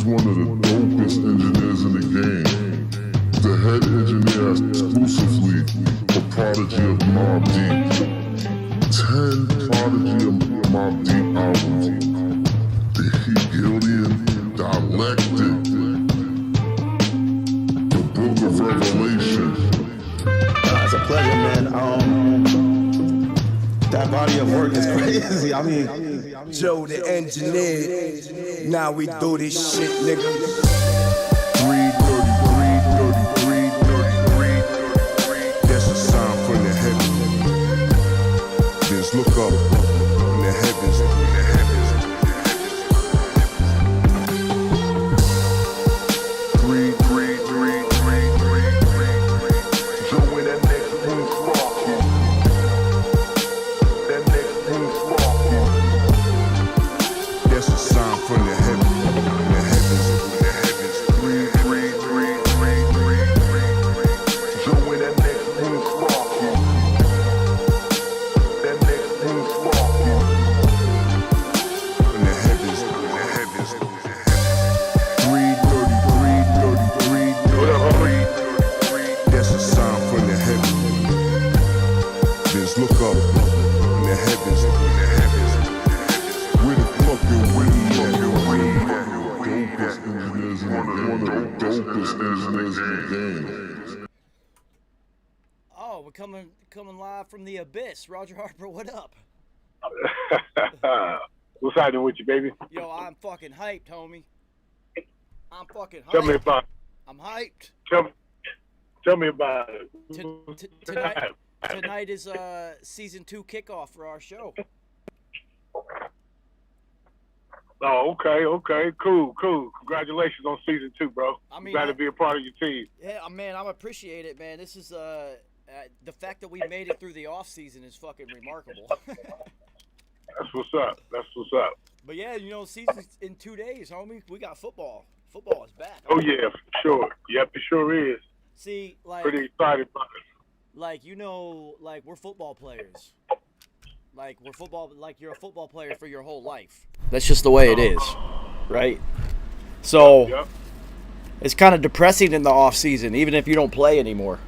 one of the dopest engineers in the game. The head engineer exclusively for Prodigy of Mobb Deep. 10 Prodigy of Mobb Deep albums. The Hegelian Dialectic. The Book of Revelation. It's a pleasure, man. That body of work is crazy. I mean, Joe the engineer. Now we do this shit, nigga. 333. That's a sign from the heavens. Just look up in the heavens. Look up in the heavens. Where the fuck you dopest engineers in the game. Oh, we're coming live from the abyss. Roger Harper, what up? What's happening with you, baby? Yo, I'm fucking hyped, homie. I'm fucking hyped. Tell me about it. I'm hyped. Tell me about it. Tonight is season 2 kickoff for our show. Oh, okay, cool. Congratulations on season 2, bro. I mean, glad to be a part of your team. Yeah, man, I appreciate it, man. This is the fact that we made it through the off season is fucking remarkable. That's what's up. But yeah, season's in 2 days, homie. We got football. Football is back. Oh yeah, for sure. Yep, it sure is. See, like, pretty excited about it. Like, we're football players. Like, you're a football player for your whole life. That's just the way it is, right? So, Yep. It's kind of depressing in the off season, even if you don't play anymore.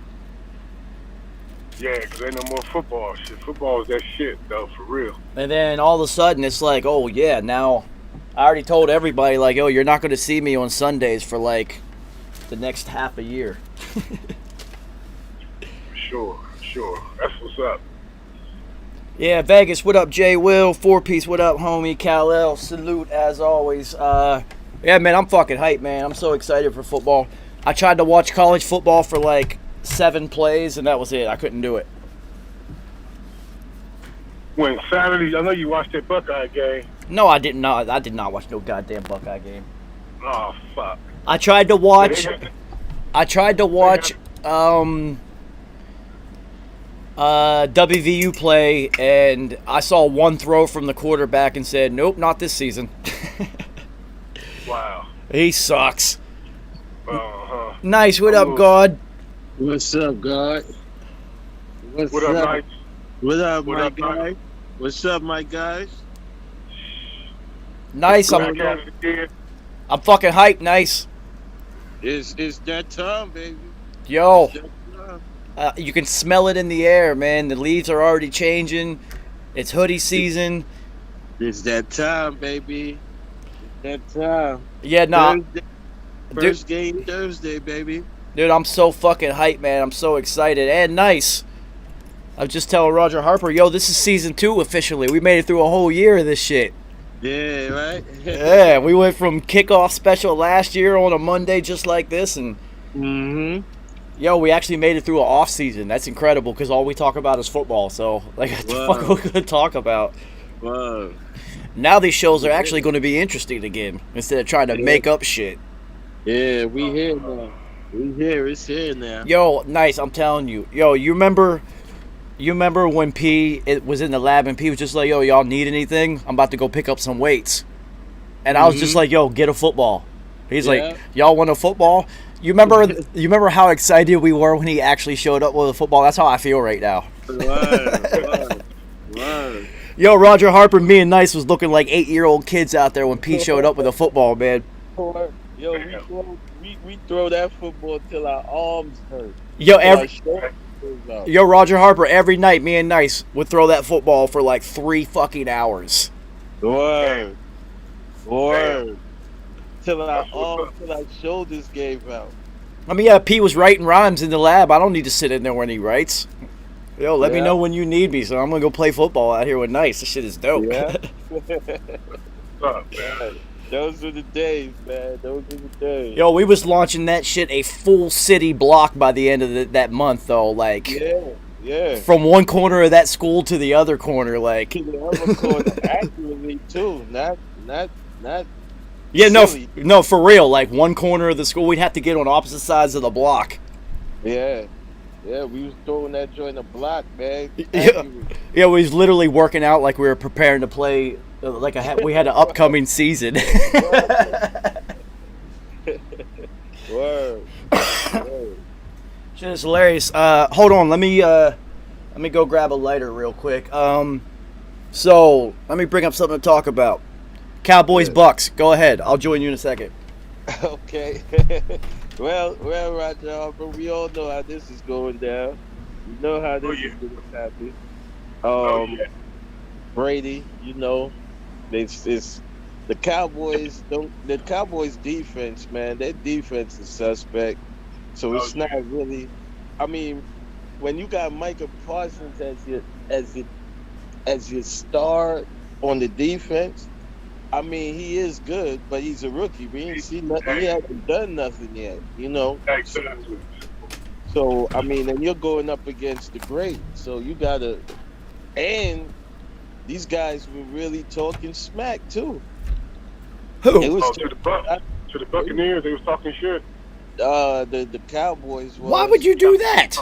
Yeah, because ain't no more football shit. Football is that shit, though, for real. And then all of a sudden, it's like, oh, yeah, now I already told everybody, like, oh, you're not going to see me on Sundays for, like, the next half a year. Sure. That's what's up. Yeah, Vegas, what up, Jay Will? 4-piece, what up, homie? Kal-El, salute as always. Yeah, man, I'm fucking hyped, man. I'm so excited for football. I tried to watch college football for like 7 plays, and that was it. I couldn't do it. When Saturday, I know you watched that Buckeye game. No, I did not. I did not watch no goddamn Buckeye game. Oh, fuck. I tried to watch WVU play, and I saw one throw from the quarterback and said, nope, not this season. Wow. He sucks. Uh-huh. Nice. What up, God? What's up, God? What up, Mike? What up, my guys? What's up, my guys? Nice. I'm fucking hyped. Nice. It's that time, baby. Yo. You can smell it in the air, man. The leaves are already changing. It's hoodie season. It's that time, baby. It's that time. Yeah, nah. First game Thursday, baby. Dude, I'm so fucking hyped, man. I'm so excited. And nice. I was just telling Roger Harper, yo, this is season 2 officially. We made it through a whole year of this shit. Yeah, right? Yeah, we went from kickoff special last year on a Monday just like this, and yo, we actually made it through an off season. That's incredible because all we talk about is football. So, like, what the fuck are we gonna talk about? Whoa. Now these shows are actually going to be interesting again instead of trying to make up shit. Yeah, we here now. It's here now. Yo, nice. I'm telling you. Yo, you remember when P was in the lab and P was just like, yo, y'all need anything? I'm about to go pick up some weights. And I was just like, yo, get a football. He's like, y'all want a football? You remember how excited we were when he actually showed up with a football? That's how I feel right now. Right. Yo, Roger Harper, me and Nice was looking like 8-year-old kids out there when P showed up with a football, man. Yo, we throw that football till our arms hurt. Yo, Till our shoulders out. Yo, Roger Harper, every night, me and Nice would throw that football for like 3 fucking hours. Word. Till our shoulders gave out. I mean, yeah, P was writing rhymes in the lab. I don't need to sit in there when he writes. Yo, let me Yeah. know when you need me, so I'm gonna go play football out here with Nice. This shit is dope. Yeah. What's up, man? Those were the days, man. Those were the days. Yo, we was launching that shit a full city block by the end of that month, though. Like, Yeah. from one corner of that school to the other corner, like. To the other corner accurately too. Not Yeah, silly. no, for real. Like, one corner of the school, we'd have to get on opposite sides of the block. Yeah. Yeah, we was throwing that joint a block, man. Yeah, yeah, we was literally working out like we were preparing to play. We had an upcoming season. Word. Shit is hilarious. Hold on, let me go grab a lighter real quick. So let me bring up something to talk about. Cowboys Bucks. Go ahead. I'll join you in a second. Okay. well, Roger Harper, we all know how this is going down. We know how this is going to happen. Brady, you know, it's the Cowboys don't. The Cowboys defense, man, their defense is suspect. So it's not really. I mean, when you got Micah Parsons as your star on the defense, I mean, he is good, but he's a rookie. We ain't seen nothing. He hasn't done nothing yet, you know. So I mean, and you're going up against the great. So you gotta, and these guys were really talking smack too. Who? It was To the Buccaneers, they was talking shit. the Cowboys. Why would you do that?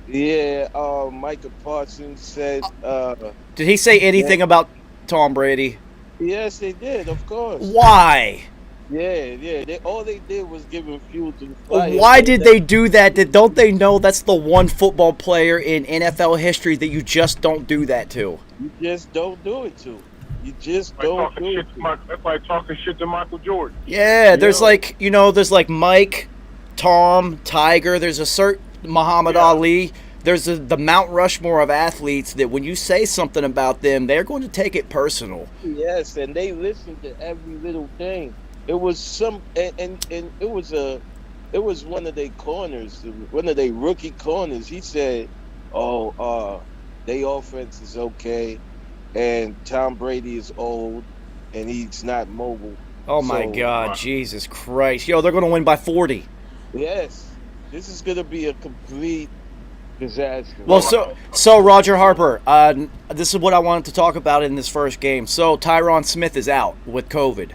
Yeah, Micah Parsons said. Did he say anything about Tom Brady? Yes, they did. Of course. Why? Yeah. All they did was give him fuel to the fire. Why did they do that? Don't they know that's the one football player in NFL history that you just don't do that to? You just don't do it to. You just don't do it. That's like talking shit to Michael Jordan. Yeah, there's there's like Mike, Tom, Tiger. There's a certain Muhammad Ali. There's the Mount Rushmore of athletes that when you say something about them, they're going to take it personal. Yes, and they listened to every little thing. It was and it was one of their corners, one of their rookie corners. He said, their offense is okay, and Tom Brady is old, and he's not mobile. Oh my God, Jesus Christ. Yo, they're going to win by 40. Yes, this is going to be a complete disaster. Well, so Roger Harper, this is what I wanted to talk about in this first game. So Tyron Smith is out with COVID.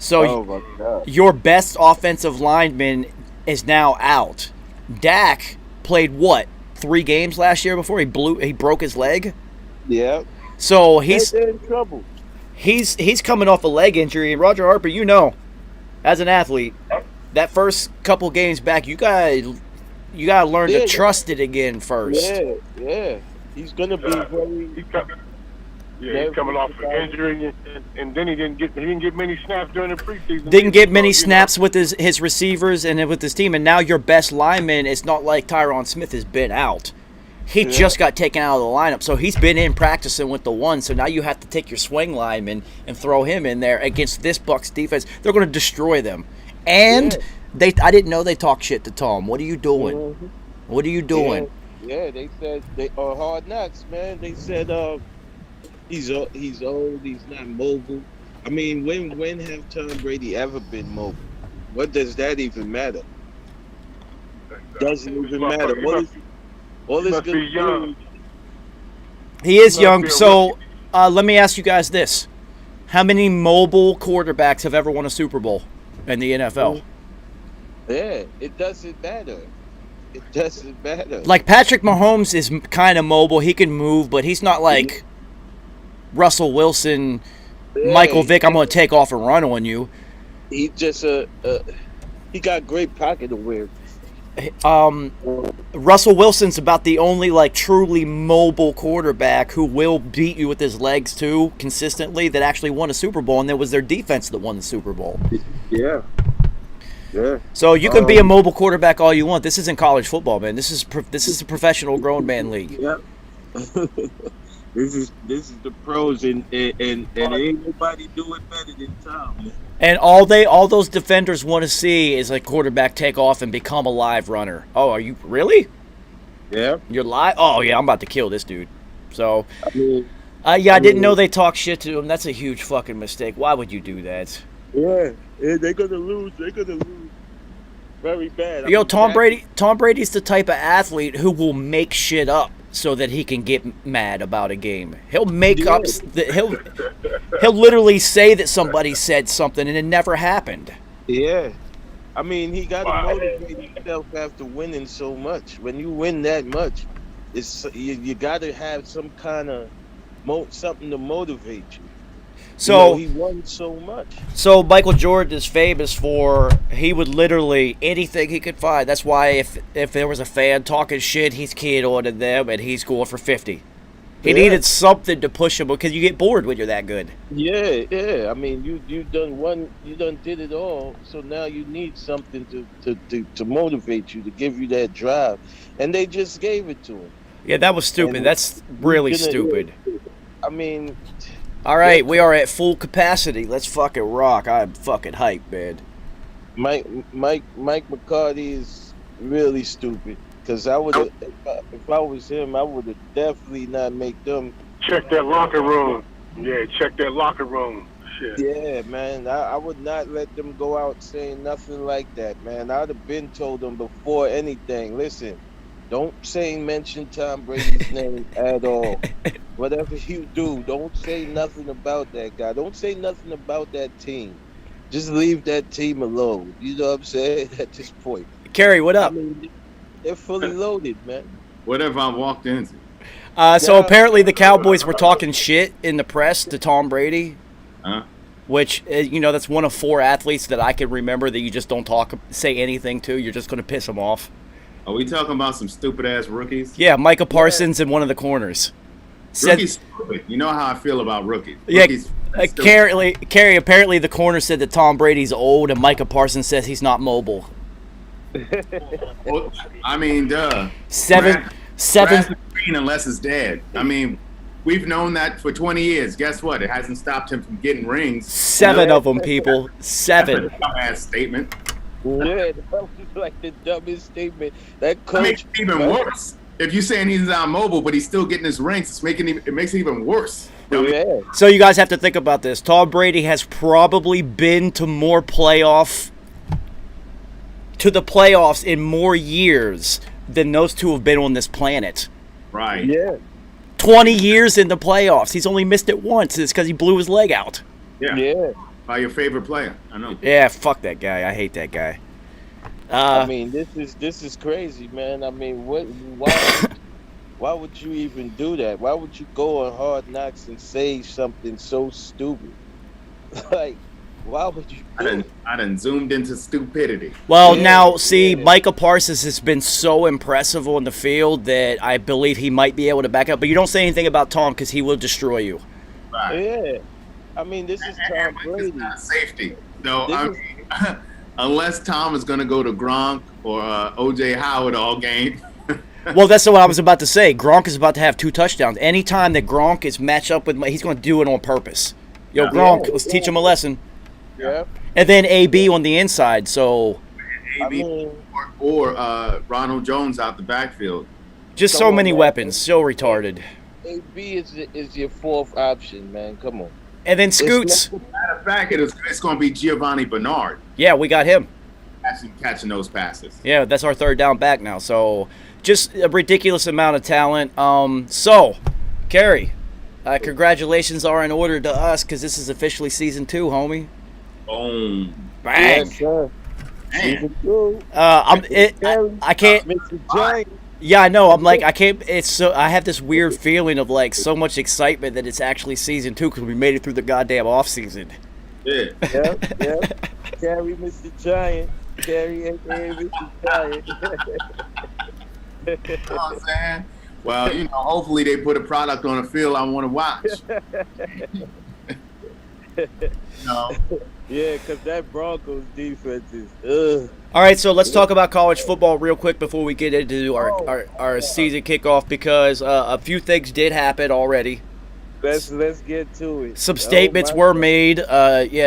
So my God. Your best offensive lineman is now out. Dak played 3 games last year before he broke his leg? Yeah. So he's They're in trouble. He's coming off a leg injury, and Roger Harper, you know, as an athlete, that first couple games back, you gotta learn to trust it again first. Yeah. He's gonna be very. He's coming off an injury, and then he didn't get many snaps during the preseason. Didn't get many snaps with his receivers and with his team, and now your best lineman is not like Tyron Smith has been out. He just got taken out of the lineup, so he's been in practicing with the one. So now you have to take your swing lineman and throw him in there against this Bucs defense. They're going to destroy them. And I didn't know they talk shit to Tom. What are you doing? Mm-hmm. What are you doing? Yeah, they said they are Hard Knocks, man. They said he's old, he's not mobile. I mean, when have Tom Brady ever been mobile? What does that even matter? Doesn't even matter. All is be young. He is young. So let me ask you guys this. How many mobile quarterbacks have ever won a Super Bowl in the NFL? Yeah, it doesn't matter. It doesn't matter. Like Patrick Mahomes is kind of mobile. He can move, but he's not like Russell Wilson, Michael Vick. I'm going to take off and run on you. He just he got great pocket awareness. Russell Wilson's about the only like truly mobile quarterback who will beat you with his legs too consistently that actually won a Super Bowl, and it was their defense that won the Super Bowl. Yeah. Yeah. So you can be a mobile quarterback all you want. This isn't college football, man. This is a professional grown man league. Yeah. This is the pros, and ain't nobody do it better than Tom, man. And all those defenders want to see is a quarterback take off and become a live runner. Oh, are you really? Yeah. You're live? Oh yeah, I'm about to kill this dude. So, I mean, I didn't know they talk shit to him. That's a huge fucking mistake. Why would you do that? yeah, they're gonna lose. They're gonna lose very bad. Yo, Tom Brady's the type of athlete who will make shit up so that he can get mad about a game. He'll make up. He'll literally say that somebody said something and it never happened. Yeah. I mean, he got to motivate himself after winning so much. When you win that much, it's you got to have some kind of something to motivate you. So he won so much. So Michael Jordan is famous for he would literally anything he could find. That's why if there was a fan talking shit, he's keying on to them and he's going for 50. He needed something to push him because you get bored when you're that good. Yeah. I mean, you done did it all. So now you need something to motivate you, to give you that drive, and they just gave it to him. Yeah, that was stupid. And that's really stupid. I mean. All right, we are at full capacity. Let's fucking rock. I'm fucking hyped, man. Mike McCarthy is really stupid. Because I would, if I was him, I would have definitely not make them check that locker room. Yeah, check that locker room. Shit. Yeah, man. I would not let them go out saying nothing like that, man. I'd have been told them before anything. Listen, don't mention Tom Brady's name at all. Whatever you do, don't say nothing about that guy. Don't say nothing about that team. Just leave that team alone. You know what I'm saying? At this point. Kerry, what up? I mean, they're fully loaded, man. Whatever I walked into. So apparently the Cowboys were talking shit in the press to Tom Brady, which, that's one of 4 athletes that I can remember that you just don't say anything to. You're just going to piss him off. Are we talking about some stupid-ass rookies? Yeah, Micah Parsons in one of the corners. Rookies stupid. You know how I feel about rookies. Yeah, Rookies Kerry, apparently the corner said that Tom Brady's old and Micah Parsons says he's not mobile. Well, I mean, duh. Seven. Green unless it's dead. I mean, we've known that for 20 years. Guess what? It hasn't stopped him from getting rings. 7 of them, people. 7. That's a dumbass statement. Yeah, that was like the dumbest statement. That coach. I mean, it's even worse. If you're saying he's not mobile, but he's still getting his rings, it makes it even worse. Yeah. So you guys have to think about this. Tom Brady has probably been to the playoffs in more years than those two have been on this planet. Right. Yeah. 20 years in the playoffs. He's only missed it once. It's because he blew his leg out. Yeah. By your favorite player. I know. Yeah, fuck that guy. I hate that guy. I mean, this is crazy, man. I mean, why would you even do that? Why would you go on Hard Knocks and say something so stupid? Like, why would you do it? I done zoomed into stupidity. Well, now, see, Micah Parsons has been so impressive on the field that I believe he might be able to back up. But you don't say anything about Tom because he will destroy you. Right. Yeah. I mean, this is Tom Brady. Not safety. So, unless Tom is going to go to Gronk or O.J. Howard all game. Well, that's what I was about to say. Gronk is about to have 2 touchdowns. Anytime that Gronk is matched up with, he's going to do it on purpose. Yo, Gronk, let's teach him a lesson. Yeah. And then AB on the inside, so... AB or Ronald Jones out the backfield. Just so many weapons. So retarded. AB is your 4th option, man. Come on. And then Scoots. Matter of fact, it's going to be Giovanni Bernard. Yeah, we got him. Catching those passes. Yeah, that's our 3rd down back now. So, just a ridiculous amount of talent. So, Kerry, congratulations are in order to us because this is officially season 2, homie. Boom. Bang. Yes, sir. Man. I can't. Mr. Giant. Yeah, I know. I'm like, I can't. I have this weird feeling of like so much excitement that it's actually season 2 because we made it through the goddamn offseason. Yeah. Yep. Carry Mr. Giant. Carry aka Mr. Giant. You know what I'm saying? Well, hopefully they put a product on the field I want to watch. Yeah, because that Broncos defense is, ugh. All right, so let's talk about college football real quick before we get into our season kickoff because a few things did happen already. Let's get to it. Some statements were made.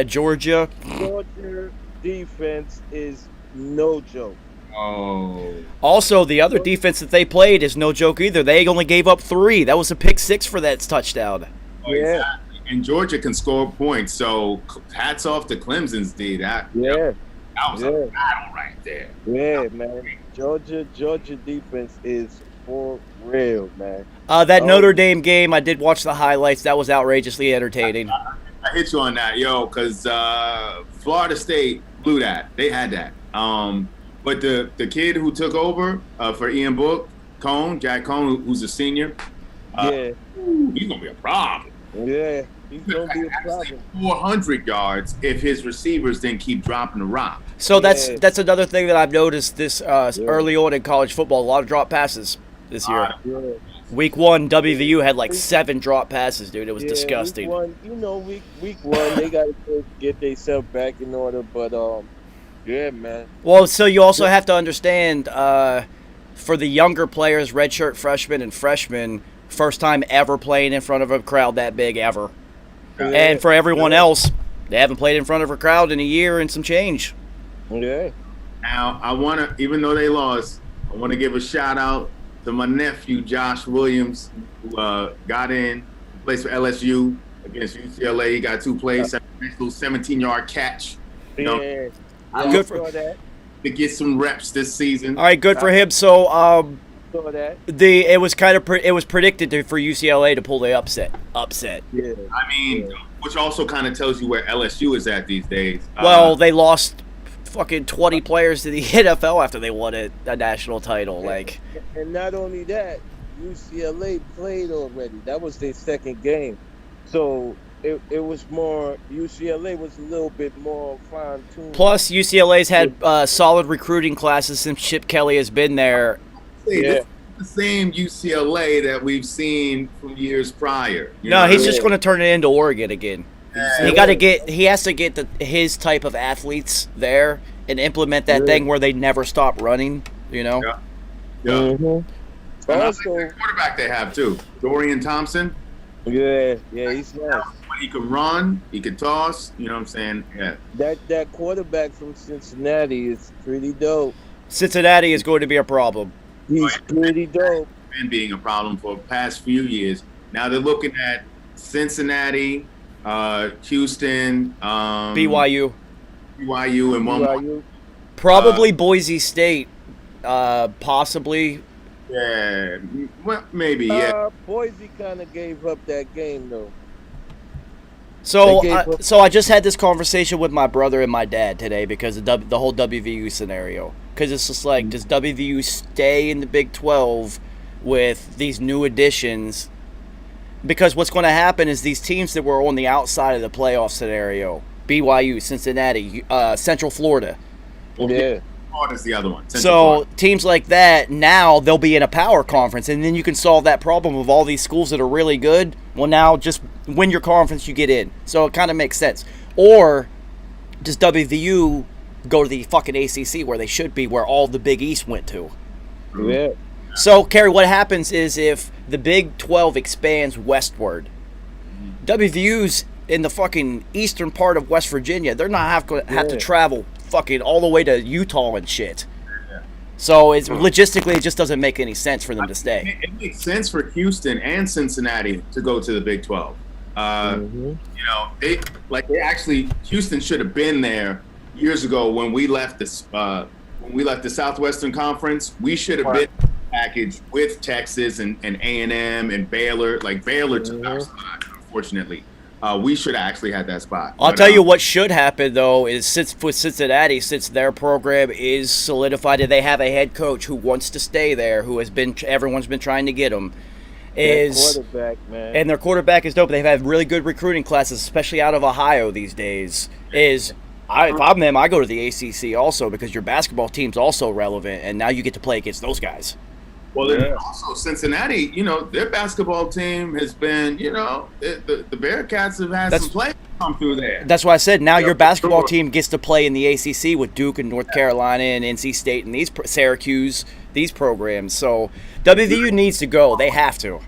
Georgia. Georgia defense is no joke. Oh. Also, the other defense that they played is no joke either. They only gave up 3. That was a pick 6 for that touchdown. Oh, Yeah. exactly. And Georgia can score points, so hats off to Clemson's D. That was a battle right there. Yeah, man. Georgia defense is for real, man. That Notre Dame game, I did watch the highlights. That was outrageously entertaining. I hit you on that, because Florida State blew that. They had that. But the kid who took over for Ian Book, Jack Cohn, who's a senior, Yeah. he's going to be a problem. Yeah. He's going to be a problem. 400 yards if his receivers didn't keep dropping the rock. So that's another thing that I've noticed this early on in college football. A lot of drop passes this year. Yeah. Week 1, WVU had like 7 drop passes, dude. It was disgusting. Week one, they got to get themselves back in order. But yeah, man. Well, so you also have to understand for the younger players, redshirt freshmen and freshmen, first time ever playing in front of a crowd that big ever. Yeah. And for everyone else, they haven't played in front of a crowd in a year and some change. Yeah. Now, I want to, even though they lost, I want to give a shout out to my nephew, Josh Williams, who got in, plays for LSU against UCLA. He got 2 plays, nice little 17-yard catch. Yeah. Good for that. To get some reps this season. All right, good for him. So Saw that. it was predicted for UCLA to pull the upset. Yeah. I mean, which also kind of tells you where LSU is at these days. Well, they lost fucking 20 players to the NFL after they won a national title. Like, And not only that, UCLA played already. That was their second game. So it was more, UCLA was a little bit more fine-tuned. plus UCLA's had solid recruiting classes since Chip Kelly has been there. This is the same UCLA that we've seen from years prior. No, he's just going to turn it into Oregon again. He has to get his type of athletes there and implement that thing where they never stop running. You know. Yeah. Mm-hmm. And also, the quarterback they have too, Dorian Thompson. Yeah, he's nice. He can run, he can toss. You know what I'm saying? Yeah. That quarterback from Cincinnati is pretty dope. Cincinnati is going to be a problem. He's pretty dope. Been being a problem for the past few years. Now they're looking at Cincinnati, Houston, BYU, and one more. Probably Boise State, possibly. Yeah, well, maybe. Yeah. Boise kind of gave up that game though. So I just had this conversation with my brother and my dad today because of the whole WVU scenario. Because it's just like, does WVU stay in the Big 12 with these new additions? Because what's going to happen is these teams that were on the outside of the playoff scenario, BYU, Cincinnati, Central Florida. Yeah. Florida's the other one. So teams like that, now they'll be in a power conference, and then you can solve that problem of all these schools that are really good. Well, now just win your conference, you get in. So it kind of makes sense. Or does WVU go to the fucking ACC where they should be, where all the Big East went to? Yeah. So, Kerry, what happens is if the Big 12 expands westward, WVU's in the fucking eastern part of West Virginia. They're not going to have to travel fucking all the way to Utah and shit. So it's logistically, it just doesn't make any sense for them to stay. It makes sense for Houston and Cincinnati to go to the Big 12. You know, they actually, Houston should have been there years ago when we left the Southwestern Conference. We should have been packaged with Texas and A&M and Baylor. Like Baylor took our spot, unfortunately. We should have actually had that spot. I'll tell you what should happen, though, is with Cincinnati, since their program is solidified and they have a head coach who wants to stay there, everyone's been trying to get him, quarterback, man. And their quarterback is dope. They've had really good recruiting classes, especially out of Ohio these days. If I'm them, I go to the ACC also because your basketball team's also relevant, and now you get to play against those guys. Well, then also Cincinnati, you know, their basketball team has been, you know, the Bearcats have had some play. come through there. That's why I said now Yeah, your basketball sure. team gets to play in the ACC with Duke and North Carolina and NC State and Syracuse, these programs. So WVU needs to go. They have to.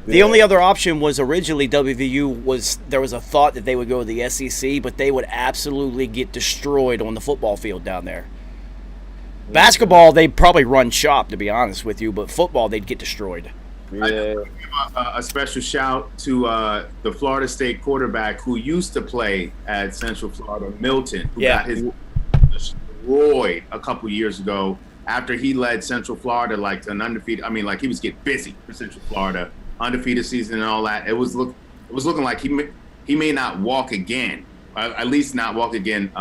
The only other option was originally there was a thought that they would go to the SEC, but they would absolutely get destroyed on the football field down there. Basketball, they'd probably run shop, to be honest with you, but football, they'd get destroyed. I do give a special shout to the Florida State quarterback who used to play at Central Florida, Milton, who got his destroyed a couple years ago after he led Central Florida to an undefeated. I mean, he was getting busy for Central Florida, undefeated season and all that. It was looking like he may not walk again, at least not walk again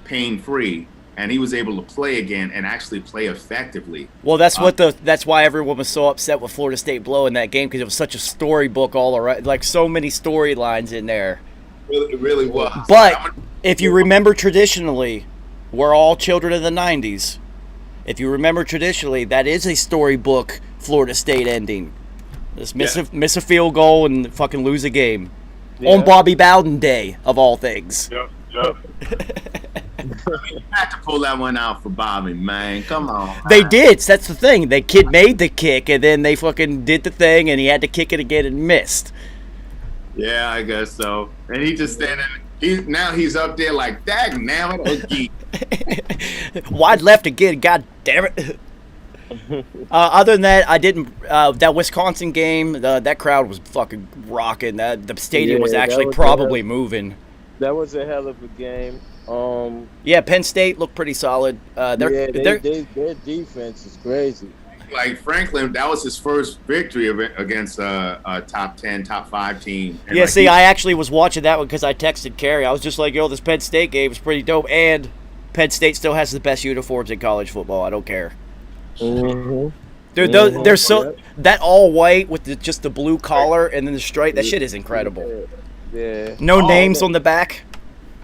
pain free. And he was able to play again and actually play effectively. Well, that's why everyone was so upset with Florida State blowing that game, because it was such a storybook all around, so many storylines in there. It really was. But if you remember traditionally, we're all children of the 90s. If you remember traditionally, that is a storybook Florida State ending. Just miss a field goal and fucking lose a game. On Bobby Bowden Day, of all things. Yep. You had to pull that one out for Bobby, man. Come on. They did. That's the thing. The kid made the kick, and then they fucking did the thing, and he had to kick it again and missed. Yeah, I guess so. And he just standing. He's up there like, dang, damn it, Wide left again. God damn it. Other than that, I didn't. That Wisconsin game, that crowd was fucking rocking. The stadium was actually probably moving. That was a hell of a game. Penn State looked pretty solid. Their defense is crazy. Franklin, that was his first victory against a top 10, top 5 team. And I actually was watching that one because I texted Carrie. I was just like, yo, this Penn State game is pretty dope. And Penn State still has the best uniforms in college football. I don't care. Mm-hmm. Dude, they're so that all white with just the blue collar and then the stripe. That shit is incredible. Yeah. No names on the back.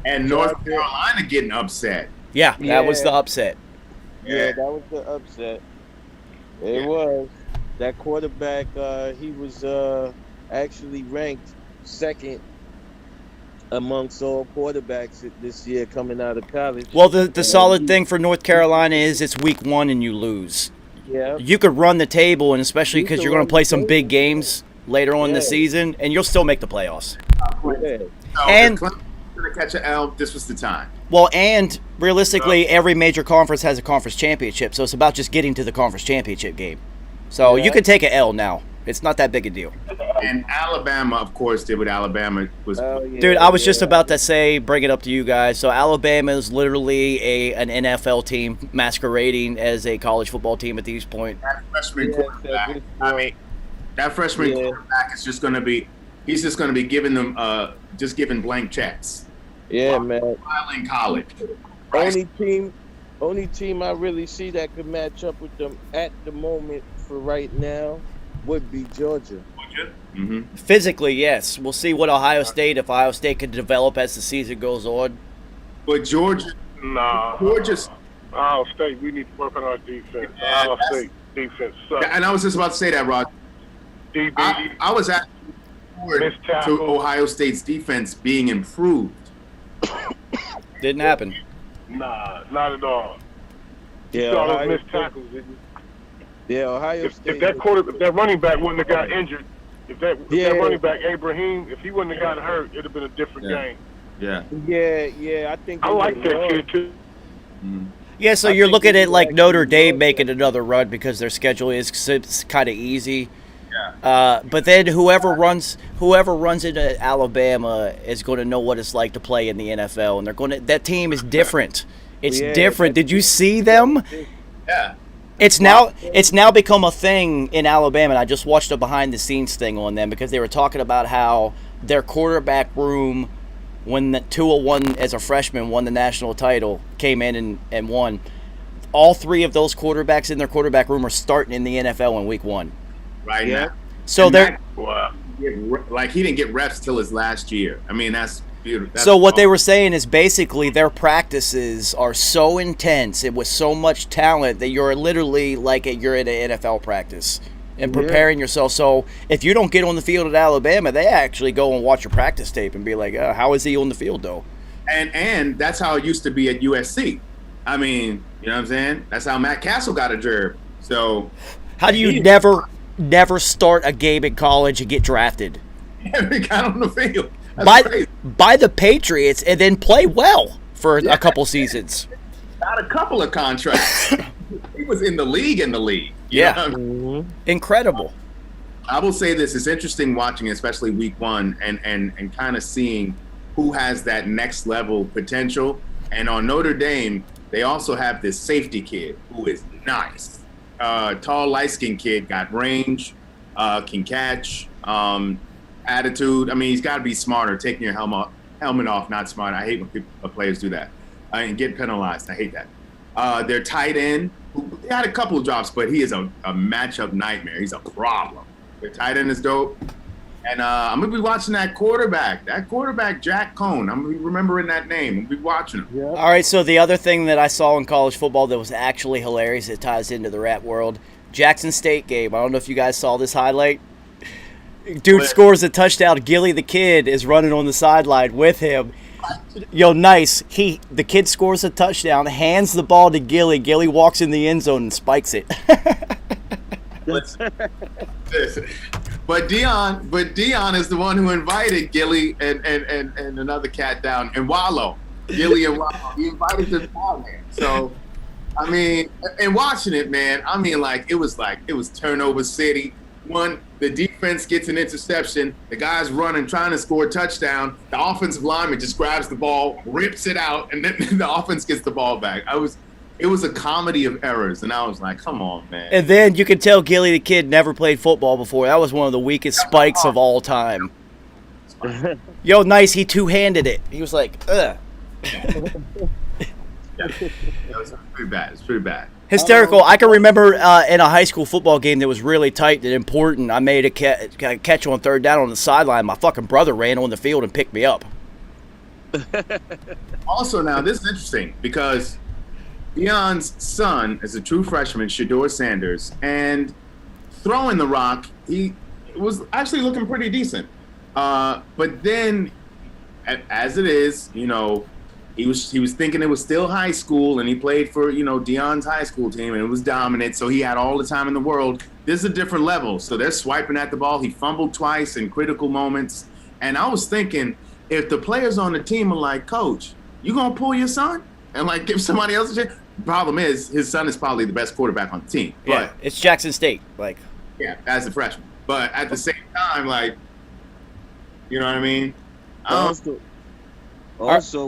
And North Carolina getting upset. Yeah, that was the upset. Yeah, that was the upset. It was. That quarterback, he was actually ranked second amongst all quarterbacks this year coming out of college. Well, the solid thing for North Carolina is it's week 1 and you lose. Yeah. You could run the table, and especially because you're going to play some big games later on in the season, and you'll still make the playoffs. And going to catch an L, this was the time. Well, and realistically, every major conference has a conference championship, so it's about just getting to the conference championship game. So you can take an L now. It's not that big a deal. And Alabama, of course, did what Alabama was. Dude, I was just about to bring it up to you guys. So Alabama is literally an NFL team masquerading as a college football team at this point. That freshman quarterback, that freshman quarterback is just going to be, he's just going to be giving them, just giving blank checks. Yeah, man. While in college. Only team I really see that could match up with them at the moment for right now would be Georgia. Mm-hmm. Physically, yes. We'll see what Ohio State can develop as the season goes on. But Georgia, Ohio State, we need to work on our defense. Ohio State defense sucks. And I was just about to say that, Rod. I was actually forward to Ohio State's defense being improved. Didn't happen. Nah, not at all. Yeah, you saw those missed tackles, didn't you? Yeah, Ohio State. If that running back wouldn't have got injured, if that running back Abraham, if he wouldn't have gotten hurt, it'd have been a different game. Yeah. Yeah. I think I like that kid too. Yeah, so you're looking at like Notre Dame making another run because their schedule is kind of easy. Yeah. But then whoever runs into Alabama is going to know what it's like to play in the NFL, and that team is different. It's different. Did you see them? Yeah. It's now become a thing in Alabama, and I just watched a behind the scenes thing on them because they were talking about how their quarterback room, when the Tua won as a freshman, won the national title, came in and won. All 3 of those quarterbacks in their quarterback room are starting in the NFL in week 1. Right now. So they're like he didn't get reps till his last year. I mean, that's beautiful. So what they were saying is basically their practices are so intense and with so much talent that you're literally like you're at an NFL practice. and preparing yourself. So if you don't get on the field at Alabama, they actually go and watch your practice tape and be like, how is he on the field, though? And that's how it used to be at USC. I mean, you know what I'm saying? That's how Matt Castle got a job. So how do you never start a game in college and get drafted? Every guy on the field. By the Patriots and then play well for a couple seasons. Got a couple of contracts. He was in the league. You know what I mean? Incredible. I will say this: it's interesting watching, especially week one, and kind of seeing who has that next level potential. And on Notre Dame, they also have this safety kid who is nice. Tall, light-skinned kid, got range, can catch, attitude. I mean, he's got to be smarter. Taking your helmet off, not smart. I hate when players do that and get penalized. I hate that. Their tight end, they had a couple of drops, but he is a matchup nightmare. He's a problem. Their tight end is dope. And I'm going to be watching that quarterback, Jack Cohn. I'm going to be remembering that name. I'm going to be watching him. Yeah. All right, so the other thing that I saw in college football that was actually hilarious, it ties into the rap world, Jackson State game. I don't know if you guys saw this highlight. Dude scores a touchdown. Gilly the kid is running on the sideline with him. Yo, nice. The kid scores a touchdown, hands the ball to Gilly. Gilly walks in the end zone and spikes it. But Dion is the one who invited Gilly and another cat down, and Wallow. Gilly and Wallow. He invited them down there. So, I mean, and watching it, man, I mean, it was turnover city. The defense gets an interception. The guy's running, trying to score a touchdown. The offensive lineman just grabs the ball, rips it out, and then the offense gets the ball back. It was a comedy of errors, and I was like, come on, man. And then you can tell Gilly the kid never played football before. That was one of the weakest spikes of all time. Yo, nice, he two-handed it. He was like, ugh. It's pretty bad. Hysterical. I can remember in a high school football game that was really tight and important, I made a catch on third down on the sideline. My fucking brother ran on the field and picked me up. Also, now, this is interesting because Dion's son is a true freshman, Shador Sanders, and throwing the rock, he was actually looking pretty decent. But then, as it is, you know, he was thinking it was still high school, and he played for, you know, Dion's high school team, and it was dominant, so he had all the time in the world. This is a different level. So they're swiping at the ball. He fumbled twice in critical moments. And I was thinking, if the players on the team are like, Coach, you going to pull your son and, give somebody else a chance? The problem is his son is probably the best quarterback on the team. Yeah, but, it's Jackson State. Yeah, as a freshman. But at the same time, you know what I mean? Also,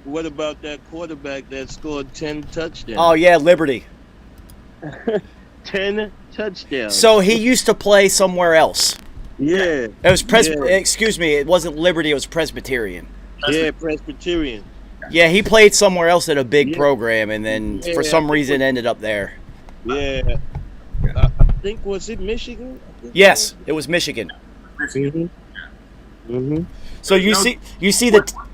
what about that quarterback that scored 10 touchdowns? Oh, yeah, Liberty. 10 touchdowns. So he used to play somewhere else. Yeah. It was excuse me, it wasn't Liberty, it was Presbyterian. Yeah, Presbyterian. Yeah, he played somewhere else at a big program, and then for some reason ended up there. Yeah. I think, was it Michigan? Yes, it was Michigan. Mm-hmm. So you see the...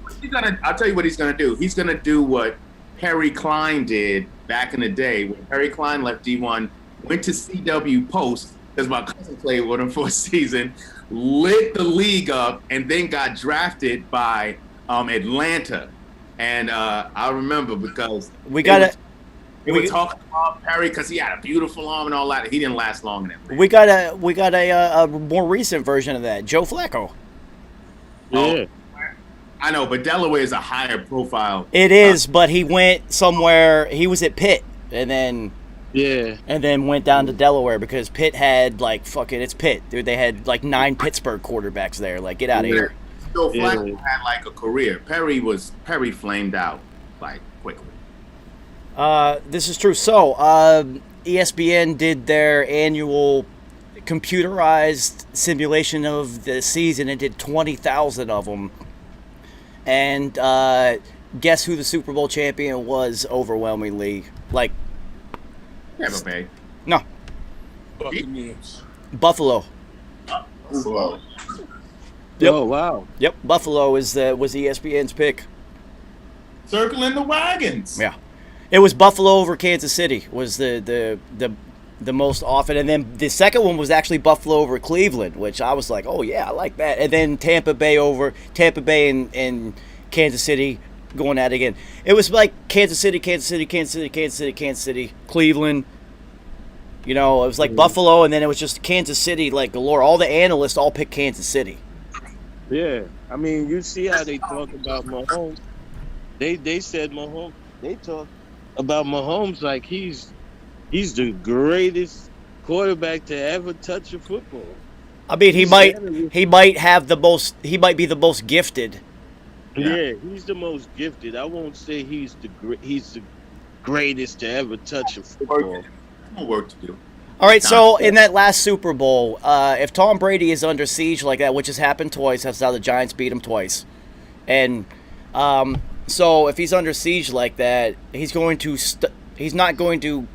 I'll tell you what he's going to do. He's going to do what Perry Klein did back in the day. When Perry Klein left D1, went to CW Post, because my cousin played with him for a season, lit the league up, and then got drafted by Atlanta. And I remember because they were talking about Perry because he had a beautiful arm and all that. He didn't last long in it. We got a more recent version of that, Joe Flacco. Yeah. I know, but Delaware is a higher profile. It is, but he went somewhere. He was at Pitt, and then went down to Delaware because Pitt had it's Pitt, dude. They had 9 Pittsburgh quarterbacks there. Get out of here. So Flacco had a career. Perry flamed out quickly. This is true. So ESPN did their annual computerized simulation of the season and did 20,000 of them. And guess who the Super Bowl champion was overwhelmingly? Tampa Bay. No. Buccaneers. Buffalo. Buffalo. Yep. Oh, wow. Yep, Buffalo was ESPN's pick. Circling the wagons. Yeah. It was Buffalo over Kansas City was the the most often. And then the second one was actually Buffalo over Cleveland, which I was like, oh yeah, I like that. And then Tampa Bay and Kansas City going at it again. It was like Kansas City, Cleveland. You know, it was like Buffalo, and then it was just Kansas City like galore. All the analysts all picked Kansas City. Yeah, I mean, you see how they talk about Mahomes. They said Mahomes. They talk about Mahomes like he's the greatest quarterback to ever touch a football. I mean, he might be the most gifted. Yeah, he's the most gifted. I won't say he's the greatest to ever touch a football. More work to do. All right, so in that last Super Bowl, if Tom Brady is under siege like that, which has happened twice, that's how the Giants beat him twice, and so if he's under siege like that, he's not going to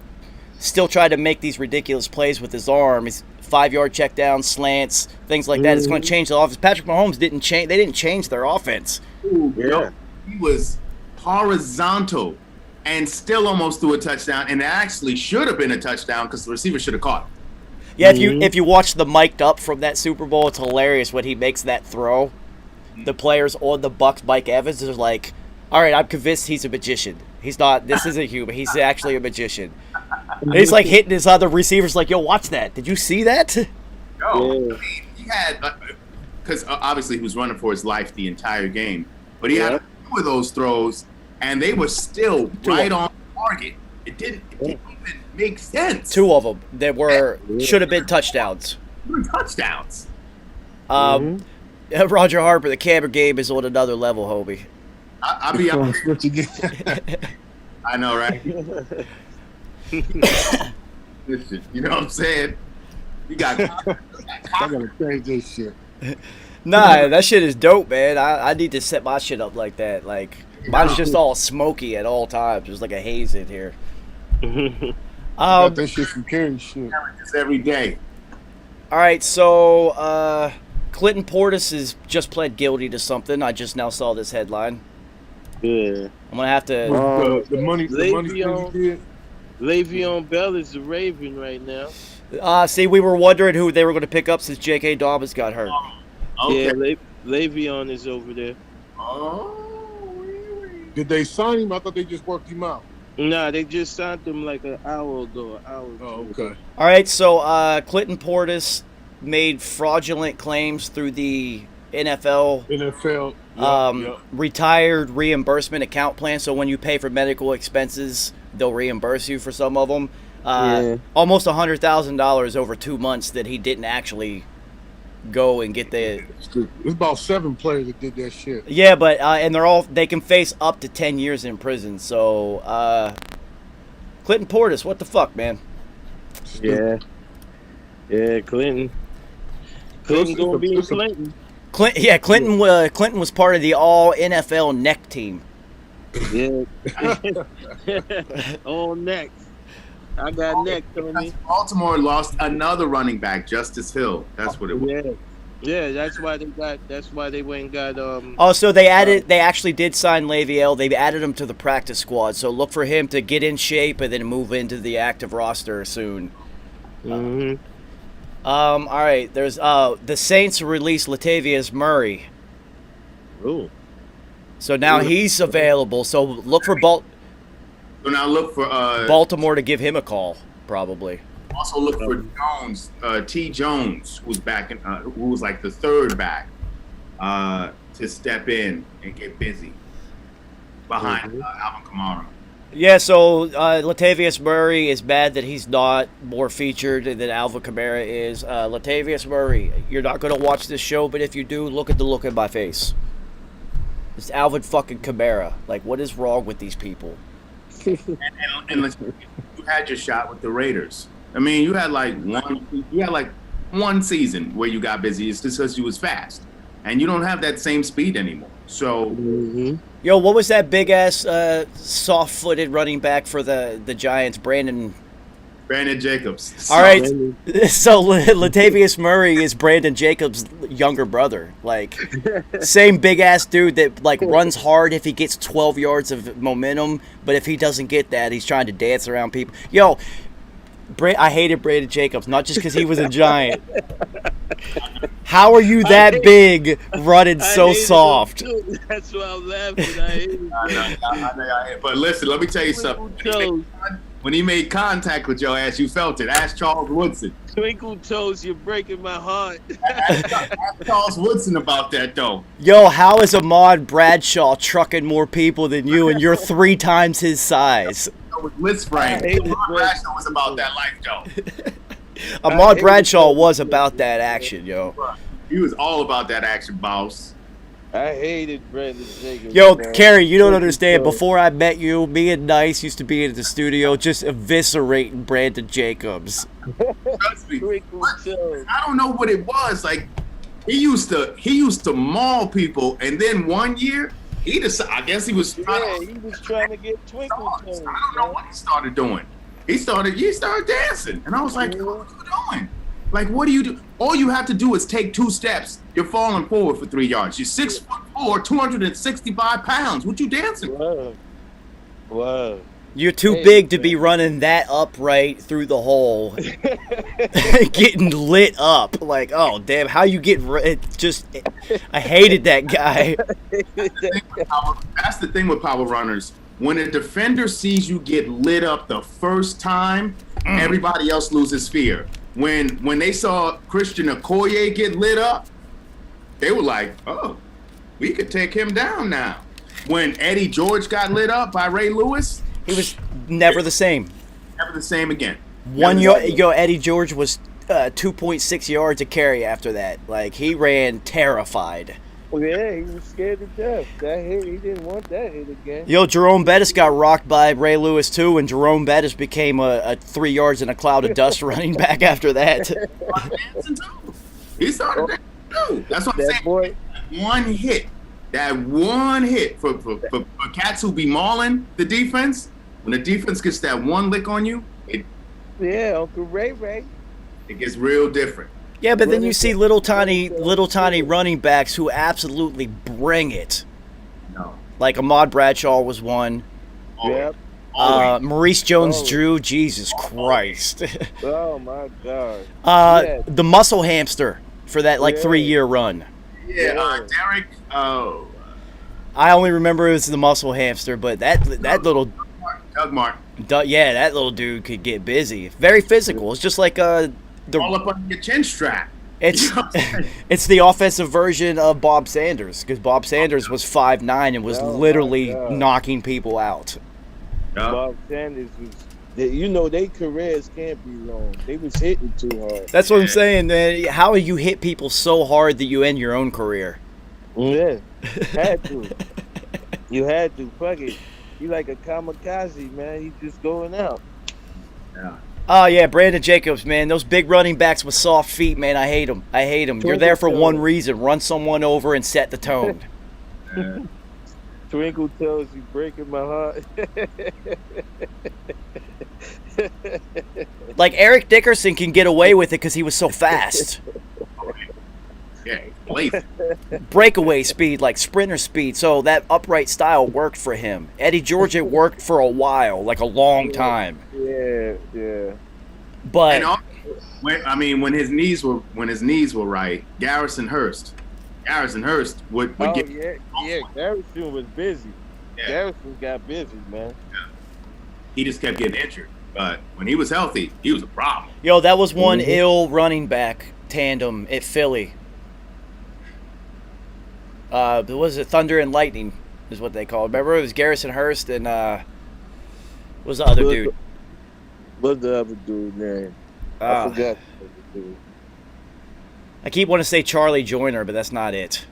still try to make these ridiculous plays with his arm. He's 5-yard check down, slants, things like that. It's going to change the offense. Patrick Mahomes didn't change. They didn't change their offense. Ooh, yeah. He was horizontal and still almost threw a touchdown, and it actually should have been a touchdown because the receiver should have caught it. Yeah, if you watch the mic'd up from that Super Bowl, it's hilarious when he makes that throw. The players on the Bucs, Mike Evans, is like, all right, I'm convinced he's a magician. He's not. This isn't human. He's actually a magician. And he's like hitting his other receivers like, yo, watch that. Did you see that? No. I mean, he had, because obviously he was running for his life the entire game, but he had 2 of those throws, and they were still right on target. It didn't even make sense. 2 of them that should have been touchdowns. Touchdowns. Roger Harper, the camera game is on another level, homie. I'll be honest. I know, right? Listen, you know what I'm saying? You got. I gotta change this shit. Nah, that shit is dope, man. I need to set my shit up like that. Like, mine's just all smoky at all times. There's like a haze in here. Got that shit from carrying shit. Every day. All right, so Clinton Portis has just pled guilty to something. I just now saw this headline. Yeah. I'm gonna have to. The money thing he did. Le'Veon Bell is a Raven right now. See, we were wondering who they were going to pick up since J.K. Dobbins got hurt. Okay. Yeah, Le'Veon is over there. Oh, Did they sign him? I thought they just worked him out. Nah, they just signed him like an hour ago. Oh, okay. All right, so Clinton Portis made fraudulent claims through the NFL retired reimbursement account plan. So when you pay for medical expenses, they'll reimburse you for some of them. Almost $100,000 over 2 months that he didn't actually go and get the. It's about 7 players that did that shit. Yeah, but and they can face up to 10 years in prison. So Clinton Portis, what the fuck, man? Yeah, Clinton gonna be in Clinton. Clinton was part of the all NFL neck team. Yeah. All neck. I got neck, Tony. Baltimore lost another running back, Justice Hill. That's what it was. Yeah, that's why they went and got Oh, so they actually did sign Le'Veon. They added him to the practice squad. So look for him to get in shape and then move into the active roster soon. All right, there's the Saints released Latavius Murray. Ooh. So now he's available. So look for So now look for Baltimore to give him a call, probably. Also look for Jones, T. Jones, who's back who was like the third back, to step in and get busy behind Alvin Kamara. Yeah, so Latavius Murray is bad that he's not more featured than Alvin Kamara is. Latavius Murray, you're not going to watch this show, but if you do, look at the look in my face. It's Alvin fucking Kamara. Like, what is wrong with these people? and listen, you had your shot with the Raiders. I mean, you had like one season where you got busy. It's just because you was fast, and you don't have that same speed anymore. So, yo, what was that big ass soft-footed running back for the Giants, Brandon Jacobs? All right, so Latavius Murray is Brandon Jacobs' younger brother. Like, same big ass dude that like runs hard if he gets 12 yards of momentum, but if he doesn't get that, he's trying to dance around people. Yo, I hated Brandon Jacobs, not just because he was a giant. How are you that big running so soft? That's why I'm laughing. I hate it. I know. But listen, let me tell you something. When he made contact with your ass, you felt it. Ask Charles Woodson. Twinkle toes, you're breaking my heart. Ask Charles Woodson about that, though. Yo, how is Ahmad Bradshaw trucking more people than you, and you're 3 times his size? With List Frank. Ahmad Bradshaw was about that life, though. Ahmad Bradshaw was about that action, yo. He was all about that action, boss. I hated Brandon Jacobs. Yo, Kerry, you don't understand. Before I met you, me and Nice used to be in the studio just eviscerating Brandon Jacobs. Trust me. I don't know what it was. Like he used to maul people, and then one year he decided. I guess he was trying to get twinkle toes. I don't know what he started doing. He started dancing, and I was like, "What are you doing? Like, what do you do? All you have to do is take 2 steps. You're falling forward for 3 yards. You're 6'4", 265 pounds. What you dancing for? Wow. You're too big to be running that upright through the hole, getting lit up. Like, oh damn, how you get? I hated that guy. That's the thing with power runners. When a defender sees you get lit up the first time, everybody else loses fear. When they saw Christian Okoye get lit up, they were like, oh, we could take him down now. When Eddie George got lit up by Ray Lewis, he was never the same. Never the same again. Eddie George was 2.6 yards a carry after that. Like, he ran terrified. Well, yeah, he was scared to death. That hit, he didn't want that hit again. Yo, Jerome Bettis got rocked by Ray Lewis too, and Jerome Bettis became a 3 yards in a cloud of dust running back after that. He started dancing too. That's what I'm saying. Boy. That one hit for cats who be mauling the defense. When the defense gets that one lick on you, Uncle Ray. It gets real different. Yeah, but then you see little tiny running backs who absolutely bring it. No. Like Ahmad Bradshaw was one. Yep. Maurice Jones-Drew, Jesus Christ. Oh my God. The muscle hamster for that 3-year run. Yeah, Derek. Oh. I only remember it was the muscle hamster, but that little Doug Martin. Yeah, that little dude could get busy. Very physical. It's just like all up on your chin strap. It's the offensive version of Bob Sanders, because Bob Sanders was 5'9" and was literally knocking people out. Bob Sanders was, their careers can't be long. They was hitting too hard. That's what I'm saying, man. How do you hit people so hard that you end your own career? Yeah, had to. You had to. Fuck it. You like a kamikaze, man. He's just going out. Yeah. Oh, yeah, Brandon Jacobs, man. Those big running backs with soft feet, man, I hate them. You're there for one reason. Run someone over and set the tone. Twinkle toes, you breaking my heart. Like, Eric Dickerson can get away with it because he was so fast. Yeah, breakaway speed, like sprinter speed. So that upright style worked for him. Eddie George, it worked for a while, like a long time. Yeah. But when his knees were right, Garrison Hurst would get. Yeah. Garrison was busy. Yeah. Garrison got busy, man. Yeah. He just kept getting injured. But when he was healthy, he was a problem. Yo, that was one ill running back tandem at Philly. There was a Thunder and Lightning, is what they called. Remember, it was Garrison Hurst and what was the other dude? What's the other dude name? I forgot the other dude. I keep wanting to say Charlie Joyner, but that's not it.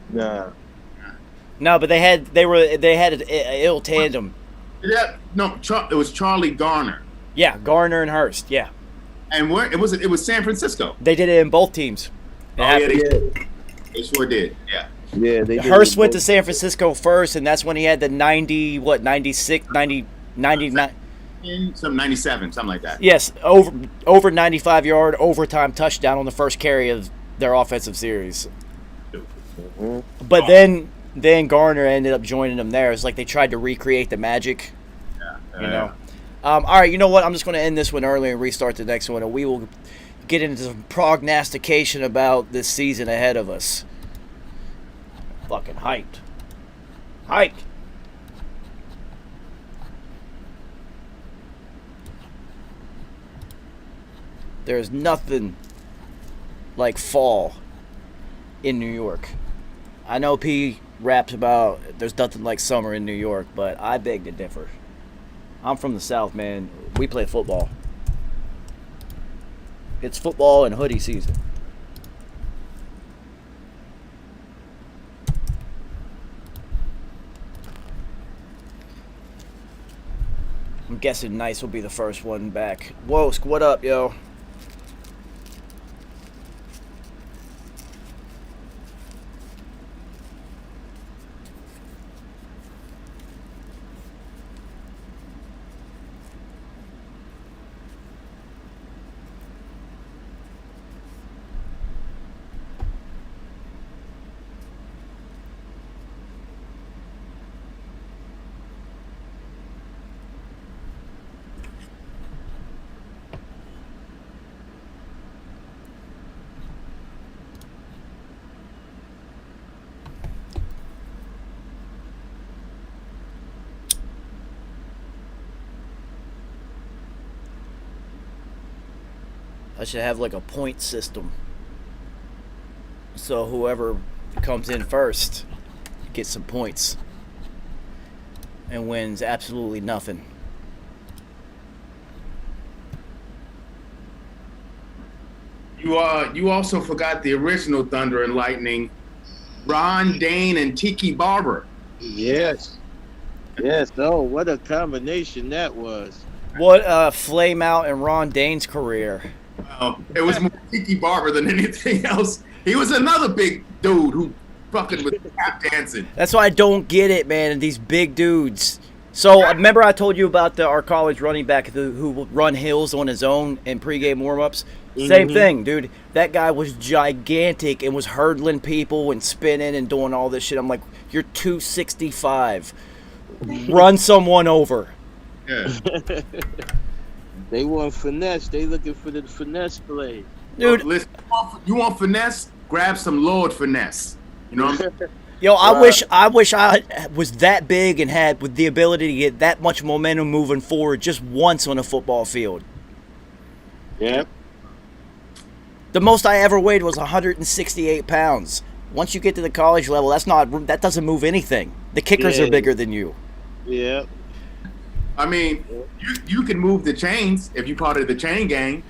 Nah. No, but they had an ill tandem. Yeah, no, it was Charlie Garner. Yeah, Garner and Hurst. Yeah. And where it was San Francisco. They did it in both teams. They sure did. Yeah. Yeah, they did. Hurst went to San Francisco first, and that's when he had the 96, 90, 99. Some 97, something like that. Yes, over 95-yard overtime touchdown on the first carry of their offensive series. But then Garner ended up joining them there. It's like they tried to recreate the magic. Yeah. You know. All right, you know what? I'm just going to end this one early and restart the next one, and we will get into some prognostication about this season ahead of us. Fucking hyped. Hyped. There's nothing like fall in New York. I know P raps about there's nothing like summer in New York, but I beg to differ. I'm from the South, man. We play football. It's football and hoodie season. I'm guessing Nice will be the first one back. Wosk, what up, yo? I should have like a point system. So whoever comes in first gets some points and wins absolutely nothing. You also forgot the original Thunder and Lightning, Ron Dane and Tiki Barber. Yes. Yes. Oh, what a combination that was. What flame out in Ron Dane's career. It was more Tiki Barber than anything else. He was another big dude who fucking was tap dancing. That's why I don't get it, man. These big dudes. So remember I told you about our college running back who would run hills on his own in pregame warmups? Same thing, dude. That guy was gigantic and was hurdling people and spinning and doing all this shit. I'm like, you're 265. Run someone over. Yeah. They want finesse. They looking for the finesse play. Dude, listen, you want finesse? Grab some Lord finesse. You know what I'm saying? Yo, I wish I was that big and had with the ability to get that much momentum moving forward just once on a football field. Yeah. The most I ever weighed was 168 pounds. Once you get to the college level, that doesn't move anything. The kickers are bigger than you. Yeah. I mean, you can move the chains if you're part of the chain gang.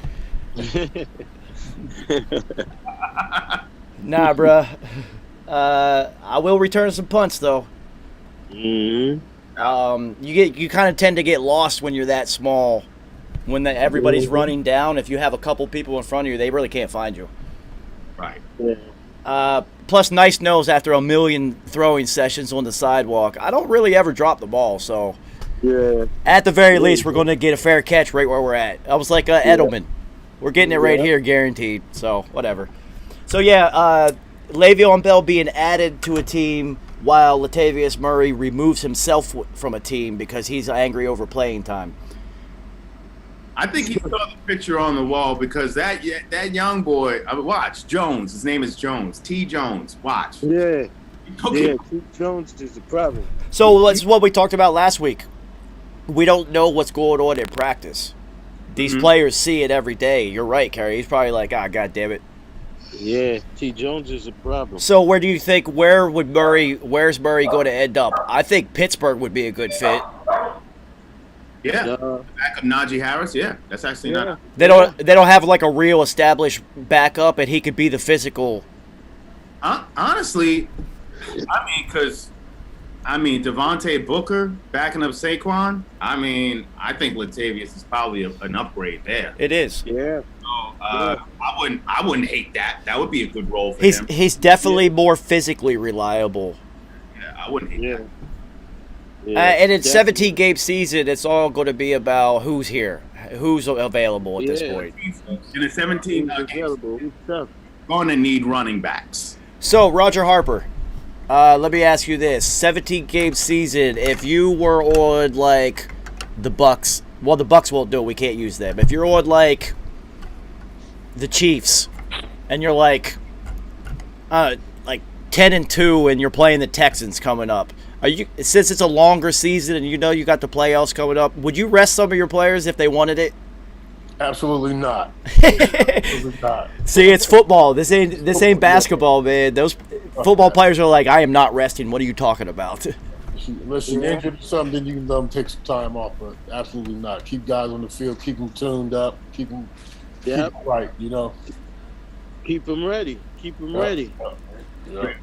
Nah, bruh. I will return some punts though. You kind of tend to get lost when you're that small. When everybody's running down, if you have a couple people in front of you, they really can't find you. Right. Yeah. Plus, Nice knows after a million throwing sessions on the sidewalk, I don't really ever drop the ball. So, Yeah. at the very least, we're going to get a fair catch right where we're at. I was like Edelman. We're getting it right here, guaranteed. So, whatever. So, yeah, Le'Veon Bell being added to a team while Latavius Murray removes himself from a team because he's angry over playing time. I think he saw the picture on the wall because that young boy, watch, Jones, his name is Jones, T. Jones, watch. Yeah. Okay. Yeah, T. Jones is the problem. So that's what we talked about last week. We don't know what's going on in practice. These players see it every day. You're right, Kerry. He's probably like, God damn it. Yeah, T. Jones is a problem. So where do you think, where's Murray going to end up? I think Pittsburgh would be a good fit. Yeah, back of Najee Harris. Yeah, that's actually not. They don't have like a real established backup, and he could be the physical. Honestly, I mean, Devontae Booker backing up Saquon. I think Latavius is probably an upgrade there. It is. Yeah. So I wouldn't hate that. That would be a good role for him. He's definitely more physically reliable. Yeah, I wouldn't hate that. Yeah, and in 17-game season, it's all going to be about who's here, who's available at this point. In a 17 games, going to need running backs. So, Roger Harper, let me ask you this. 17-game season, if you were on, like, the Bucks Well, the Bucks won't do it. We can't use them. If you're on like the Chiefs, and you're like 10-2, and you're playing the Texans coming up, since it's a longer season and you know you got the playoffs coming up, would you rest some of your players if they wanted it? Absolutely not. Absolutely not. See, it's football. This ain't basketball, man. Those football players are like, I am not resting. What are you talking about? Unless you're injured or something, then you can let them take some time off. But absolutely not. Keep guys on the field. Keep them tuned up. Keep them right. You know. Keep them ready. Keep them ready. Yeah.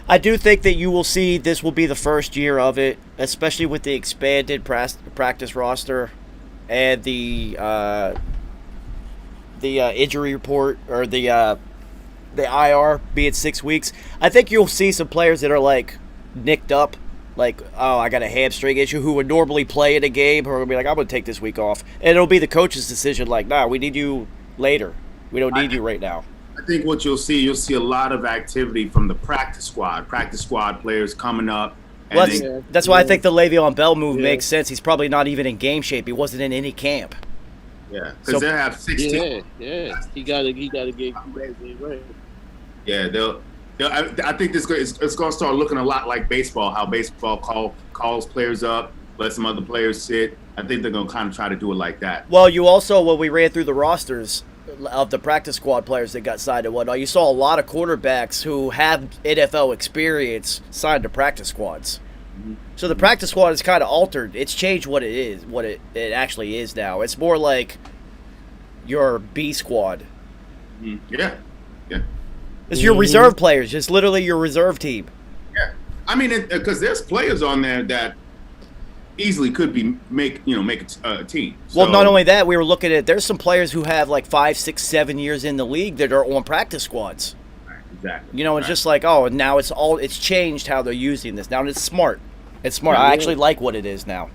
I do think that you will see this will be the first year of it, especially with the expanded practice roster and the injury report, or the IR being 6 weeks. I think you'll see some players that are like nicked up, like, oh, I got a hamstring issue, who would normally play in a game, who are gonna be like, I'm gonna take this week off, and it'll be the coach's decision. Like, nah, we need you later. We don't need you right now. I think what you'll see a lot of activity from the practice squad players coming up. Well, that's why I think the Le'Veon Bell move makes sense. He's probably not even in game shape. He wasn't in any camp. Yeah, because they'll have 16. Yeah. He gotta get right. Yeah, I think it's going to start looking a lot like baseball. How baseball calls players up, let some other players sit. I think they're going to kind of try to do it like that. Well, you also, when we ran through the rosters of the practice squad players that got signed and whatnot, you saw a lot of quarterbacks who have NFL experience signed to practice squads. Mm-hmm. So the practice squad is kind of altered. It's changed what it is, what it actually is now. It's more like your B squad. Yeah. It's your reserve players. It's literally your reserve team. Yeah. I mean, because there's players on there that easily could make a team. So, well, not only that, we were looking at, there's some players who have like 5, 6, 7 years in the league that are on practice squads. Exactly. You know, it's just like, oh, now it's changed how they're using this. Now it's smart. It's smart. I actually like what it is now.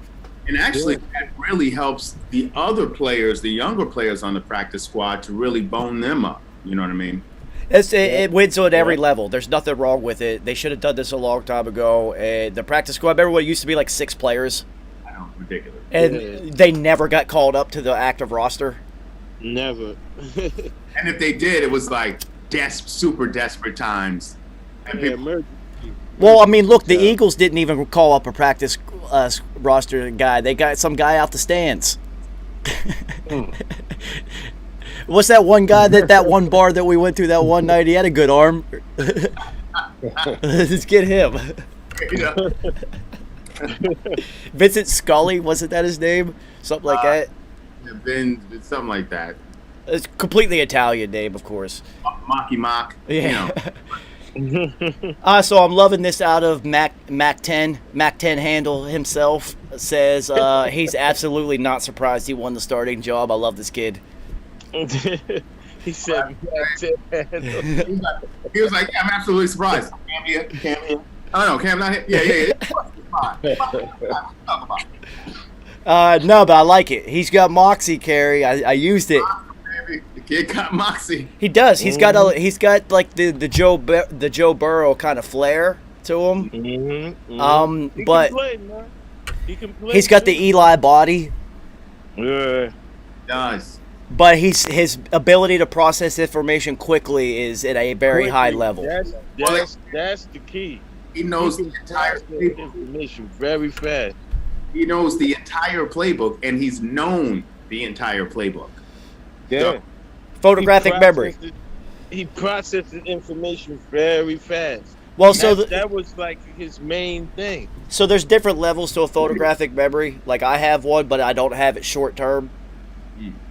And actually, that really helps the other players, the younger players on the practice squad, to really bone them up. You know what I mean? It wins on every level. There's nothing wrong with it. They should have done this a long time ago. And the practice squad, remember what it used to be like 6 players? I know, ridiculous. And they never got called up to the active roster? Never. And if they did, it was like super desperate times. And well, I mean, look, the Eagles didn't even call up a practice roster guy. They got some guy out the stands. What's that one guy that one bar that we went to that one night? He had a good arm. Let's get him. Vincent Scully, wasn't that his name? Something like that. Something like that. It's completely Italian name, of course. Mocky Mock. Yeah. So I'm loving this out of Mac 10. Mac 10 handle himself says he's absolutely not surprised he won the starting job. I love this kid. He said Mac 10 handle. He was like, yeah, I'm absolutely surprised. Cam here. I don't know, Cam not here. Yeah. No, but I like it. He's got moxie, Carrie. I used it. The kid got moxie. He does. He's got like the Joe Burrow kind of flair to him. But he's got the Eli body. Yeah. Does. But his ability to process information quickly is at a very high level. That's the key. He knows the entire information very fast. He knows the entire playbook, and he's known the entire playbook. Yeah. So, photographic memory. He processes information very fast. Well, so that was like his main thing. So there's different levels to a photographic memory. Like I have one, but I don't have it short term.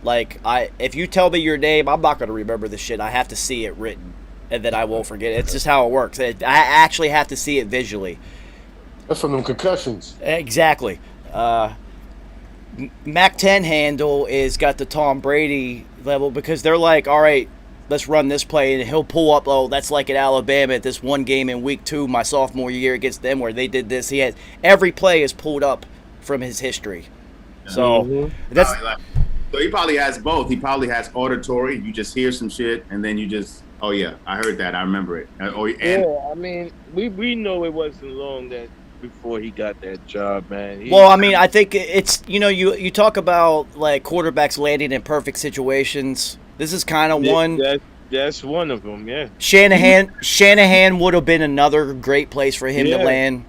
Like if you tell me your name, I'm not going to remember the shit. I have to see it written, and then I won't forget it. It's just how it works. I actually have to see it visually. That's from them concussions. Exactly. Mac 10 handle is got the Tom Brady level because they're like, all right, let's run this play, and he'll pull up. Oh, that's like at Alabama at this one game in week 2, my sophomore year against them, where they did this. He had every play is pulled up from his history. So that's. So he probably has both. He probably has auditory. You just hear some shit, and then you just, oh yeah, I heard that. I remember it. Yeah, I mean, we know it wasn't long that before he got that job, man. Well, I mean, I think it's you talk about like quarterbacks landing in perfect situations. This is kind of one. That's one of them. Yeah. Shanahan would have been another great place for him to land.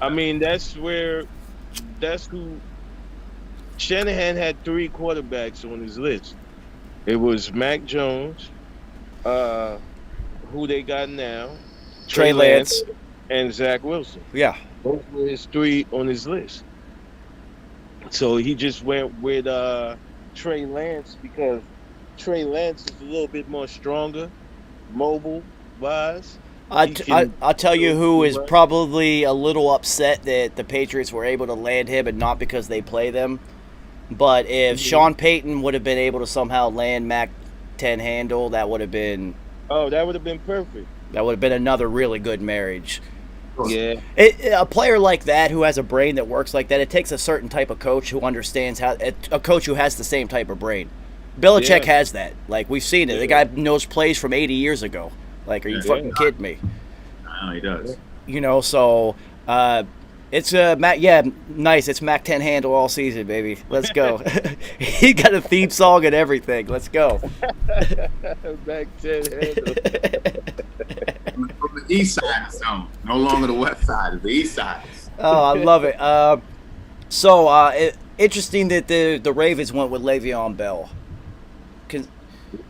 I mean, that's who. Shanahan had 3 quarterbacks on his list. It was Mac Jones, who they got now, Trey Lance, and Zach Wilson. Yeah. Those were his 3 on his list. So he just went with Trey Lance because Trey Lance is a little bit more stronger, mobile-wise. I'll tell you who is probably a little upset that the Patriots were able to land him and not because they play them. But if Sean Payton would have been able to somehow land Mac 10 handle, that would have been... Oh, that would have been perfect. That would have been another really good marriage. Yeah. A player like that who has a brain that works like that, it takes a certain type of coach who understands how... A coach who has the same type of brain. Belichick has that. Like, we've seen it. The guy knows plays from 80 years ago. Like, are you fucking kidding me? No, he does. So... it's Mac, nice. It's Mac 10 handle all season, baby. Let's go. He got a theme song and everything. Let's go. Mac 10 handle. From the east side of the zone, no longer the west side, the east side. Oh, I love it. Interesting that the Ravens went with Le'Veon Bell.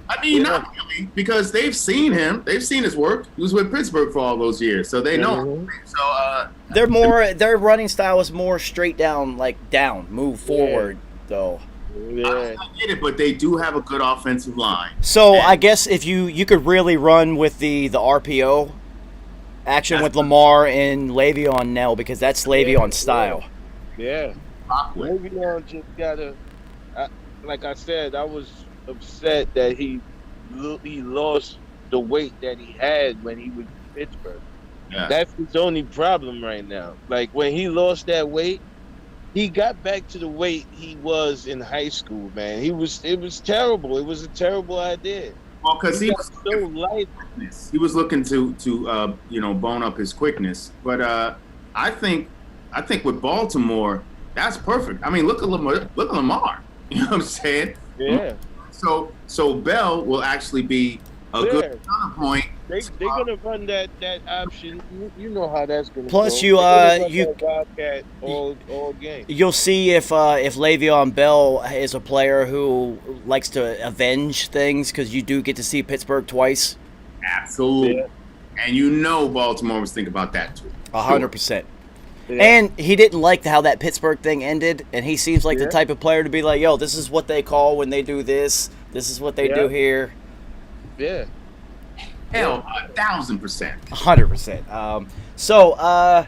I mean, not really, because they've seen him. They've seen his work. He was with Pittsburgh for all those years, so they know him. So their running style is more straight down, like move forward, though. I get it, but they do have a good offensive line. So I guess if you could really run with the RPO action with Lamar and Le'Veon now, because that's Le'Veon's style. Yeah. Le'Veon just gotta, like I said, I was upset that he lost the weight that he had when he was in Pittsburgh. Yeah. That's his only problem right now. Like when he lost that weight, he got back to the weight he was in high school, man. It was terrible. It was a terrible idea. Well, because he was so light. He was looking to bone up his quickness. But I think with Baltimore, that's perfect. I mean, look at Lamar. You know what I'm saying? Yeah. So Bell will actually be a good counterpoint. They're gonna run that option. You know how that's gonna Plus, go. you Wildcat all game. You'll see if Le'Veon Bell is a player who likes to avenge things, because you do get to see Pittsburgh twice. Absolutely, and Baltimore was thinking about that too. 100%. Yeah. And he didn't like how that Pittsburgh thing ended, and he seems like the type of player to be like, yo, this is what they call when they do this. This is what they do here. Yeah. Hell, 1,000%. 100%.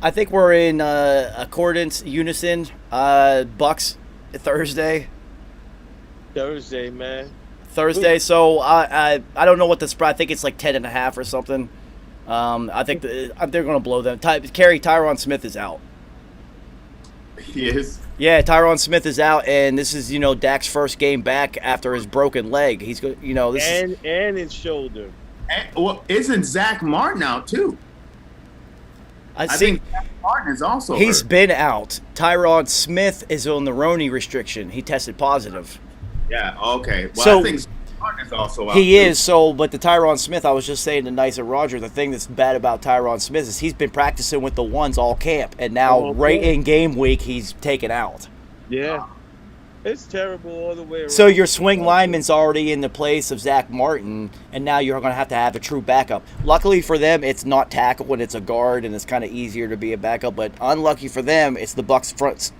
I think we're in accordance, unison. Bucks Thursday. Thursday, man. Thursday. So I don't know what the spread. I think it's like 10.5 or something. I think they're going to blow them. Tyron Smith is out. He is? Yeah, Tyron Smith is out, and this is, Dak's first game back after his broken leg. He's going, and his shoulder. Well, isn't Zach Martin out too? I think Zach Martin is also He's hurt. Been out. Tyron Smith is on the Roni restriction. He tested positive. Yeah, okay. Well, so, I think Martin is also out. He is, but the Tyron Smith, I was just saying to Nice and Roger, the thing that's bad about Tyron Smith is he's been practicing with the ones all camp, and now in game week, he's taken out. Yeah. It's terrible all the way around. So your swing lineman's already in the place of Zach Martin, and now you're going to have a true backup. Luckily for them, it's not tackle when it's a guard, and it's kind of easier to be a backup, but unlucky for them, it's the Bucs front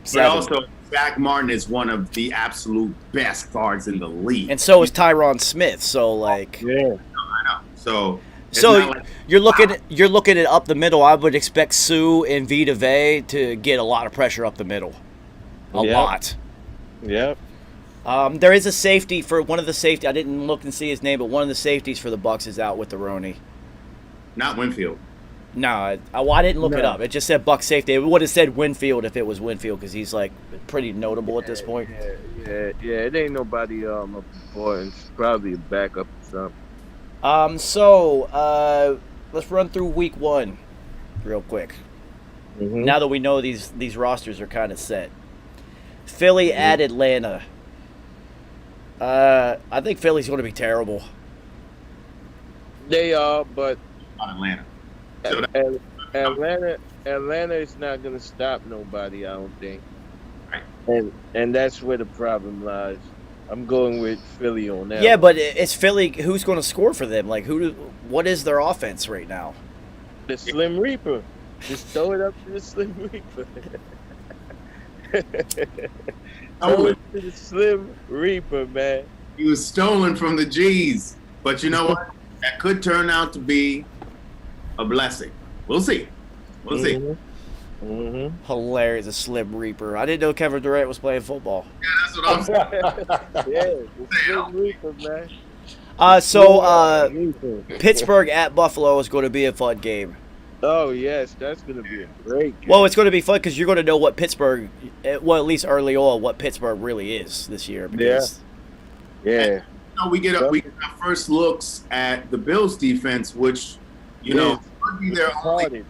seven. But also, Zach Martin is one of the absolute best guards in the league. And so is Tyron Smith, so Yeah. I know. So you're looking at up the middle. I would expect Sue and Vita Vey to get a lot of pressure up the middle. A lot. Yep. There is a safety for one of the safety. I didn't look and see his name, but one of the safeties for the Bucs is out with the Roni. Not Winfield. No, I didn't look it up. It just said Bucs safety. It would have said Winfield if it was Winfield, because he's like pretty notable at this point. Yeah. It ain't nobody of importance. Probably a backup or something. So let's run through week 1. real quick. Mhm. Now that we know these rosters are kind of set. Philly at Atlanta. I think Philly's going to be terrible. They are, but On Atlanta. Atlanta is not going to stop nobody, I don't think. Right. And that's where the problem lies. I'm going with Philly on that. Yeah, one. but it's Philly. Who's going to score for them? Like, what is their offense right now? The Slim Reaper. Just throw it up to the Slim Reaper. Throw it to the Slim Reaper, man. He was stolen from the G's. But you know what? That could turn out to be a blessing. We'll see. We'll see. Mm-hmm. Hilarious, a Slim Reaper. I didn't know Kevin Durant was playing football. Yeah, that's what I'm saying. Yeah, the Slim Reaper, man. Pittsburgh at Buffalo is going to be a fun game. Oh, yes, that's going to be a great game. Well, it's going to be fun because you're going to know what Pittsburgh, well, at least early on, what Pittsburgh really is this year. Because Yeah. We get our first looks at the Bills defense, which could be their only.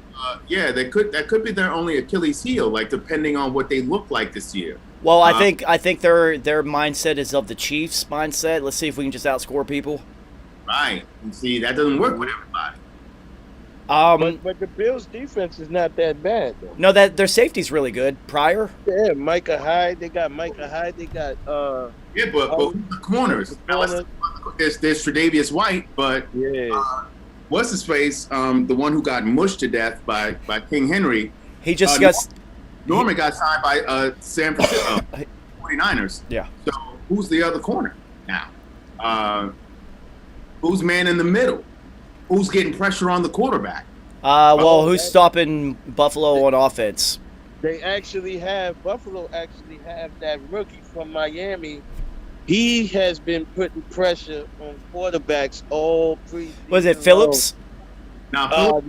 That could be their only Achilles heel, like depending on what they look like this year. Well, I think their mindset is of the Chiefs' mindset. Let's see if we can just outscore people. Right. And see, that doesn't work with everybody. But the Bills' defense is not that bad, though. No, that their safety's really good. Pryor. Yeah, Micah Hyde. They got Micah Hyde. They got Yeah, but who's the corners? Now, there's Tre'Davious White, but what's his face? The one who got mushed to death by King Henry. He just got. Norman got signed by San Francisco 49ers. Yeah. So who's the other corner now? Who's man in the middle? Who's getting pressure on the quarterback? Who's stopping Buffalo on offense? Buffalo actually have that rookie from Miami. He has been putting pressure on quarterbacks all preseason. Was it Phillips? Now,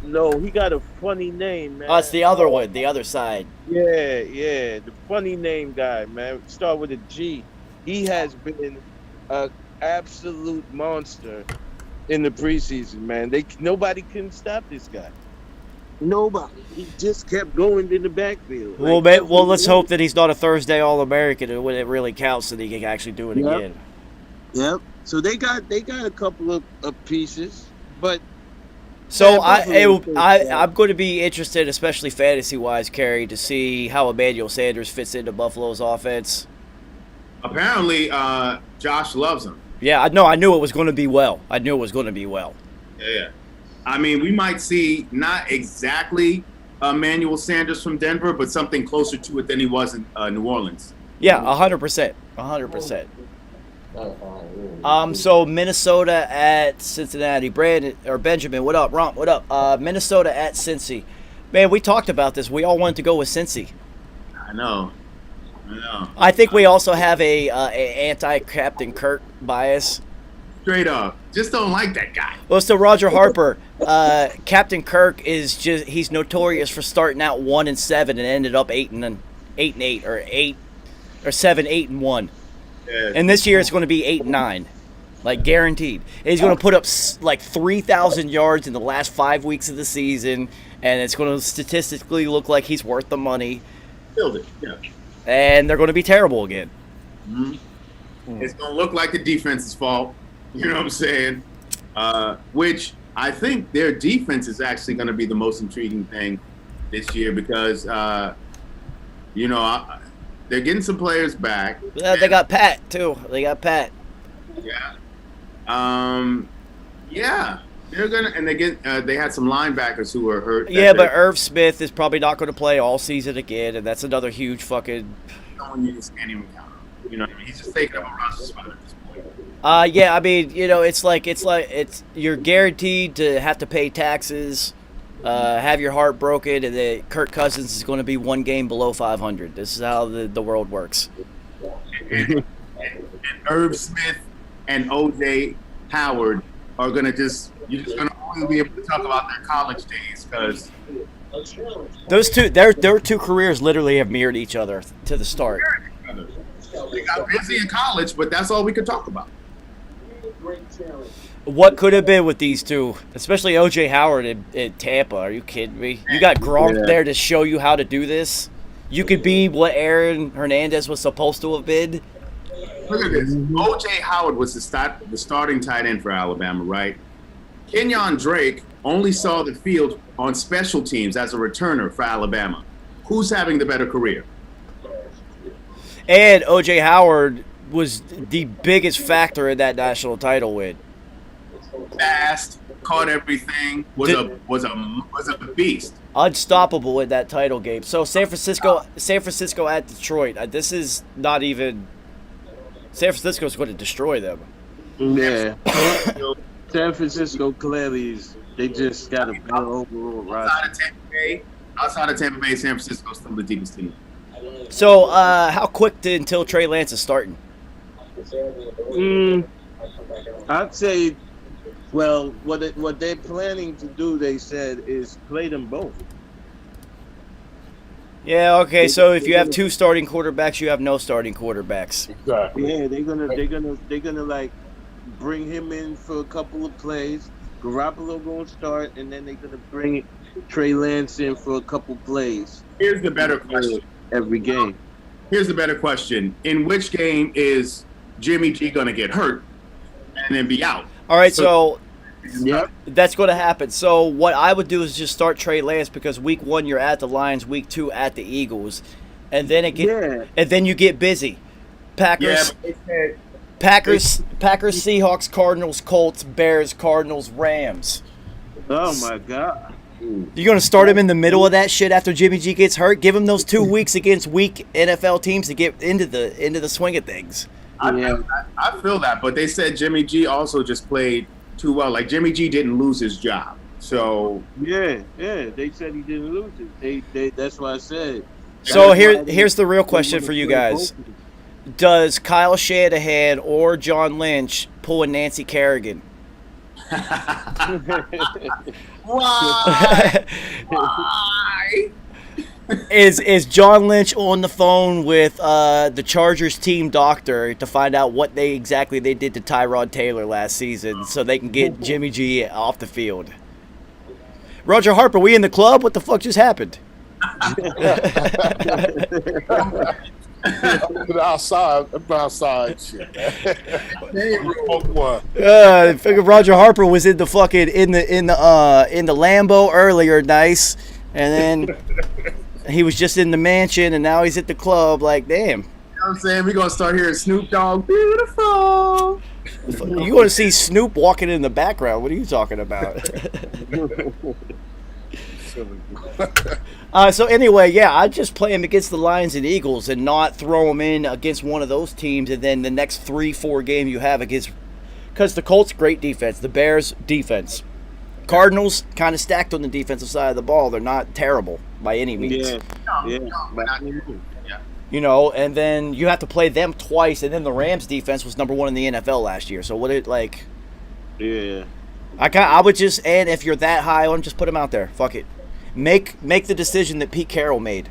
No, he got a funny name, man. Oh, it's the other one, the other side. Yeah, the funny name guy, man. Start with a G. He has been an absolute monster in the preseason, man. Nobody couldn't stop this guy. Nobody. He just kept going in the backfield. Well, let's hope that he's not a Thursday All-American, and when it really counts, that he can actually do it again. Yep. So they got a couple of pieces, but. So I'm going to be interested, especially fantasy-wise, Kerry, to see how Emmanuel Sanders fits into Buffalo's offense. Apparently, Josh loves him. Yeah, I knew it was going to be well. Yeah. I mean, we might see not exactly Emmanuel Sanders from Denver, but something closer to it than he was in New Orleans. Yeah, 100%. 100%. So Minnesota at Cincinnati. Benjamin, what up? Romp, what up? Minnesota at Cincy. Man, we talked about this. We all wanted to go with Cincy. I know. I think we also have a anti-Captain Kirk bias. Straight up. Just don't like that guy. Well, so Roger Harper, Captain Kirk he's notorious for starting out 1-7 and ended up 8-8 or 7-8-1. Yeah. And this year it's going to be 8-9, like guaranteed. And he's going to put up like 3,000 yards in the last 5 weeks of the season, and it's going to statistically look like he's worth the money. Killed it. Yeah. And they're going to be terrible again. Mm-hmm. It's going to look like the defense's fault. You know what I'm saying? Which I think their defense is actually going to be the most intriguing thing this year because, they're getting some players back. Yeah, they got Pat, too. Yeah. They're going to – and they had some linebackers who were hurt. Yeah, but Irv Smith is probably not going to play all season again, and that's another huge fucking – Someone you just can't even count on. You know what I mean? He's just taking up a roster spot at this point. Yeah, I mean, it's like you're guaranteed to have to pay taxes, have your heart broken, and then Kirk Cousins is going to be one game below 500. This is how the world works. And Irv Smith and O.J. Howard are going to you're just going to only be able to talk about their college days because those two, their two careers literally have mirrored each other to the start. They got busy in college, but that's all we could talk about. What could have been with these two, especially O.J. Howard in Tampa? Are you kidding me? You got Gronk there to show you how to do this. You could be what Aaron Hernandez was supposed to have been. Look at this. O.J. Howard was the starting tight end for Alabama, right? Kenyon Drake only saw the field on special teams as a returner for Alabama. Who's having the better career? And O.J. Howard was the biggest factor in that national title win. Fast, caught everything, was a beast. Unstoppable in that title game. So San Francisco at Detroit. This is not even. San Francisco's going to destroy them. Yeah. San Francisco clearly they just got a better overall roster. Outside of Tampa Bay, San Francisco's still the deepest team. So how quick until Trey Lance is starting? I'd say, well, what they're planning to do, they said, is play them both. Yeah, okay. So if you have two starting quarterbacks, you have no starting quarterbacks. Exactly. Yeah, they're gonna like bring him in for a couple of plays. Garoppolo gonna start, and then they're gonna bring Trey Lance in for a couple plays. Here's the better question. Every game. Here's the better question. In which game is Jimmy G going to get hurt and then be out? All right, so Yep. that's going to happen. So what I would do is just start Trey Lance because week 1 you're at the Lions, week 2 at the Eagles, and then and then you get busy. Packers, Seahawks, Cardinals, Colts, Bears, Cardinals, Rams. Oh my God. You're going to start him in the middle of that shit after Jimmy G gets hurt? Give him those 2 weeks against weak NFL teams to get into the swing of things. I feel that, but they said Jimmy G also just played too well. Like, Jimmy G didn't lose his job. So Yeah, they said he didn't lose it. They that's what I said. So here's the real question for you guys. Does Kyle Shanahan or John Lynch pull a Nancy Kerrigan? why? Why? Is John Lynch on the phone with the Chargers team doctor to find out what they did to Tyrod Taylor last season so they can get Jimmy G off the field? Roger Harper, we in the club? What the fuck just happened? outside shit. I figured Roger Harper was in the fucking in the Lambo earlier, nice, and then he was just in the mansion, and now he's at the club. Like, damn. You know what I'm saying? We're gonna start hearing Snoop Dogg, beautiful. You want to see Snoop walking in the background? What are you talking about? So anyway, yeah, I'd just play him against the Lions and Eagles and not throw him in against one of those teams, and then the next 3-4 games you have against, because the Colts, great defense, the Bears, defense, Cardinals, kind of stacked on the defensive side of the ball. They're not terrible by any means. You know, and then you have to play them twice, and then the Rams defense was number 1 in the NFL last year. So what it like? Yeah. I would just, and if you're that high on, just put him out there. Fuck it. Make the decision that Pete Carroll made.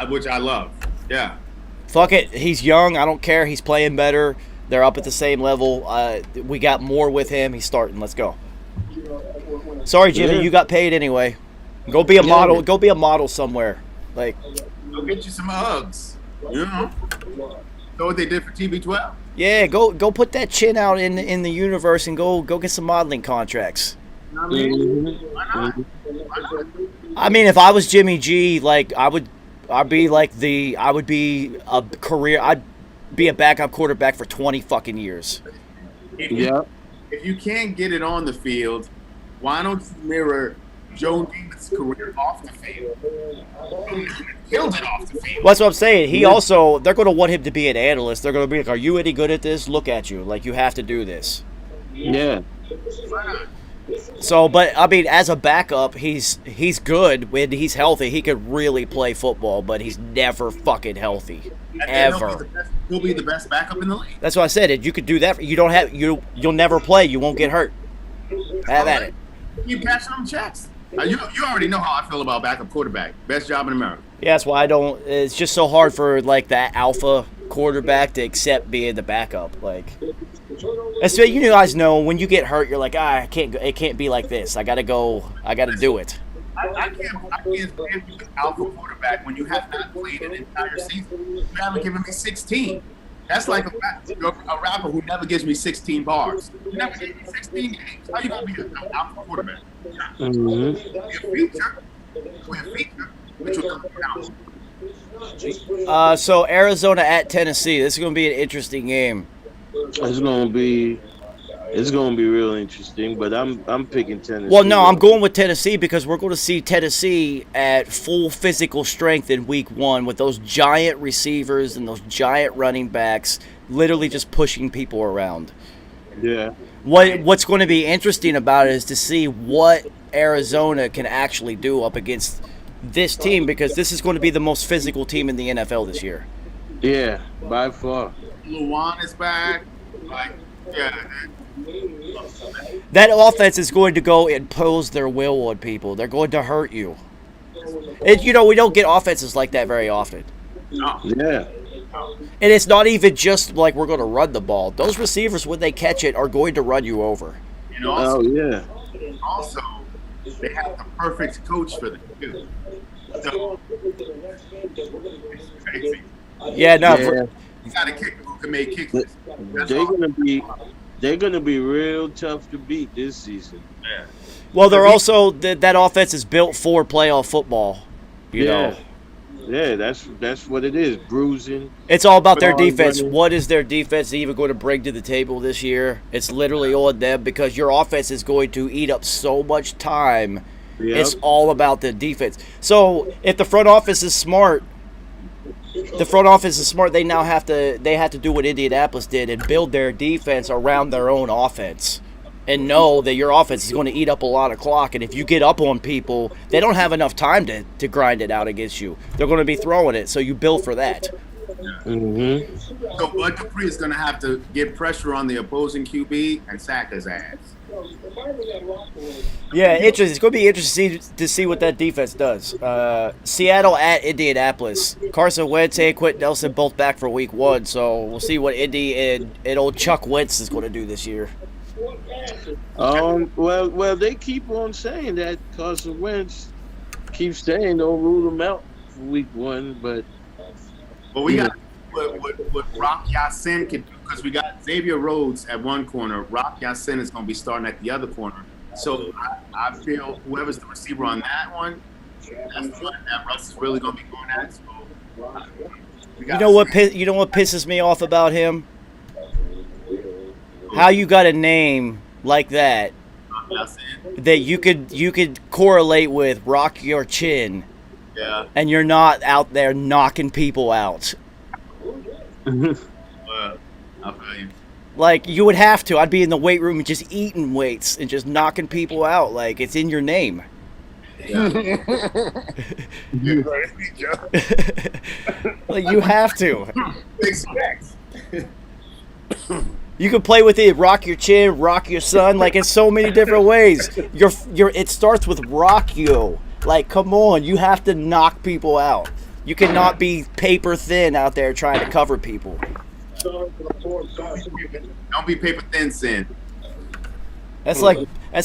Which I love. Yeah. Fuck it. He's young. I don't care. He's playing better. They're up at the same level. We got more with him. He's starting. Let's go. Sorry, Jimmy. You got paid anyway. Go be a model. Go be a model somewhere. Like. Go get you some hugs. You know. Know what they did for TB12? Yeah. Go put that chin out in the universe and go get some modeling contracts. You know what I mean? Why not? I mean, if I was Jimmy G, like I'd be a backup quarterback for 20 fucking years. If you can't get it on the field, why don't you mirror Joe Namath's career off the field? Killed it off the field. Well, that's what I'm saying. They're going to want him to be an analyst. They're going to be like, "Are you any good at this? Look at you. Like, you have to do this." Yeah. So, but I mean, as a backup, he's good when he's healthy. He could really play football, but he's never fucking healthy, ever. He'll be the best backup in the league. That's what I said. You could do that. You'll never play. You won't get hurt. Have at it. Keep cashing them checks. You already know how I feel about backup quarterback. Best job in America. Yeah, that's why I don't. It's just so hard for like that alpha quarterback to accept being the backup. Like, And so you guys know when you get hurt, you're like, I can't. It can't be like this. I gotta go. I gotta do it. I can't stand you as alpha quarterback when you have not played an entire season. You haven't given me 16. That's like a rapper who never gives me 16 bars. You never gave me 16 games. How you gonna be an alpha quarterback? Which will come down. So Arizona at Tennessee. This is gonna be an interesting game. It's gonna be real interesting, but I'm picking Tennessee. Well, no, I'm going with Tennessee because we're going to see Tennessee at full physical strength in week 1 with those giant receivers and those giant running backs literally just pushing people around. Yeah. What's going to be interesting about it is to see what Arizona can actually do up against this team, because this is going to be the most physical team in the NFL this year. Yeah, by far. Luan is back. Like, yeah. That offense is going to go impose their will on people. They're going to hurt you. We don't get offenses like that very often. No. Yeah. And it's not even just like we're going to run the ball. Those receivers, when they catch it, are going to run you over. Also, yeah. Also, they have the perfect coach for them too. So, it's crazy. Yeah, no. Yeah. You got a kicker who can make kicks. They're gonna be real tough to beat this season. Yeah. Well, they're also that offense is built for playoff football. You know. Yeah, that's what it is. Bruising. It's all about their defense. Running. What is their defense even going to bring to the table this year? It's literally on them, because your offense is going to eat up so much time. Yep. It's all about the defense. So if the front office is smart, they now have to do what Indianapolis did and build their defense around their own offense, and know that your offense is going to eat up a lot of clock. And if you get up on people, they don't have enough time to grind it out against you. They're going to be throwing it, so you build for that. Mm-hmm. So Bud Dupree is going to have to get pressure on the opposing QB and sack his ass. Yeah, interesting. It's going to be interesting to see what that defense does. Seattle at Indianapolis. Carson Wentz and Quentin Nelson both back for week 1, so we'll see what Indy and old Chuck Wentz is going to do this year. Well, they keep on saying that. Carson Wentz keeps saying don't rule them out for week 1, but we got what Rock Ya-Sin can do, because we got Xavier Rhodes at one corner. Rock Ya-Sin is going to be starting at the other corner. So I feel whoever's the receiver on that one, that's the one that Russ is really going to be going at. So you know what pisses me off about him? How you got a name like that that you could correlate with Rock Your Chin, and you're not out there knocking people out. I'll feel you. Like, you would have to. I'd be in the weight room and just eating weights and just knocking people out. Like, it's in your name. Like, you have to. You can play with it, rock your chin, rock your son, like in so many different ways. It starts with rock you. Like, come on, you have to knock people out. You cannot be paper thin out there trying to cover people. Don't be paper thin, Sin. That's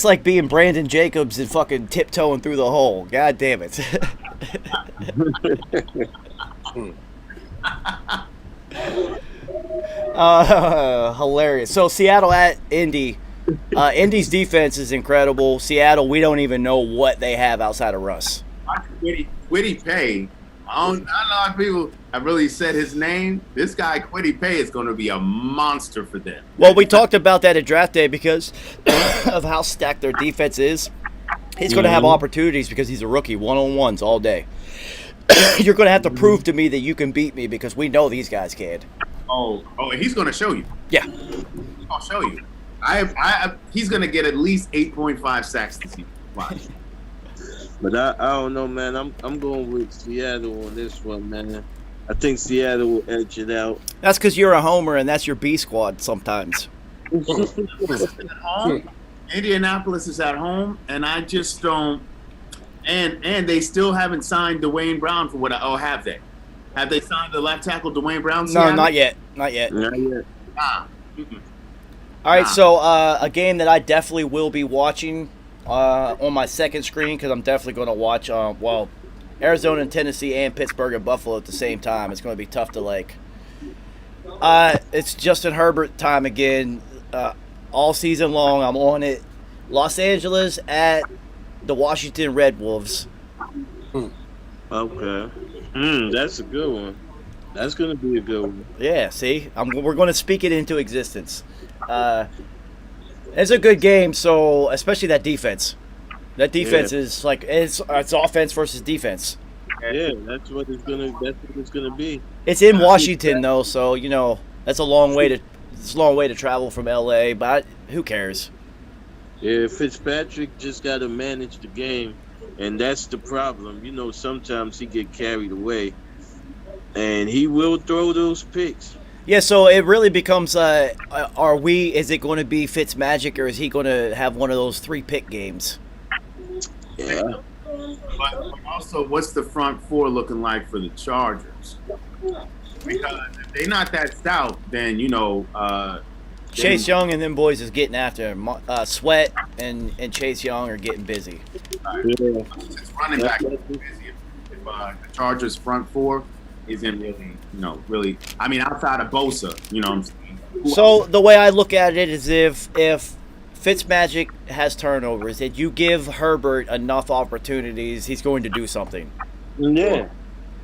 like being Brandon Jacobs and fucking tiptoeing through the hole. God damn it. Hilarious. So Seattle at Indy. Indy's defense is incredible. Seattle, we don't even know what they have outside of Russ. Quiddy Pay. Not a lot of people have really said his name. This guy, Quiddy Pay, is going to be a monster for them. Well, we talked about that at draft day because of how stacked their defense is. He's going to have opportunities because he's a rookie, one-on-ones all day. You're going to have to prove to me that you can beat me because we know these guys can. Oh, and he's going to show you. Yeah. I'll show you. He's going to get at least 8.5 sacks this season. Watch. But I don't know, man. I'm going with Seattle on this one, man. I think Seattle will edge it out. That's because you're a homer and that's your B squad sometimes. At home, Indianapolis is at home, and I just don't. And they still haven't signed Dwayne Brown for what? Have they? Have they signed the left tackle Dwayne Brown? No, not yet. Not yet. Not yet. All right, so a game that I definitely will be watching on my second screen because I'm definitely going to watch, Arizona and Tennessee and Pittsburgh and Buffalo at the same time. It's going to be tough to like. It's Justin Herbert time again. All season long, I'm on it. Los Angeles at the Washington Red Wolves. Okay. That's a good one. That's going to be a good one. Yeah, see? We're going to speak it into existence. It's a good game, so especially that defense. That defense is like it's offense versus defense. Yeah, that's what it's gonna be. It's in Washington though, so that's a long way to travel from LA, but who cares? Yeah, Fitzpatrick just got to manage the game, and that's the problem. Sometimes he get carried away, and he will throw those picks. Yeah, so it really becomes, is it going to be Fitzmagic, or is he going to have one of those 3-pick games? Yeah. But also, what's the front four looking like for the Chargers? Because if they're not that stout, then, Chase Young and them boys is getting after him. Sweat and Chase Young are getting busy. It's running back is busy. If the Chargers front four isn't really, I mean, outside of Bosa, what I'm saying? So the way I look at it is if Fitzmagic has turnovers, if you give Herbert enough opportunities, he's going to do something. Yeah.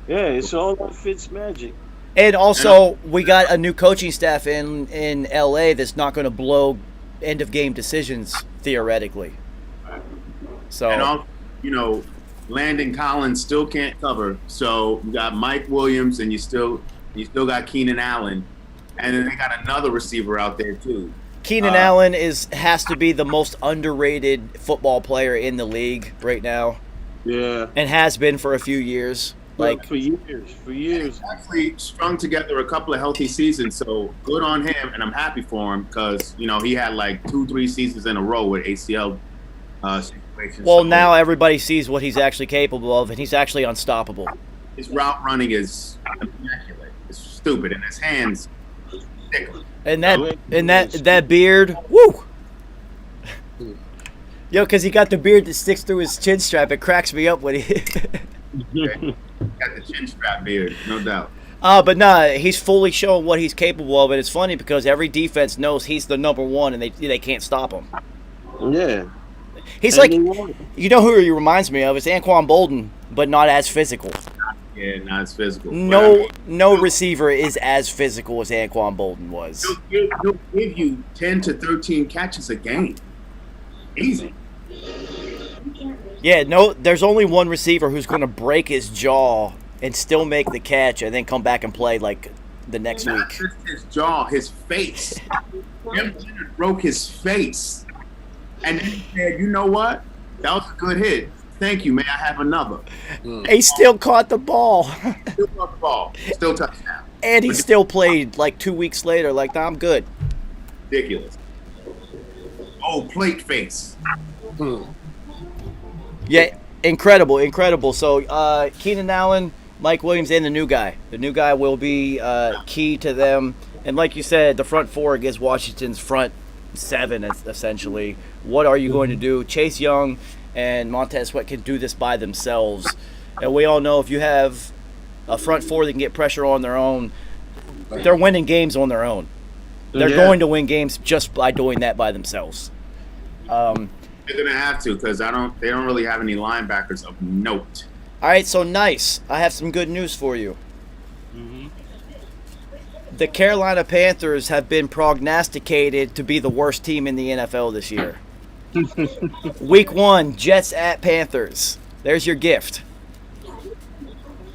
Yeah, it's all about Fitzmagic. And also, we got a new coaching staff in LA that's not going to blow end of game decisions theoretically. So, and also, Landon Collins still can't cover. So you got Mike Williams, and you still got Keenan Allen, and then they got another receiver out there too. Keenan Allen has to be the most underrated football player in the league right now. Yeah, and has been for a few years. For years. He's actually strung together a couple of healthy seasons, so good on him, and I'm happy for him because he had like 2-3 seasons in a row with ACL situations. Well, now everybody sees what he's actually capable of, and he's actually unstoppable. His route running is immaculate. It's stupid, and his hands tickle. And that beard, woo! Yo, because he got the beard that sticks through his chin strap. It cracks me up when he. Got the chin strap beard, no doubt. But nah, he's fully showing what he's capable of, and it's funny because every defense knows he's the number one, and they can't stop him. Yeah. He's like, you know who he reminds me of? It's Anquan Bolden, but not as physical. Yeah, not as physical. No receiver is as physical as Anquan Bolden was. He'll give you 10 to 13 catches a game. Easy. Yeah, there's only one receiver who's going to break his jaw and still make the catch and then come back and play like the next week. Not just his jaw, his face. Jim Leonard broke his face. And then he said, you know what? That was a good hit. Thank you, may I have another? He still caught the ball. Still caught the ball. Still touchdown. And he still played like 2 weeks later. Like, nah, I'm good. Ridiculous. Oh, plate face. Yeah, incredible. So, Keenan Allen, Mike Williams, and the new guy. The new guy will be key to them. And like you said, the front four against Washington's front seven, essentially. What are you going to do? Chase Young and Montez Sweat can do this by themselves. And we all know if you have a front four that can get pressure on their own, they're winning games on their own. They're going to win games just by doing that by themselves. They're gonna have to because they don't really have any linebackers of note. All right, so nice. I have some good news for you. Mm-hmm. The Carolina Panthers have been prognosticated to be the worst team in the NFL this year. Week 1, Jets at Panthers. There's your gift.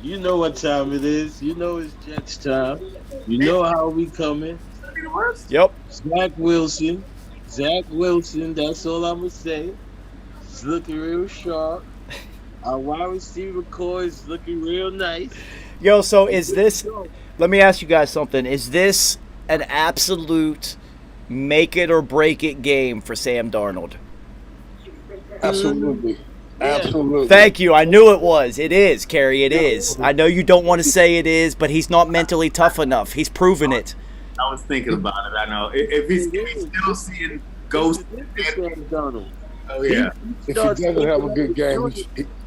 You know what time it is. You know it's Jets time. You know how we coming. Yep. Zach Wilson, that's all I'm going to say. He's looking real sharp. Our wide receiver core is looking real nice. Yo, so is this, let me ask you guys something. Is this an absolute make it or break it game for Sam Darnold? Absolutely. Absolutely. Thank you. I knew it was. It is, Kerry. It is. I know you don't want to say it is, but he's not mentally tough enough. He's proven it. I was thinking about it. I know. If he's still seeing ghosts, Sam Donald. oh yeah. If he doesn't have a good game,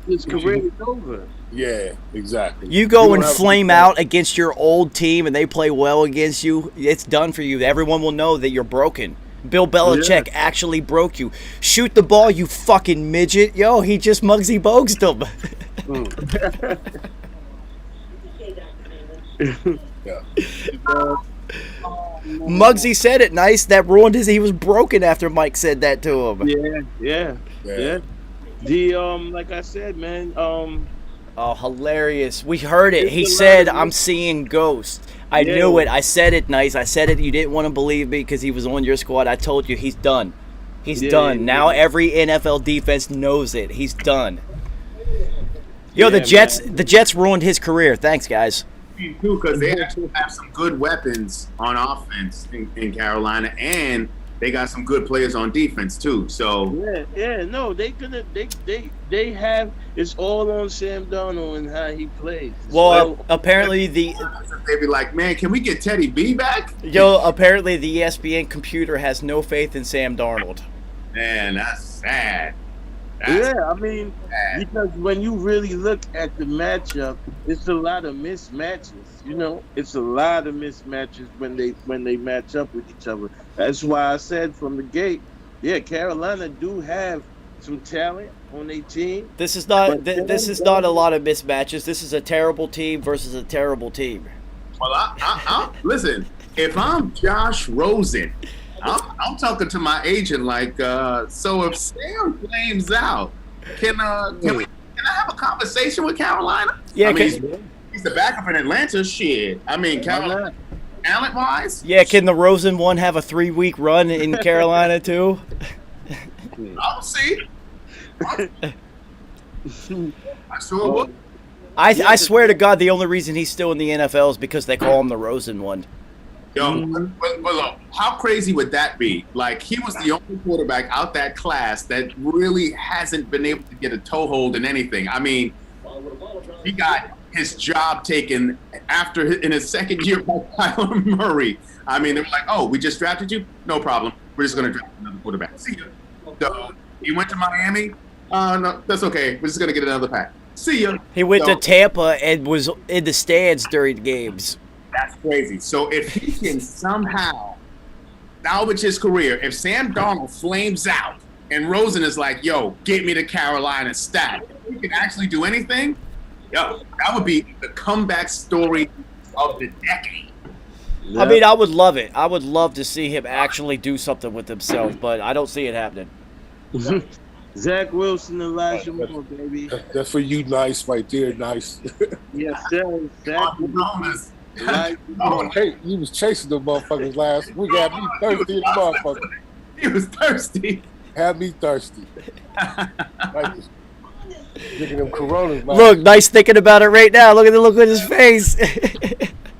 His career is over. yeah, exactly. You go don't and have a good flame game. out against your old team and they play well against you, it's done for you. Everyone will know that you're broken. Bill Belichick actually broke you. Shoot the ball, you fucking midget. Yo, he just Muggsy Bogues them. Muggsy said it nice. That ruined his. He was broken after Mike said that to him. Yeah. The like I said, man. Oh, hilarious. We heard it. He said, I'm seeing ghosts. I knew it. I said it nice. I said it. You didn't want to believe me because he was on your squad. I told you he's done. He's done. Now every NFL defense knows it. He's done. Yo, the Jets ruined his career. Thanks, guys. Too, because they actually have some good weapons on offense in Carolina, and they got some good players on defense too. So no, they have. It's all on Sam Darnold and how he plays. Well, apparently they'd be like, man, can we get Teddy B back? Yo, apparently the ESPN computer has no faith in Sam Darnold. Man, that's sad. I mean, because when you really look at the matchup, it's a lot of mismatches. You know, it's a lot of mismatches when they match up with each other. That's why I said from the gate, Carolina do have some talent on their team. This is not a lot of mismatches. This is a terrible team versus a terrible team. Well, I listen. If I'm Josh Rosen, I'm talking to my agent like, so if Sam flames out, can I have a conversation with Carolina? Yeah, I mean, he's the backup in Atlanta. Shit. I mean, Carolina, talent-wise. Yeah, can the Rosen one have a 3-week run in Carolina too? I'll see. I sure would. I swear to God, the only reason he's still in the NFL is because they call him the Rosen one. Yo, but look, how crazy would that be? Like, he was the only quarterback out that class that really hasn't been able to get a toehold in anything. I mean, he got his job taken in his second year by Kyler Murray. I mean, they were like, oh, we just drafted you? No problem. We're just going to draft another quarterback. See ya. So, he went to Miami? No, that's okay. We're just going to get another pack. See ya. He went to Tampa and was in the stands during the games. That's crazy. So if he can somehow salvage his career, if Sam Darnold flames out and Rosen is like, yo, get me to Carolina stat, if he can actually do anything, yo, that would be the comeback story of the decade. I mean, I would love it. I would love to see him actually do something with himself, but I don't see it happening. Zach Wilson, Elijah Moore, baby. That's for you, nice, right there, nice. Yes, sir. Zach Wilson. He was chasing the motherfuckers last week. Had me thirsty in the motherfucker. He was thirsty. Had me thirsty. Drinking them Coronas. Look, nice thinking about it right now. Look at the look on his face.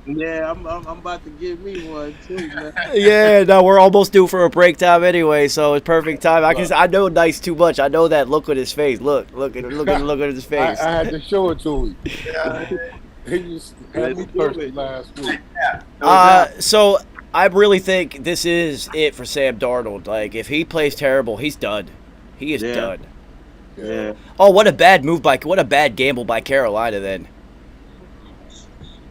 Yeah, I'm about to give me one too, man. Yeah, no, we're almost due for a break time anyway, so it's perfect time. I know Nice too much. I know that look on his face. Look at his face. I had to show it to him. He had me thirsty last week. So I really think this is it for Sam Darnold. Like, if he plays terrible, he's done. He is done. Yeah. Oh, what a bad gamble by Carolina then.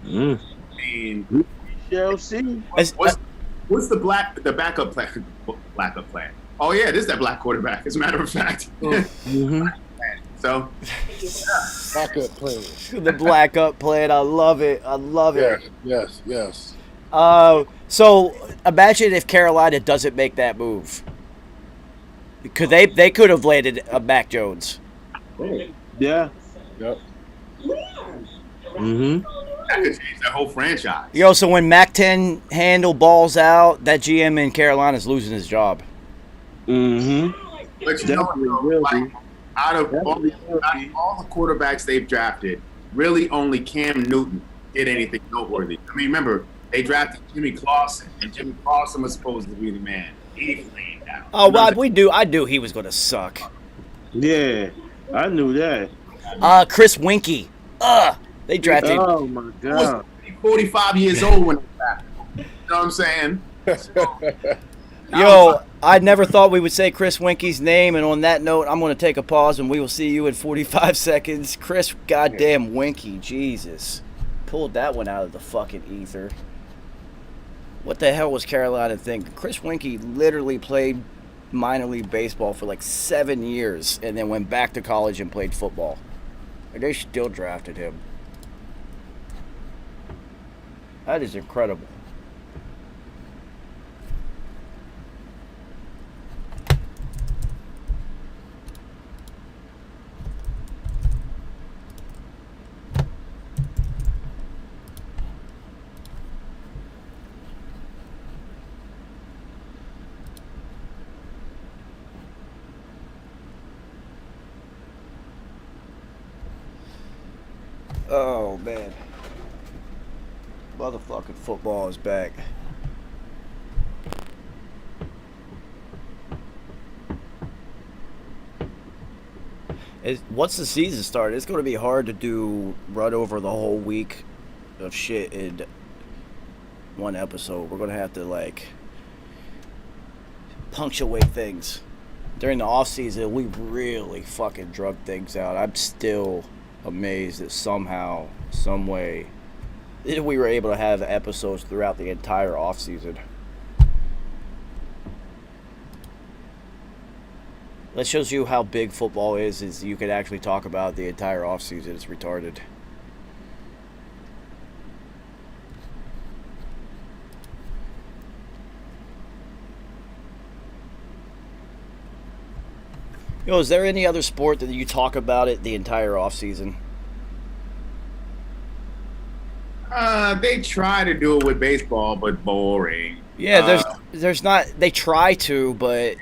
I mean, Chelsea. What's the backup plan? Backup plan. Oh yeah, this is that black quarterback. As a matter of fact. So, backup plan. The backup plan. I love it. Yes. So imagine if Carolina doesn't make that move. They could have landed a Mac Jones. Yeah. Yep. That could change that whole franchise. Yo, so when Mac 10 handle balls out, that GM in Carolina's losing his job. But you know, like, out of all the quarterbacks they've drafted, really only Cam Newton did anything noteworthy. I mean, remember, they drafted Jimmy Clausen, and Jimmy Clausen was supposed to be the man. He flamed out. Oh, well, I knew he was going to suck. Yeah, I knew that. Chris Winkie. They drafted. Oh, my God. He was 45 years old when they drafted him. know what I'm saying? Yo, I never thought we would say Chris Winky's name, and on that note, I'm going to take a pause, and we will see you in 45 seconds. Chris goddamn Winky, Jesus. Pulled that one out of the fucking ether. What the hell was Carolina thinking? Chris Winky literally played minor league baseball for like 7 years, and then went back to college and played football. And they still drafted him. That is incredible. Oh, man. Motherfucking football is back. Once the season started, it's going to be hard to run over the whole week of shit in one episode. We're going to have to, like, punctuate things. During the off-season, we really fucking drug things out. I'm still amazed that somehow, some way, we were able to have episodes throughout the entire off-season. That shows you how big football is you could actually talk about the entire off-season. It's retarded. Yo, is there any other sport that you talk about it the entire off-season? They try to do it with baseball, but boring. Yeah, there's not. They try to, but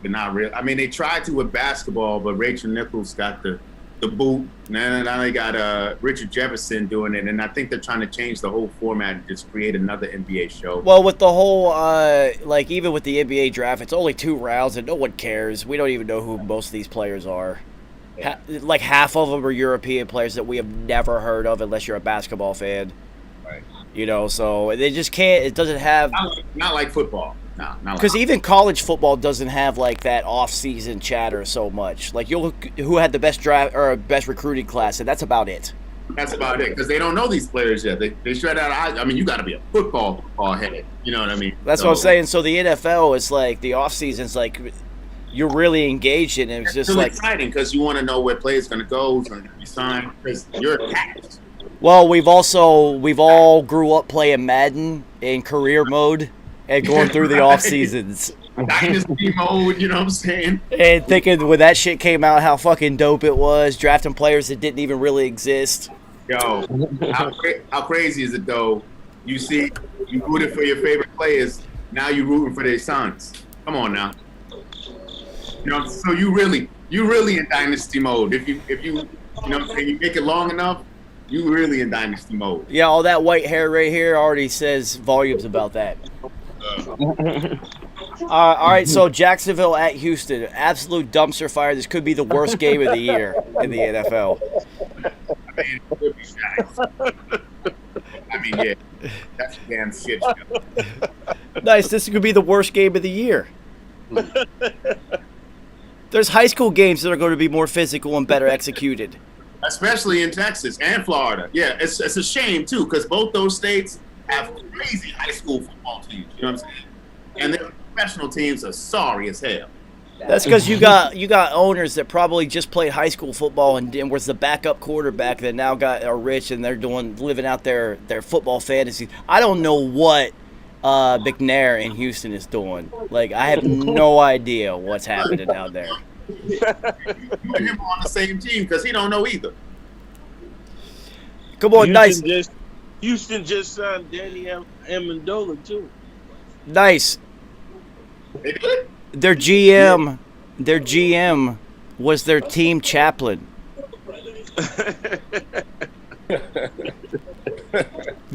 not real. I mean, they tried to with basketball, but Rachel Nichols got the boot. Now they got Richard Jefferson doing it, and I think they're trying to change the whole format and just create another NBA show. Well, with the whole like even with the NBA draft, it's only 2 rounds, and no one cares. We don't even know who most of these players are. Yeah. Like half of them are European players that we have never heard of, unless you're a basketball fan. Right. You know, so they just can't. It doesn't have. Not like football. No, not because even college football doesn't have like that off-season chatter so much. Like who had the best draft or best recruiting class, and that's about it. That's about it, because they don't know these players yet. They shut out. I mean, you got to be a football head. You know what I mean? That's what I'm saying. So the NFL is like the off-season's like you're really engaged in it. It's just really like exciting because you want to know where players going to go, who's going to be signed, because you're attached. Well, we've all grew up playing Madden in career mode and going through the off seasons. Dynasty mode, you know what I'm saying? And thinking when that shit came out, how fucking dope it was, drafting players that didn't even really exist. Yo, how crazy is it though? You see, you rooted for your favorite players, now you're rooting for their sons. Come on now. You know, so you really in dynasty mode. If you know what I'm saying, you make it long enough, you really in dynasty mode. Yeah, all that white hair right here already says volumes about that. All right, so Jacksonville at Houston, absolute dumpster fire. This could be the worst game of the year in the NFL. I mean, it could be nice. I mean, yeah, that's a damn shit show. Nice. This could be the worst game of the year. There's high school games that are going to be more physical and better executed. Especially in Texas and Florida. Yeah, it's a shame, too, because both those states have crazy high school football teams. You know what I'm saying? And their professional teams are sorry as hell. That's because you got owners that probably just played high school football and was the backup quarterback that now are rich and they're living out their football fantasies. I don't know what McNair in Houston is doing. Like, I have no idea what's happening out there. Put him on the same team because he don't know either. Come on, nice. Houston just signed Danny Amendola too. Nice. They did? Their GM was their team chaplain.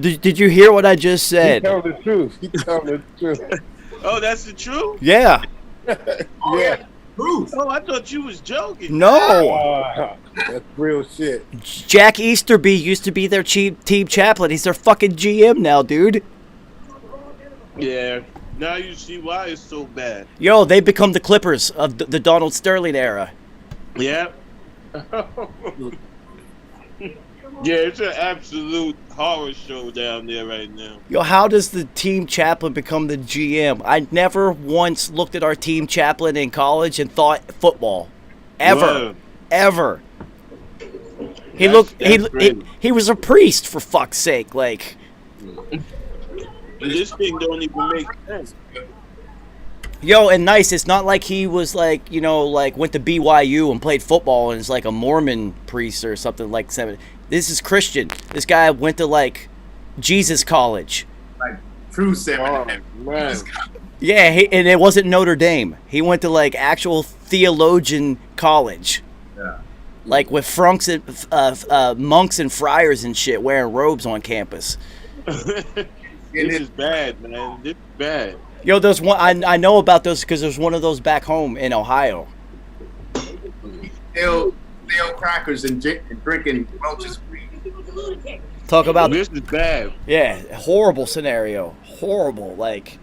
Did you hear what I just said? He told the truth. He told the truth. Oh, that's the truth? Yeah. Oh, yeah. Truth. Oh, I thought you was joking. No. That's real shit. Jack Easterby used to be their team chaplain. He's their fucking GM now, dude. Yeah. Now you see why it's so bad. Yo, they become the Clippers of the Donald Sterling era. Yeah. Yeah, it's an absolute horror show down there right now. Yo, how does the team chaplain become the GM? I never once looked at our team chaplain in college and thought football. Ever. Wow. Ever. That's crazy. He was a priest, for fuck's sake. Like, And this thing don't even make sense. yo, and nice, it's not like he was like, you know, like went to BYU and played football and is like a Mormon priest or something like that. This is Christian. This guy went to like Jesus College. Like true seminary. Man. Yeah, and it wasn't Notre Dame. He went to like actual theologian college. Yeah. Like with monks and friars and shit wearing robes on campus. This is bad, man. This is bad. Yo, there's one I know about those because there's one of those back home in Ohio. They'll crackers and drinking Welch's Creek. Talk about This is bad. yeah, horrible scenario, horrible. Like,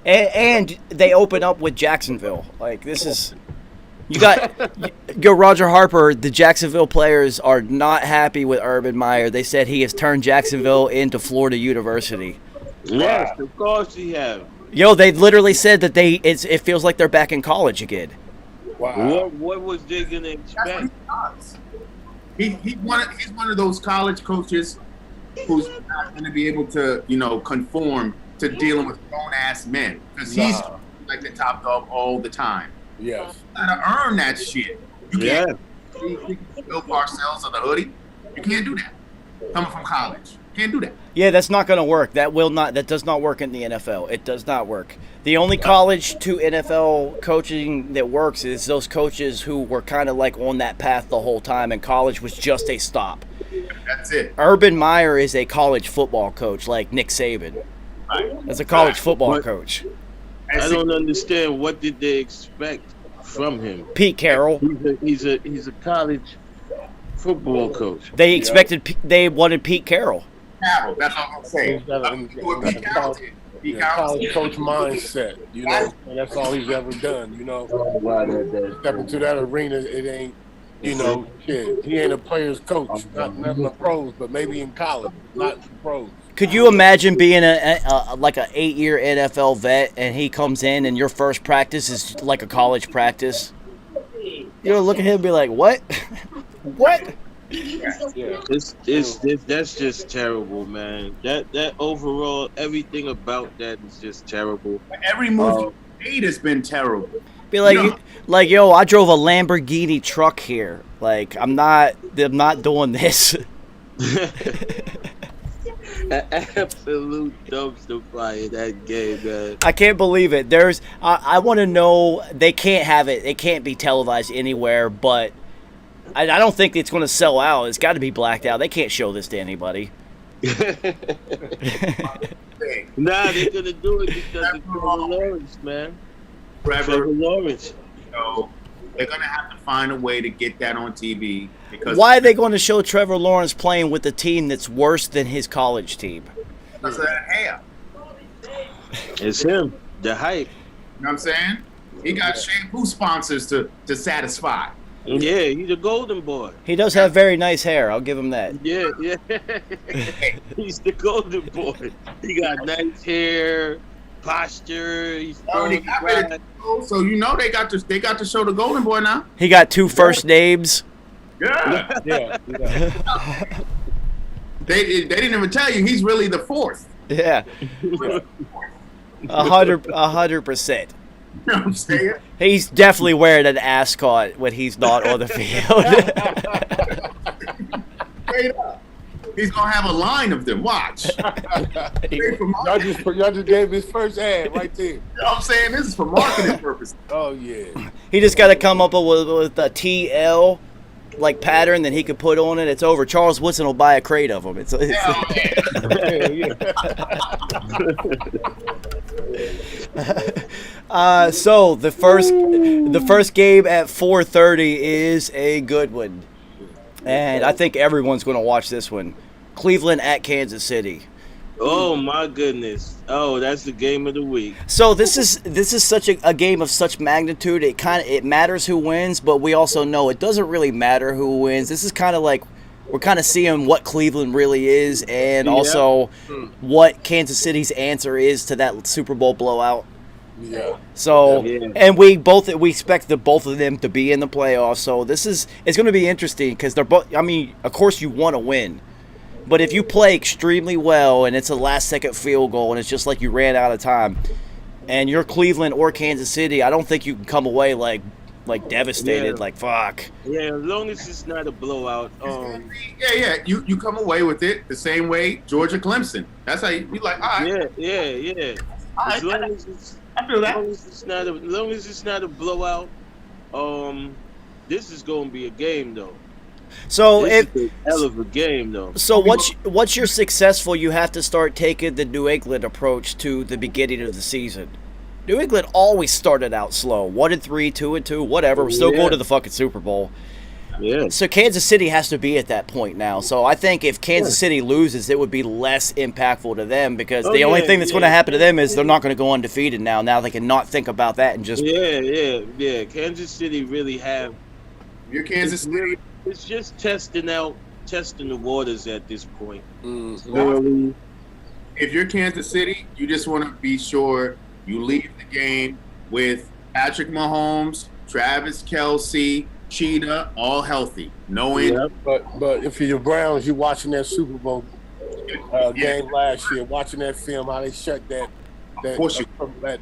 and they open up with Jacksonville. Like this is. You got yo Roger Harper. The Jacksonville players are not happy with Urban Meyer. They said he has turned Jacksonville into Florida University. Yes, of course he have. Yo, they literally said that it feels like they're back in college again. Wow. What was they gonna That's what expect? he does. He's one of those college coaches who's not going to be able to, conform to dealing with grown ass men because he's like the top dog all the time. Yes. You gotta earn that shit. You can't Bill Parcells of the hoodie. You can't do that. Coming from college, can't do that. Yeah, that's not going to work. That does not work in the NFL. It does not work. The only college to NFL coaching that works is those coaches who were kind of like on that path the whole time, and college was just a stop. That's it. Urban Meyer is a college football coach like Nick Saban. Right. That's a college football But- coach. I don't understand. What did they expect from him? Pete Carroll. He's a college football coach. They wanted Pete Carroll. Carroll, that's all I'm saying. He's got What Pete Carroll did. Pete Carroll college coach mindset, and that's all he's ever done, Step into that arena, it ain't, shit. He ain't a player's coach, not in the pros, but maybe in college, not in the pros. Could you imagine being like an 8-year NFL vet and he comes in and your first practice is like a college practice? Look at him and be like, what? What? Yeah. That's just terrible, man. That overall, everything about that is just terrible. Every move he made has been terrible. Be like, yo, I drove a Lamborghini truck here. Like, I'm not doing this. An absolute dumpster fire that game, man. I can't believe it. I want to know, they can't have it. It can't be televised anywhere, but I don't think it's going to sell out. It's got to be blacked out. They can't show this to anybody. Nah, they're gonna do it because of Trevor Lawrence, man. Trevor Lawrence. They're gonna have to find a way to get that on TV because Why are they going to show Trevor Lawrence playing with a team that's worse than his college team? because of that hair. It's him, the hype. You know what I'm saying? He got shampoo sponsors to satisfy. Yeah, he's a golden boy. He does have very nice hair. I'll give him that. Yeah. He's the golden boy. He got nice hair, posture. He's Already throwing got the rid grind. of so they got to show the golden boy now. He got 2 first names. Yeah. Yeah. They didn't even tell you he's really the fourth. Yeah. 100%. You know what I'm saying? He's definitely wearing an ascot when he's not on the field. Straight up. He's gonna have a line of them. Watch. Straight for marketing. Y'all just gave his first ad right there. You know what I'm saying? This is for marketing purposes. Oh yeah. He just got to come up with a TL like pattern that he could put on it. It's over. Charles Woodson will buy a crate of them. Hell yeah. So the first game at 4:30 is a good one, and I think everyone's going to watch this one. Cleveland at Kansas City. Oh my goodness! Oh, that's the game of the week. So this is such a game of such magnitude. It matters who wins, but we also know it doesn't really matter who wins. This is kind of like we're kind of seeing what Cleveland really is, and also what Kansas City's answer is to that Super Bowl blowout. Yeah. So and we expect both of them to be in the playoffs. So it's going to be interesting because they're both. I mean, of course you want to win. But if you play extremely well and it's a last-second field goal and it's just like you ran out of time, and you're Cleveland or Kansas City, I don't think you can come away like devastated, like fuck. Yeah, as long as it's not a blowout. You come away with it the same way Georgia Clemson. That's how you be like, all right. Yeah. As long as it's, I feel that. as long as it's not a blowout, this is going to be a game though. So this is a hell of a game, though. So once you're successful, you have to start taking the New England approach to the beginning of the season. New England always started out slow, 1-3, 2-2, whatever. We're still going to the fucking Super Bowl. Yeah. So Kansas City has to be at that point now. So I think if Kansas City loses, it would be less impactful to them because the only thing that's going to happen to them is they're not going to go undefeated now. Now they can not think about that and just Kansas City really have. You're Kansas City. It's just testing the waters at this point. If you're Kansas City, you just want to be sure you leave the game with Patrick Mahomes, Travis Kelce, Cheetah, all healthy. No injury. But if you're the Browns, you're watching that Super Bowl game last year, watching that film, how they shut that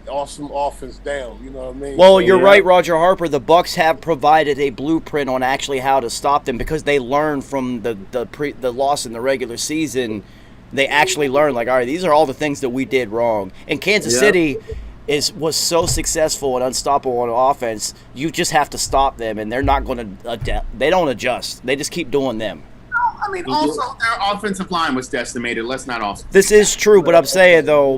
awesome offense down. You know what I mean? Well, you're right, Roger Harper. The Bucs have provided a blueprint on actually how to stop them because they learned from the loss in the regular season. They actually learned, like, all right, these are all the things that we did wrong. And Kansas City was so successful and unstoppable on offense. You just have to stop them, and they're not going to. They don't adjust. They just keep doing them. I mean, also their offensive line was decimated. Let's not also. This is true, but I'm saying though,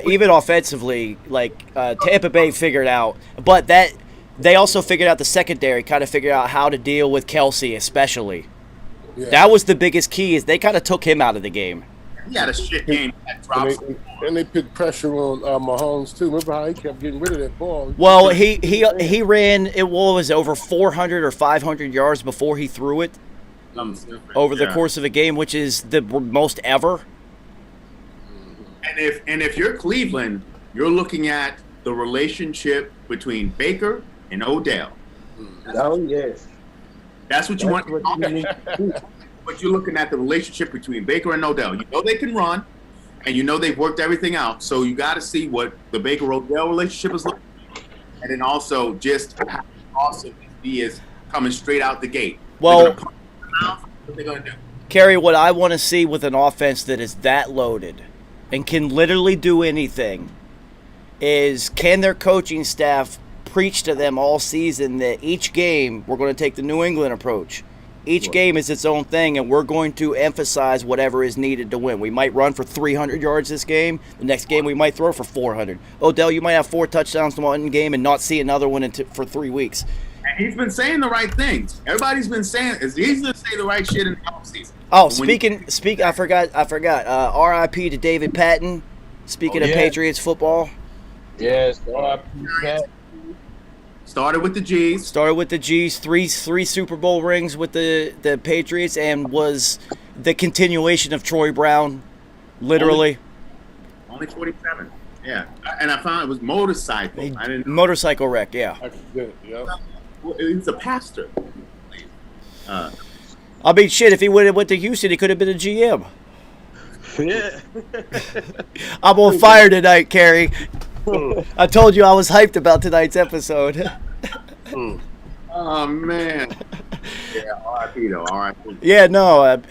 even offensively, like Tampa Bay figured out, but that they also figured out the secondary, kind of figured out how to deal with Kelce, especially. Yeah. That was the biggest key, is they kind of took him out of the game. He had a shit game. And they put pressure on Mahomes too. Remember how he kept getting rid of that ball? Well, he ran it was over 400 or 500 yards before he threw it over the course of a game, which is the most ever. And if you're Cleveland, you're looking at the relationship between Baker and Odell. Yes. That's what you want. But you're looking at the relationship between Baker and Odell. You know they can run, and you know they've worked everything out. So you got to see what the Baker-Odell relationship is like, and then also just how awesome he is coming straight out the gate. Well, what they're gonna do? Kerry, what I want to see with an offense that is that loaded and can literally do anything is, can their coaching staff preach to them all season that each game we're going to take the New England approach. Each game is its own thing, and we're going to emphasize whatever is needed to win. We might run for 300 yards this game. The next game we might throw for 400. Odell, you might have 4 touchdowns in one game and not see another one for 3 weeks. And he's been saying the right things. Everybody's been saying he's going to say the right shit in the offseason. Oh, I forgot. R.I.P. to David Patton. Speaking of Patriots football. Yes, R.I.P. Patton. Started with the G's. Three Super Bowl rings with the Patriots, and was the continuation of Troy Brown, literally. Only 47. Yeah, and I found it was motorcycle. Motorcycle wreck. Yeah. That's good. Yep. He's a pastor. I mean, shit. If he would have went to Houston, he could have been a GM. Yeah. I'm on fire tonight, Kerry. I told you I was hyped about tonight's episode. Oh man. Yeah, R.I.P. though. R.I.P. Yeah, no,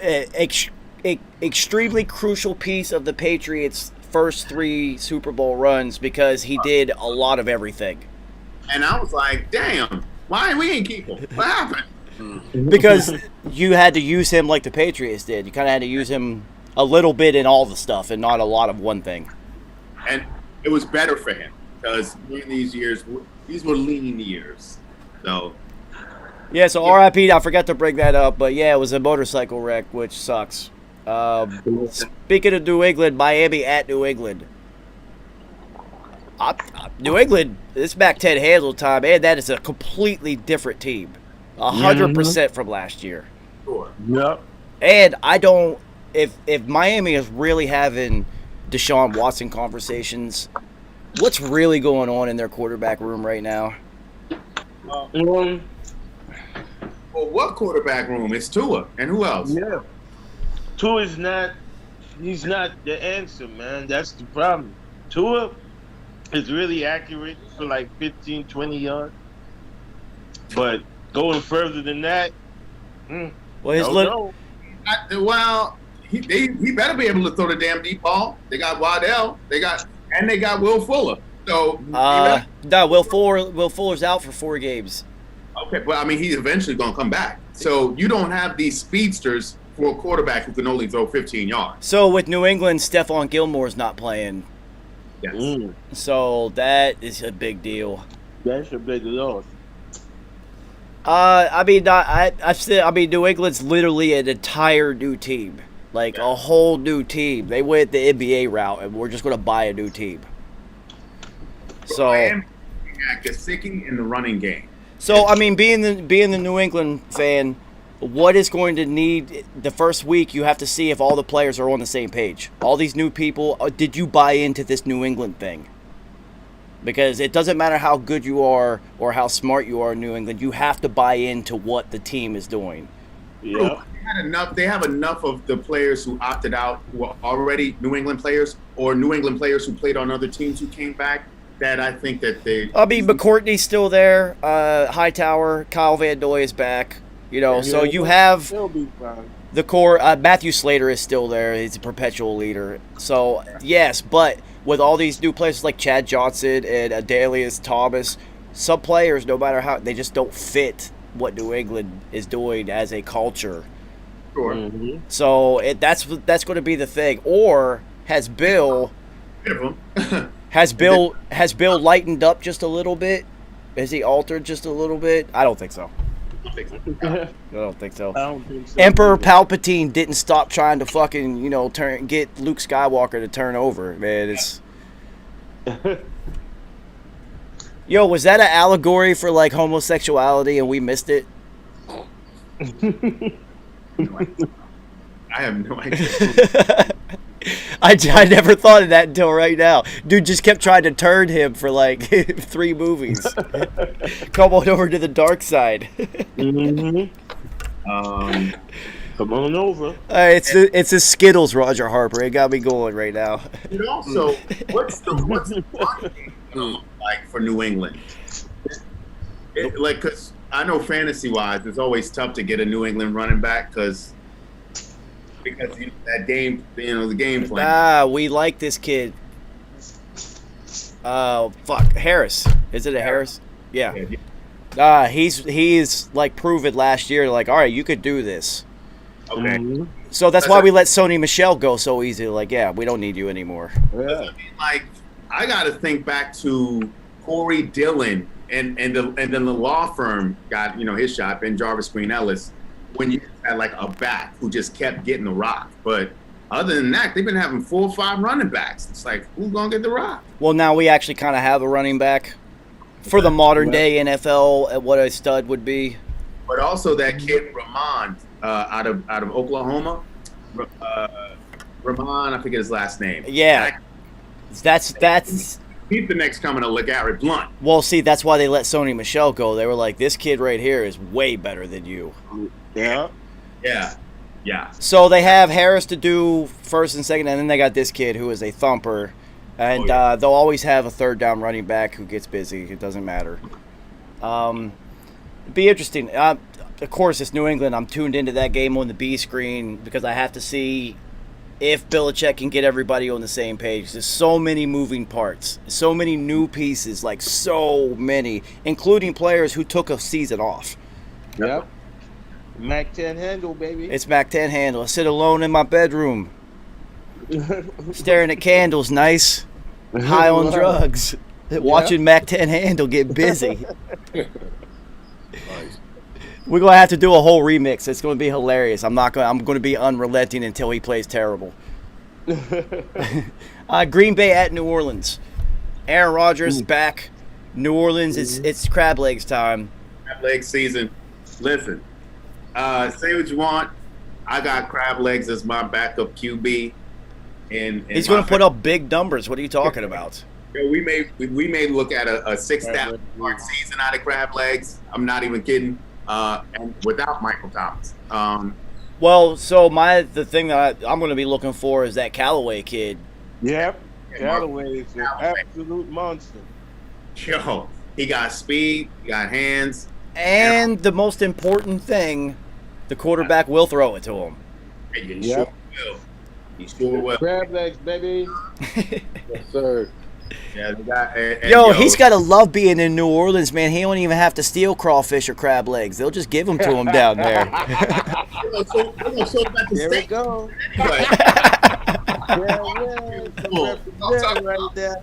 extremely crucial piece of the Patriots' first 3 Super Bowl runs because he did a lot of everything. And I was like, damn, why we ain't keep him? What happened? Because you had to use him like the Patriots did. You kind of had to use him a little bit in all the stuff and not a lot of one thing. And it was better for him because during these years, these were lean years. So. Yeah, so R.I.P. I forgot to bring that up, but yeah, it was a motorcycle wreck, which sucks. Speaking of New England, Miami at New England. New England, it's Mac-10 handle time, and that is a completely different team. 100% from last year. Sure. Yep. And I don't if Miami is really having Deshaun Watson conversations, what's really going on in their quarterback room right now? Well, what quarterback room? It's Tua, and who else? Yeah. Tua is not. He's not the answer, man. That's the problem. Tua is really accurate for like 15, 20 yards, but going further than that, well, his well, he better be able to throw the damn deep ball. They got Waddell. They got Will Fuller. So no, Will Fuller's out for 4 games. Okay, but I mean, he's eventually going to come back. So you don't have these speedsters for a quarterback who can only throw 15 yards. So with New England, Stephon Gilmore's not playing. Yes. So that is a big deal. That's a big loss. I mean, New England's literally an entire new team, like a whole new team. They went the NBA route, and we're just going to buy a new team. So I am at Gesicki in the running game. So I mean, being the New England fan, what is going to need the first week? You have to see if all the players are on the same page. All these new people, did you buy into this New England thing? Because it doesn't matter how good you are or how smart you are in New England, you have to buy into what the team is doing. Yeah. They have enough of the players who opted out who are already New England players or New England players who played on other teams who came back that I think that they... I mean, McCourtney's still there. Hightower, Kyle Van Noy is back. You know, so you have the core. Matthew Slater is still there. He's a perpetual leader. So, yes, but with all these new players like Chad Johnson and Adalius Thomas, some players, no matter how, they just don't fit what New England is doing as a culture. Sure. Mm-hmm. So that's going to be the thing. Or has Bill lightened up just a little bit? Has he altered just a little bit? I don't think so. I don't think so. Emperor Palpatine didn't stop trying to fucking, get Luke Skywalker to turn over, man. It's Yo, was that an allegory for like homosexuality and we missed it? I have no idea. I never thought of that until right now. Dude just kept trying to turn him for like 3 movies. Come on over to the dark side. Mm-hmm. Come on over. It's a Skittles, Roger Harper. It got me going right now. And also, what's the running game like for New England? Because I know fantasy-wise, it's always tough to get a New England running back because that game, the game plan. We like this kid. Harris. Is it a Harris? Yeah. He's like proven last year. Like, all right, you could do this. Okay. Mm-hmm. So that's why we let Sony Michel go so easy. Like, yeah, we don't need you anymore. Yeah. I got to think back to Corey Dillon and then the law firm got his shot, Ben Jarvis, Green Ellis, when you had like a back who just kept getting the rock. But other than that, they've been having 4 or 5 running backs. It's like, who's gonna get the rock? Well, now we actually kind of have a running back for the modern day NFL at what a stud would be. But also that kid Ramon out of Oklahoma, Ramon, I forget his last name. Yeah, that's. He's the next coming to LeGarrette Blount. Well, see, that's why they let Sony Michel go. They were like, this kid right here is way better than you. Yeah. Yeah. So they have Harris to do first and second, and then they got this kid who is a thumper. And they'll always have a third down running back who gets busy. It doesn't matter. It'd be interesting. Of course, it's New England. I'm tuned into that game on the B screen because I have to see if Belichick can get everybody on the same page. There's so many moving parts, so many new pieces, like so many, including players who took a season off. Yep. Mac-10 handle, baby. It's Mac-10 handle. I sit alone in my bedroom, staring at candles, nice, high on drugs, watching Mac-10 handle get busy. Nice. We're gonna have to do a whole remix. It's gonna be hilarious. I'm gonna be unrelenting until he plays terrible. Green Bay at New Orleans. Aaron Rodgers back. New Orleans, it's crab legs time. Crab leg season. Listen, say what you want. I got crab legs as my backup QB. And he's going to put up big numbers. What are you talking about? We may look at a 6-stat season out of crab legs. I'm not even kidding. And without Michael Thomas. Well, so the thing that I'm going to be looking for is that Callaway kid. Yep, Callaway is an absolute monster. Yo, he got speed, he got hands. And the most important thing, the quarterback will throw it to him. He sure will. He sure will. Crab legs, baby. Yes, sir. Yeah, they got, yo, he's got to love being in New Orleans, man. He don't even have to steal crawfish or crab legs. They'll just give them to him down there. There we go. Anyway. Right there.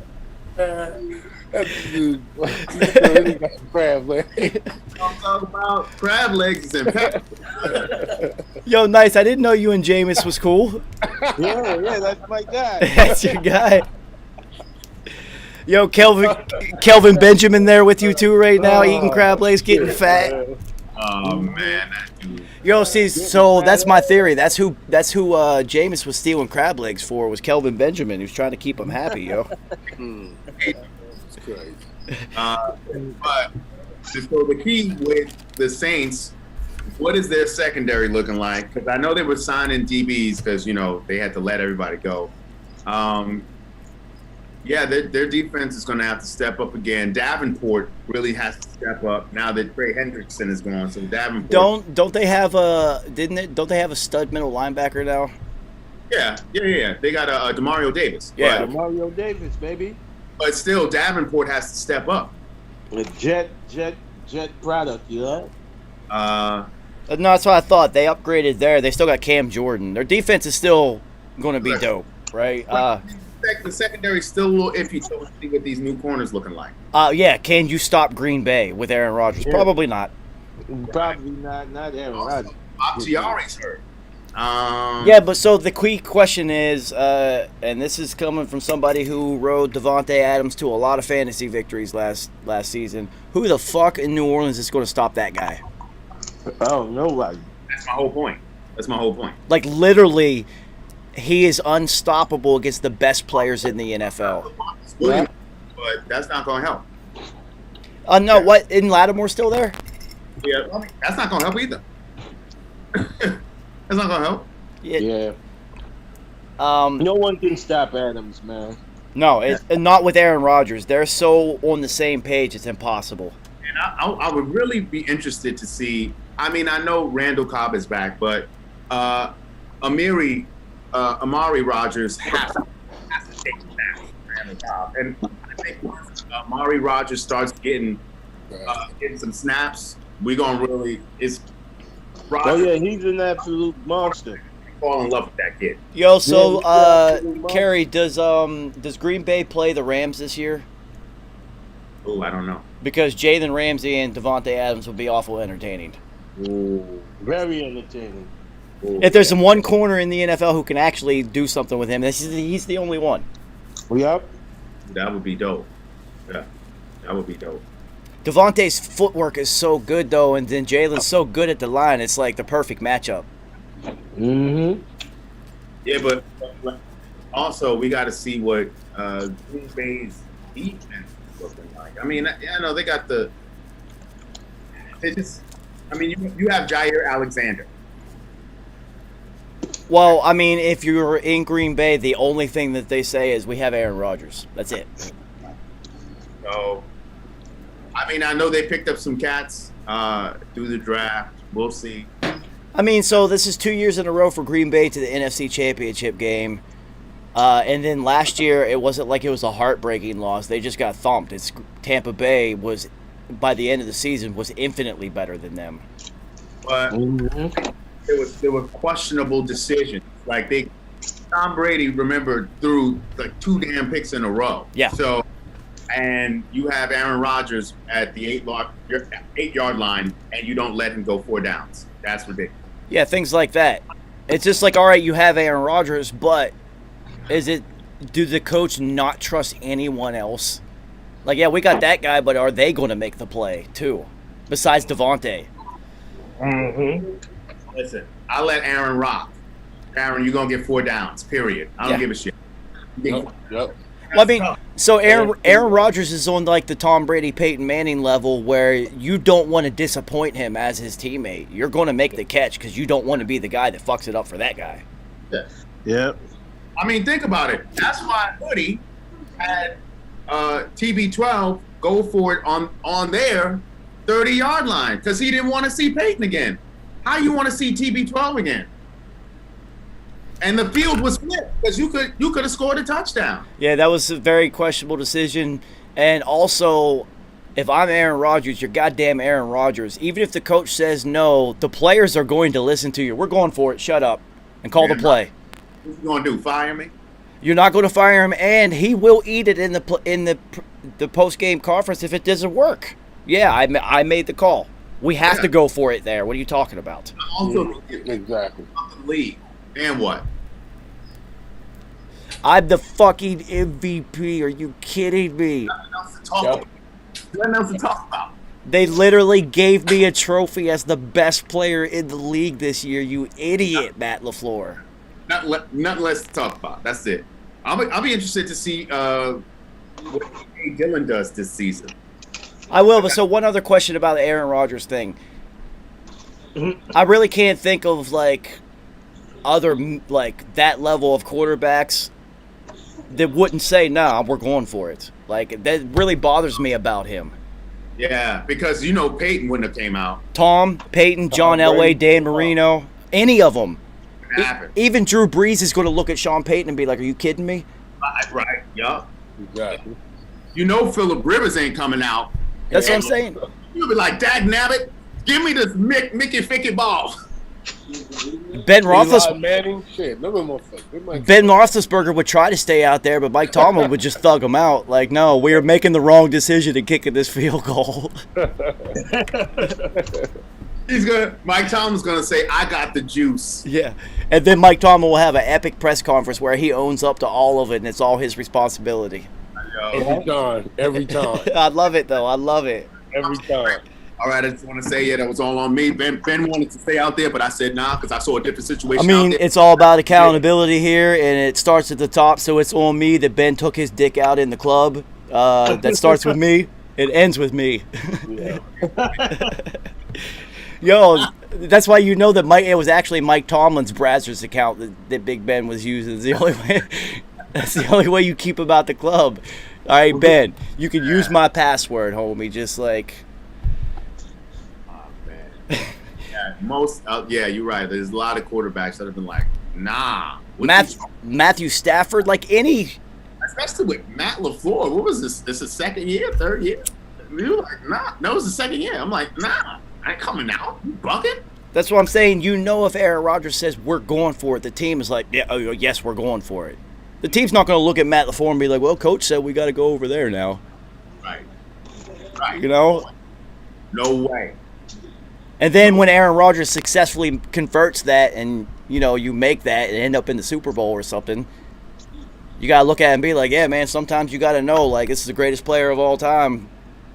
Dude, crab legs. I'm talking about crab legs and pepper. Yo, nice. I didn't know you and Jameis was cool. Yeah, that's my guy. That's your guy. Yo, Kelvin Benjamin there with you too right now, eating crab legs, getting fat. Oh man, that dude. Yo, see, so that's my theory. That's who Jameis was stealing crab legs for, was Kelvin Benjamin. He was trying to keep him happy, yo. It's crazy. But so the key with the Saints, what is their secondary looking like? Because I know they were signing DBs because they had to let everybody go. Yeah, their defense is going to have to step up again. Davenport really has to step up now that Trey Hendrickson is gone. So Davenport. Don't they have a stud middle linebacker now? Yeah. They got a Demario Davis. Yeah, Demario Davis, baby. But still, Davenport has to step up. A jet product, No, that's what I thought. They upgraded there. They still got Cam Jordan. Their defense is still going to be dope, right? The secondary's still a little iffy to see what these new corners looking like. Yeah. Can you stop Green Bay with Aaron Rodgers? Yeah. Probably not. Probably not Aaron Rodgers. Bakhtiari's hurt. Yeah, but so the key question is, and this is coming from somebody who rode Devontae Adams to a lot of fantasy victories last season. Who the fuck in New Orleans is going to stop that guy? Oh, nobody. That's my whole point. Like, literally, he is unstoppable against the best players in the NFL. But that's not going to help. No, what? Isn't Lattimore still there? Yeah, that's not going to help either. That's not going to help. Yeah. No one can stop Adams, man. No, not with Aaron Rodgers. They're so on the same page, it's impossible. And I would really be interested to see. I mean, I know Randall Cobb is back, but Amari Rodgers has to take that Randall Cobb. And I think once Amari Rodgers starts getting some snaps, we're gonna really Rodgers. Oh yeah, he's an absolute monster. Fall in love with that kid. Yo, so Kerry, does Green Bay play the Rams this year? Oh, I don't know. Because Jalen Ramsey and Devontae Adams would be awful entertaining. Ooh, very entertaining. If there's one corner in the NFL who can actually do something with him, he's the only one. Yep. That would be dope. Yeah, that would be dope. Devontae's footwork is so good, though, and then Jalen's so good at the line. It's like the perfect matchup. Mm-hmm. Yeah, but also we got to see what Green Bay's defense is looking like. I mean, I know they got you have Jair Alexander. Well, I mean, if you're in Green Bay, the only thing that they say is we have Aaron Rodgers. That's it. So, I mean, I know they picked up some cats through the draft. We'll see. I mean, so this is 2 years in a row for Green Bay to the NFC Championship game. And then last year, it wasn't like it was a heartbreaking loss. They just got thumped. Tampa Bay was, by the end of the season, was infinitely better than them. But there were questionable decisions. Like Tom Brady, remember, threw like 2 damn picks in a row. Yeah. So and you have Aaron Rodgers at the 8-yard line, and you don't let him go 4 downs. That's ridiculous. Yeah, things like that. It's just like, all right, you have Aaron Rodgers, but do the coach not trust anyone else? Like, yeah, we got that guy, but are they going to make the play too? Besides Devontae. Listen, I let Aaron rock. Aaron, you're going to get 4 downs, period. I don't give a shit. Yep. Well, I mean, so Aaron Rodgers is on like the Tom Brady, Peyton Manning level where you don't want to disappoint him as his teammate. You're going to make the catch because you don't want to be the guy that fucks it up for that guy. Yep. I mean, think about it. That's why Hoodie had TB12 go for it on their 30-yard line because he didn't want to see Peyton again. How you want to see TB12 again? And the field was flipped because you could have scored a touchdown. Yeah, that was a very questionable decision. And also, if I'm Aaron Rodgers, you're goddamn Aaron Rodgers. Even if the coach says no, the players are going to listen to you. We're going for it. Shut up and call the play. What you gonna do? Fire me? You're not going to fire him, and he will eat it in the post-game conference if it doesn't work. Yeah, I made the call. We have to go for it there. What are you talking about? Also, exactly. The league. And what? I'm the fucking MVP. Are you kidding me? Nothing else to talk about. They literally gave me a trophy as the best player in the league this year, you idiot, Matt LaFleur. Nothing less to talk about. That's it. I'll be interested to see what A. Dillon does this season. I will, but so one other question about the Aaron Rodgers thing. I really can't think of like other like that level of quarterbacks that wouldn't say, nah, we're going for it. Like, that really bothers me about him. Yeah, because you know Peyton wouldn't have came out. Tom, Peyton, John Elway, Dan Marino, any of them. Even Drew Brees is going to look at Sean Payton and be like, are you kidding me? Right, yeah. Exactly. You know Phillip Rivers ain't coming out. That's what I'm saying. You'll be like, Dag Nabbit, give me this Mickey Ficky ball. Ben Roethlisberger would try to stay out there, but Mike Tomlin would just thug him out. Like, no, we are making the wrong decision in kicking this field goal. Mike Tomlin's gonna say, I got the juice. Yeah. And then Mike Tomlin will have an epic press conference where he owns up to all of it and it's all his responsibility. Every time. I love it though. I love it. Every time. All right, I just want to say, that was all on me. Ben wanted to stay out there, but I said nah because I saw a different situation. I mean, it's all about accountability here, and it starts at the top, so it's on me that Ben took his dick out in the club. That starts with me. It ends with me. Yeah. Yo, that's why you know that it was actually Mike Tomlin's Brazzers account that Big Ben was using. It's the only way. That's the only way you keep him out the club. All right, Ben, you can use my password, homie. Just like. Yeah, you're right. There's a lot of quarterbacks that have been like, nah. Matthew Stafford, like any. Especially with Matt LaFleur. What was this? This is second year, third year? We were like, nah. No, it was the second year. I'm like, nah, I ain't coming out. You bugging? That's what I'm saying. You know, if Aaron Rodgers says we're going for it, the team is like, yeah, oh, yes, we're going for it. The team's not going to look at Matt LaFleur and be like, well, coach said we got to go over there now. Right. You know? No way. And then when Aaron Rodgers successfully converts that and, you know, you make that and end up in the Super Bowl or something, you got to look at it and be like, yeah, man, sometimes you got to know, like, this is the greatest player of all time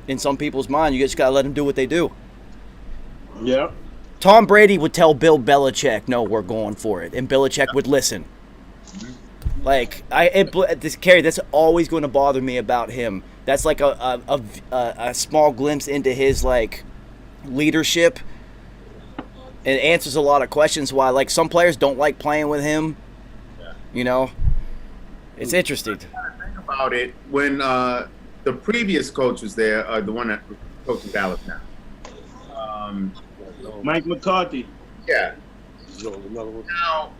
in some people's mind. You just got to let them do what they do. Yeah. Tom Brady would tell Bill Belichick, no, we're going for it. And Belichick would listen. Like, Kerry, that's always going to bother me about him. That's like a small glimpse into his, like, leadership. It answers a lot of questions why, like, some players don't like playing with him. Yeah. You know? It's interesting. Think about it. When the previous coach was there, the one that coaches Dallas now. Mike McCarthy. Yeah. Now,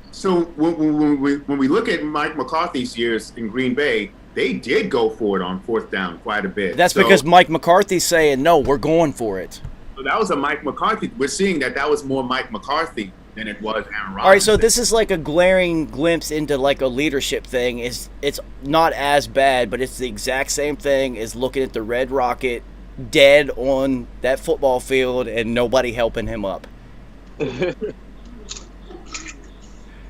so when we look at Mike McCarthy's years in Green Bay, they did go for it on fourth down quite a bit. That's because Mike McCarthy's saying, no, we're going for it. So that was a Mike McCarthy. We're seeing that was more Mike McCarthy than it was Aaron Rodgers. All right, so this is like a glaring glimpse into like a leadership thing. It's not as bad, but it's the exact same thing as looking at the Red Rocket dead on that football field and nobody helping him up.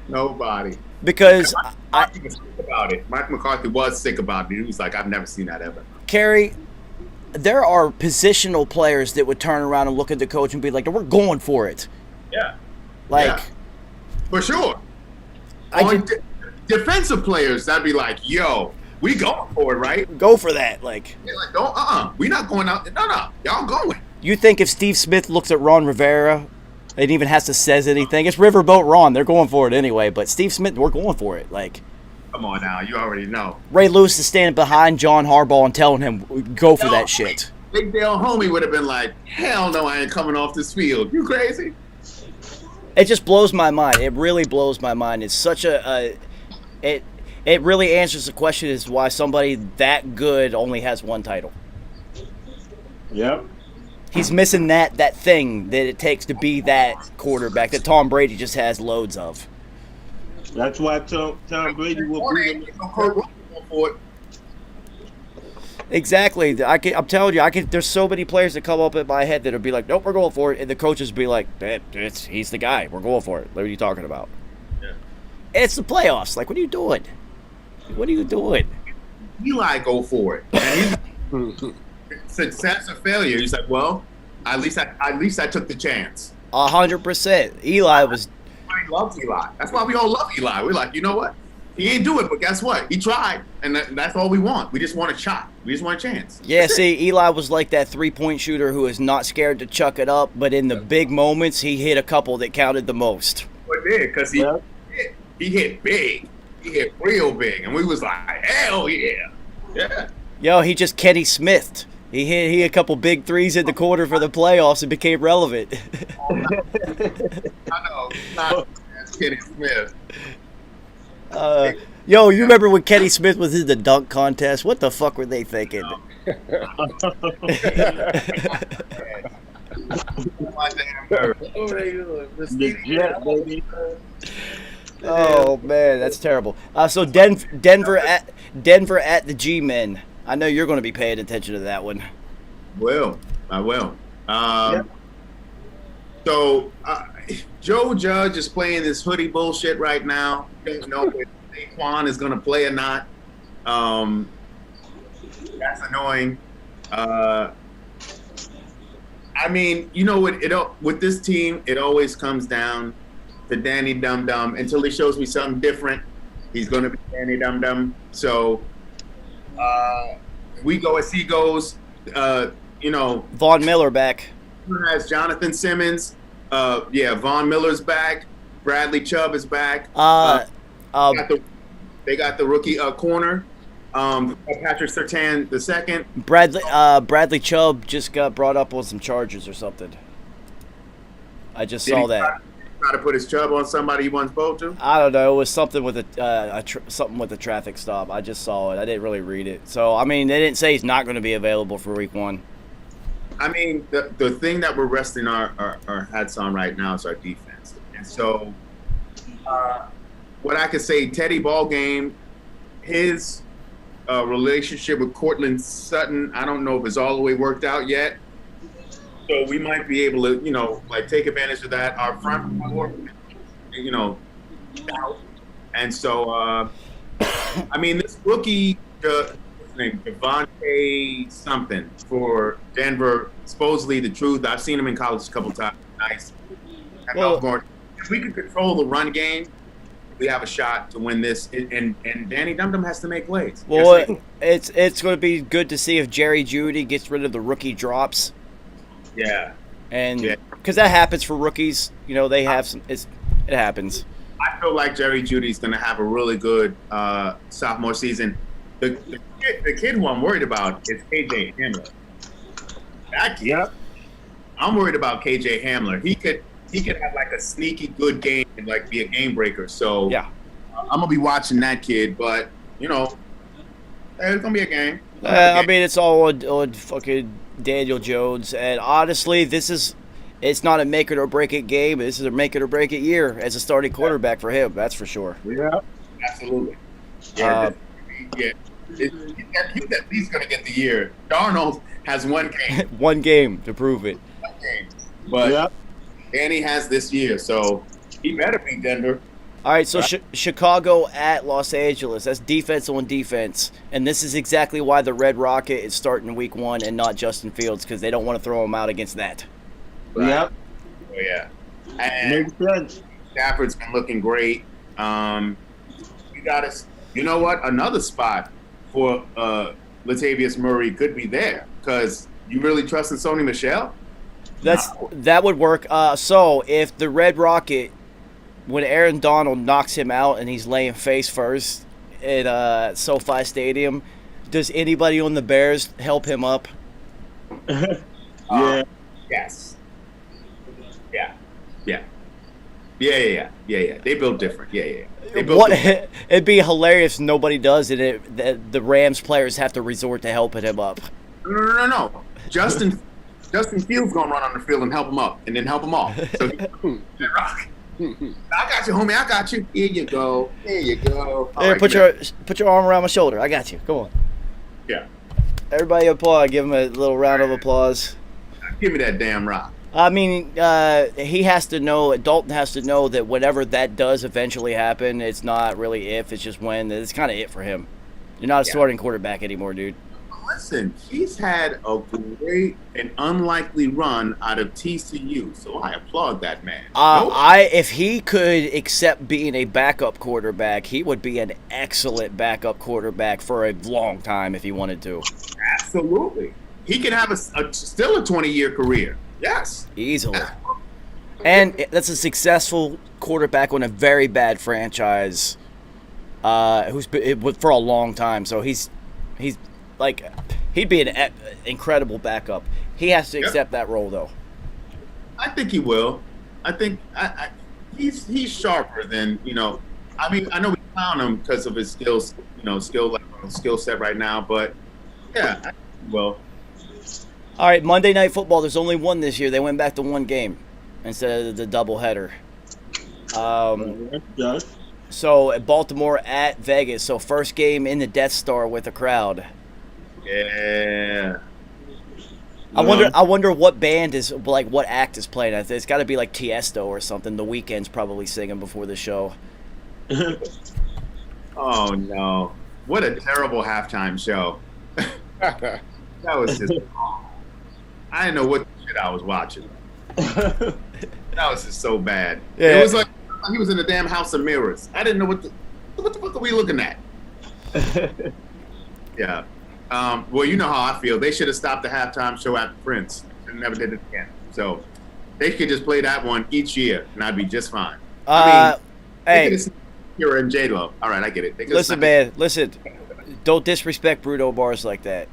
Nobody. Because Mike was sick about it. Mike McCarthy was sick about it. He was like, I've never seen that ever. Kerry, there are positional players that would turn around and look at the coach and be like, we're going for it. Yeah. Like, yeah. For sure. Defensive players, that'd be like, yo, we going for it, right? Go for that. Like, like don't, we're not going out. No, y'all going. You think if Steve Smith looks at Ron Rivera and even has to says anything, it's Riverboat Ron. They're going for it anyway. But Steve Smith, we're going for it. Like, come on now, you already know. Ray Lewis is standing behind John Harbaugh and telling him, go for that shit. Big Dale Homie would have been like, hell no, I ain't coming off this field. You crazy? It just blows my mind. It really blows my mind. It's such it really answers the question as why somebody that good only has one title. Yep. He's missing that thing that it takes to be that quarterback that Tom Brady just has loads of. That's why Tom Brady will be the Exactly. I'm telling you, there's so many players that come up in my head that'll be like, nope, we're going for it. And the coaches be like, he's the guy. We're going for it. What are you talking about? Yeah. It's the playoffs. Like, what are you doing? What are you doing? Eli go for it. And he's success or failure. He's like, well, at least I took the chance. 100%. Eli was. I love Eli. That's why we all love Eli. We're like, you know what? He ain't do it, but guess what? He tried, and that's all we want. We just want a shot. We just want a chance. Yeah, see, Eli was like that three-point shooter who is not scared to chuck it up, but in the big moments, he hit a couple that counted the most. Well, it did, because he hit big. He hit real big, and we was like, hell yeah. Yeah. Yo, he just Kenny Smithed. He hit a couple big threes in the quarter for the playoffs and became relevant. I know. Not Kenny Smith. Yo, you remember when Kenny Smith was in the dunk contest? What the fuck were they thinking? Oh man, that's terrible. So Denver at the G-Men. I know you're going to be paying attention to that one. I will. So Joe Judge is playing this hoodie bullshit right now. Don't know if Saquon is going to play or not. That's annoying. I mean, you know what? With this team, it always comes down to Danny Dum Dum. Until he shows me something different, he's going to be Danny Dum Dum. So we go as he goes. Von Miller back. Has Jonathan Simmons. Von Miller's back. Bradley Chubb is back. They got the rookie corner. Patrick Surtain the second. Bradley Chubb just got brought up on some charges or something. I just saw that. Try to put his Chubb on somebody he wasn't supposed to? I don't know. It was something with something with a traffic stop. I just saw it. I didn't really read it. So I mean, they didn't say he's not going to be available for Week 1. I mean, the thing that we're resting our hats on right now is our defense. And so, what I could say, Teddy Ballgame, his relationship with Cortland Sutton, I don't know if it's all the way worked out yet. So we might be able to, take advantage of that. Our front four, and so, I mean, this rookie, Devontae something for Denver, supposedly the truth. I've seen him in college a couple times. Nice. If we can control the run game, we have a shot to win this. And Danny Dum Dum has to make plays. Well, it's going to be good to see if Jerry Jeudy gets rid of the rookie drops. Yeah. And because that happens for rookies, they have some. It happens. I feel like Jerry Jeudy's going to have a really good sophomore season. The kid who I'm worried about is KJ Hamler. That kid. Yep. I'm worried about KJ Hamler. He could have like a sneaky good game and like be a game breaker. So yeah, I'm gonna be watching that kid. But it's gonna be a game. I mean, it's all on fucking Daniel Jones. And honestly, this is it's not a make it or break it game. This is a make it or break it year as a starting quarterback for him. That's for sure. Yeah, absolutely. Yeah, yeah. He's at least going to get the year. Darnold has one game. One game to prove it. One game. But Danny has this year, so he better beat Denver. All right, so Chicago at Los Angeles. That's defense on defense. And this is exactly why the Red Rocket is starting week 1 and not Justin Fields, because they don't want to throw him out against that. Right. Yep. Oh, yeah. And Makes sense. Stafford's been looking great. You got us. You know what? Another spot for Latavius Murray could be there, because you really trust in Sony Michel? That would work. So if the Red Rocket, when Aaron Donald knocks him out and he's laying face first at SoFi Stadium, does anybody on the Bears help him up? Yeah. Yes. Yeah. They built different. Yeah. They built It'd be hilarious if nobody does, and the Rams players have to resort to helping him up. No. Justin Fields gonna run on the field and help him up, and then help him off. So rock. I got you, homie. I got you. Here you go. All There, right, put your arm around my shoulder. I got you. Come on. Yeah. Everybody applaud. Give him a little round of applause. Give me that damn rock. I mean, he has to know, Dalton has to know that whenever that does eventually happen, it's not really if, it's just when. It's kind of it for him. You're not a starting quarterback anymore, dude. Listen, he's had a great and unlikely run out of TCU, so I applaud that man. If he could accept being a backup quarterback, he would be an excellent backup quarterback for a long time if he wanted to. Absolutely. He can have still a 20-year career. Yes. Easily. And that's a successful quarterback on a very bad franchise who's been for a long time. So he's like, he'd be an incredible backup. He has to accept that role, though. I think he will. I think he's sharper than, I mean, I know we clown him because of his skills, skill set right now, but yeah, I think he will. All right, Monday Night Football. There's only one this year. They went back to one game instead of the doubleheader. So Baltimore at Vegas. So first game in the Death Star with a crowd. Yeah. I wonder what band is, like, what act is playing. It's got to be like Tiesto or something. The Weeknd's probably singing before the show. Oh no! What a terrible halftime show. That was just. I didn't know what shit I was watching. That was just so bad. Yeah. It was like he was in the damn House of Mirrors. I didn't know what the fuck are we looking at? Yeah. Well, you know how I feel. They should have stopped the halftime show after Prince and never did it again. So they could just play that one each year, and I'd be just fine. Hey, Kira and J-Lo. All right, I get it. Listen, man. Listen. Don't disrespect Bruno Mars like that.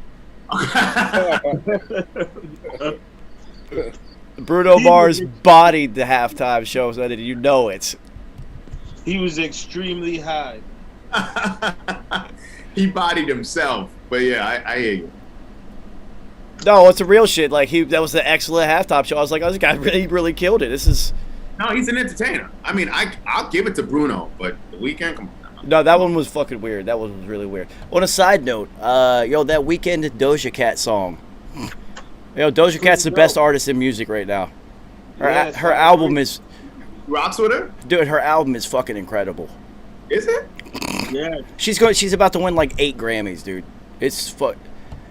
Bruno Mars bodied the halftime show, so that you know it. He was extremely high. He bodied himself, but yeah, I hear you. No, it's a real shit. Like that was an excellent halftime show. I was like, oh, this guy really killed it. This is. No, he's an entertainer. I mean, I'll give it to Bruno, but the Weeknd, come on. No, that one was fucking weird. That one was really weird. On a side note, that Weeknd Doja Cat song. Doja Cat's the best artist in music right now. Her album is. Rocks with her? Dude, her album is fucking incredible. Is it? Yeah. She's about to win like 8 Grammys, dude.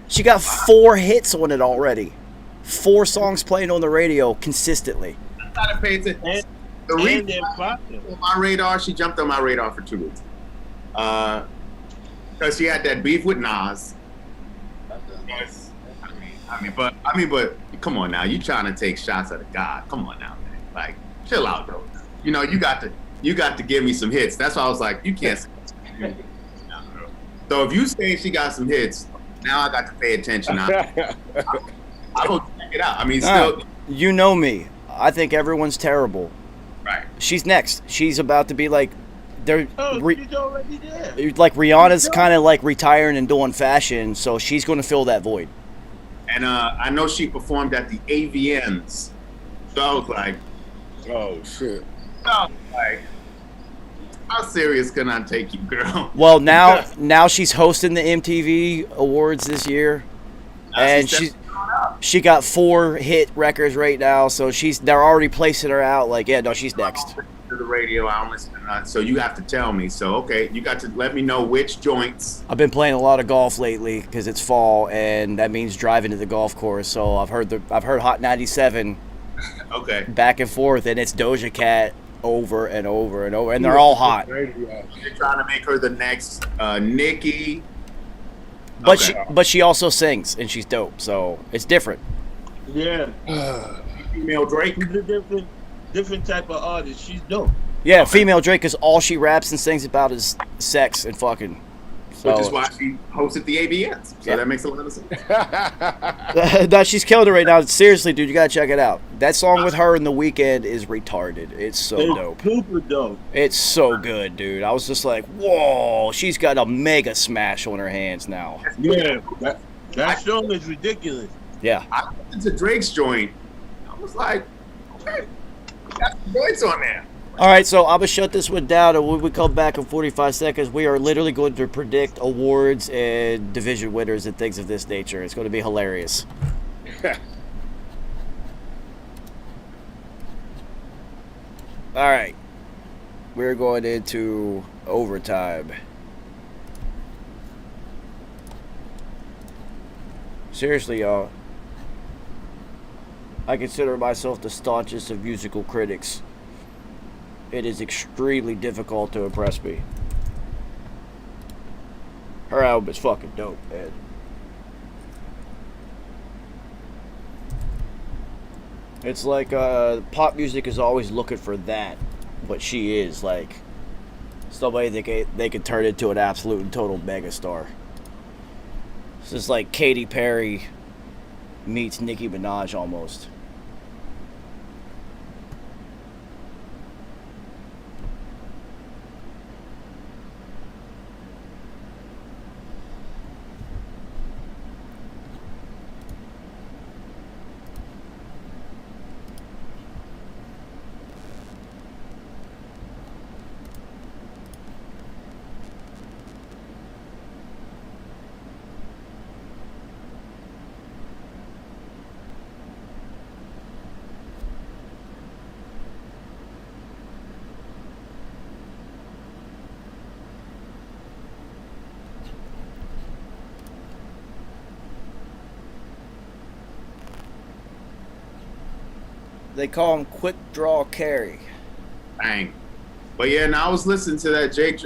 She got 4 hits on it already. 4 songs playing on the radio consistently. I gotta pay attention. The reason on my radar, she jumped on my radar for 2 weeks. Because she had that beef with Nas. But come on now, you trying to take shots at a god? Come on now, man. Like, chill out, bro. You got to give me some hits. That's why I was like, you can't. So if you say she got some hits, now I got to pay attention. I'll go check it out. I mean, still. You know me. I think everyone's terrible. Right. She's next. She's about to be like. She's already there. Like Rihanna's kind of like retiring and doing fashion, so she's going to fill that void. And I know she performed at the AVNs So I was like, Oh shit. I was like, how serious can I take you, girl? Well, now she's hosting the MTV Awards this year, and she got 4 hit records right now. So they're already placing her out. Like, yeah, no, she's next. To the radio, I don't listen to that. So you have to tell me. So okay, you got to let me know which joints. I've been playing a lot of golf lately because it's fall, and that means driving to the golf course. So I've heard Hot 97. Okay. Back and forth, and it's Doja Cat over and over and over, and they're all hot. You're trying to make her the next Nicki. But she also sings, and she's dope, so it's different. Yeah. Female Drake. She's a different type of artist. She's dope. Yeah, female Drake is all she raps and sings about is sex and fucking. So. Which is why she hosted the ABS. So that makes a lot of sense. No, she's killed it right now. Seriously, dude, you gotta check it out. That song with her in The Weeknd is retarded. It's so dope. Super dope. It's so good, dude. I was just like, whoa, she's got a mega smash on her hands now. Yeah, that song is ridiculous. Yeah. I listened to Drake's joint. I was like, okay, got some joints on there. All right, so I'm going to shut this one down, and when we come back in 45 seconds, we are literally going to predict awards and division winners and things of this nature. It's going to be hilarious. All right. We're going into overtime. Seriously, y'all. I consider myself the staunchest of musical critics. It is extremely difficult to impress me. Her album is fucking dope, man. It's like pop music is always looking for that, but she is like somebody they can turn into an absolute and total megastar. It's just like Katy Perry meets Nicki Minaj almost. They call him Quick Draw Carry. Bang. But yeah, now I was listening to that Drake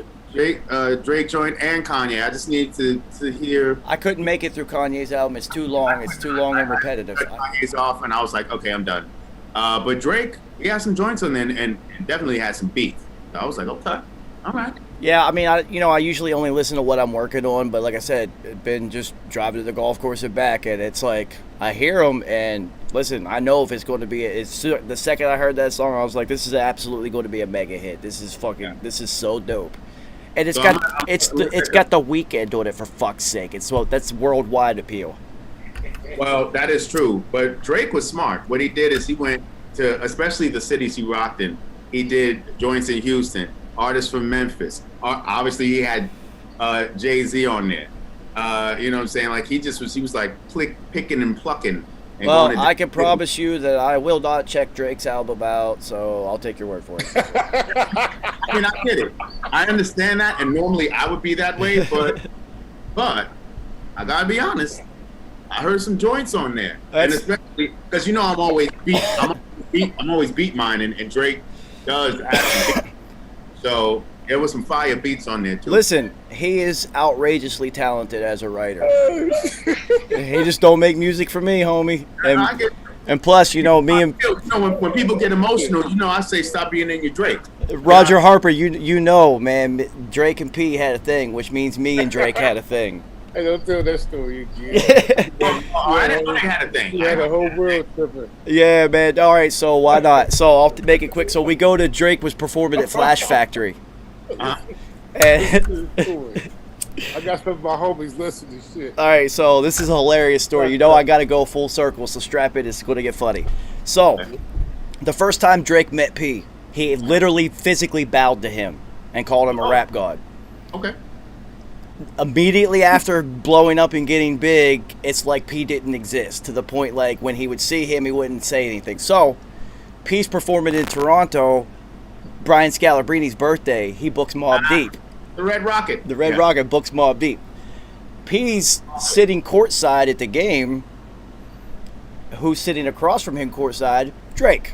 joint and Kanye. I just need to hear. I couldn't make it through Kanye's album. It's too long. It's too long and repetitive. Kanye's off, and I was like, okay, I'm done. But Drake, he had some joints on there, and definitely had some beats. So I was like, okay, all right. Yeah, I mean, I usually only listen to what I'm working on, but like I said, been just driving to the golf course and back, and it's like I hear them, and listen, I know if it's going to be. It's the second I heard that song, I was like, this is absolutely going to be a mega hit. This is fucking. This is so dope, and it's got The Weeknd on it, for fuck's sake. That's worldwide appeal. Well, that is true, but Drake was smart. What he did is he went to, especially the cities he rocked in. He did joints in Houston, artists from Memphis. Obviously, he had Jay-Z on there. You know what I'm saying? Like, he was like picking and plucking. And well, I can promise you that I will not check Drake's album out, so I'll take your word for it. I mean, I get it. I understand that, and normally I would be that way, but I gotta be honest. I heard some joints on there, and especially because I'm always beat mine, and Drake does actually. So there was some fire beats on there too. Listen, he is outrageously talented as a writer. He just don't make music for me, homie. And plus, me and when people get emotional, I say stop being in your Drake. Roger Harper, man, Drake and P had a thing, which means me and Drake had a thing. Hey, don't tell that story again. I didn't know they had a thing. You had a whole world tripping. Yeah, man. All right, so why not? So I'll make it quick. So we go to Drake was performing at Flash Factory. And I got some of my homies listening to shit. All right, so this is a hilarious story. I got to go full circle, so strap in. It's going to get funny. So The first time Drake met P, he literally physically bowed to him and called him a rap god. Okay. Immediately after blowing up and getting big, it's like P didn't exist, to the point like when he would see him, he wouldn't say anything. So, P's performing in Toronto, Brian Scalabrini's birthday, he books Mobb Deep. The Red Rocket. The Red Rocket books Mobb Deep. P's sitting courtside at the game. Who's sitting across from him courtside? Drake.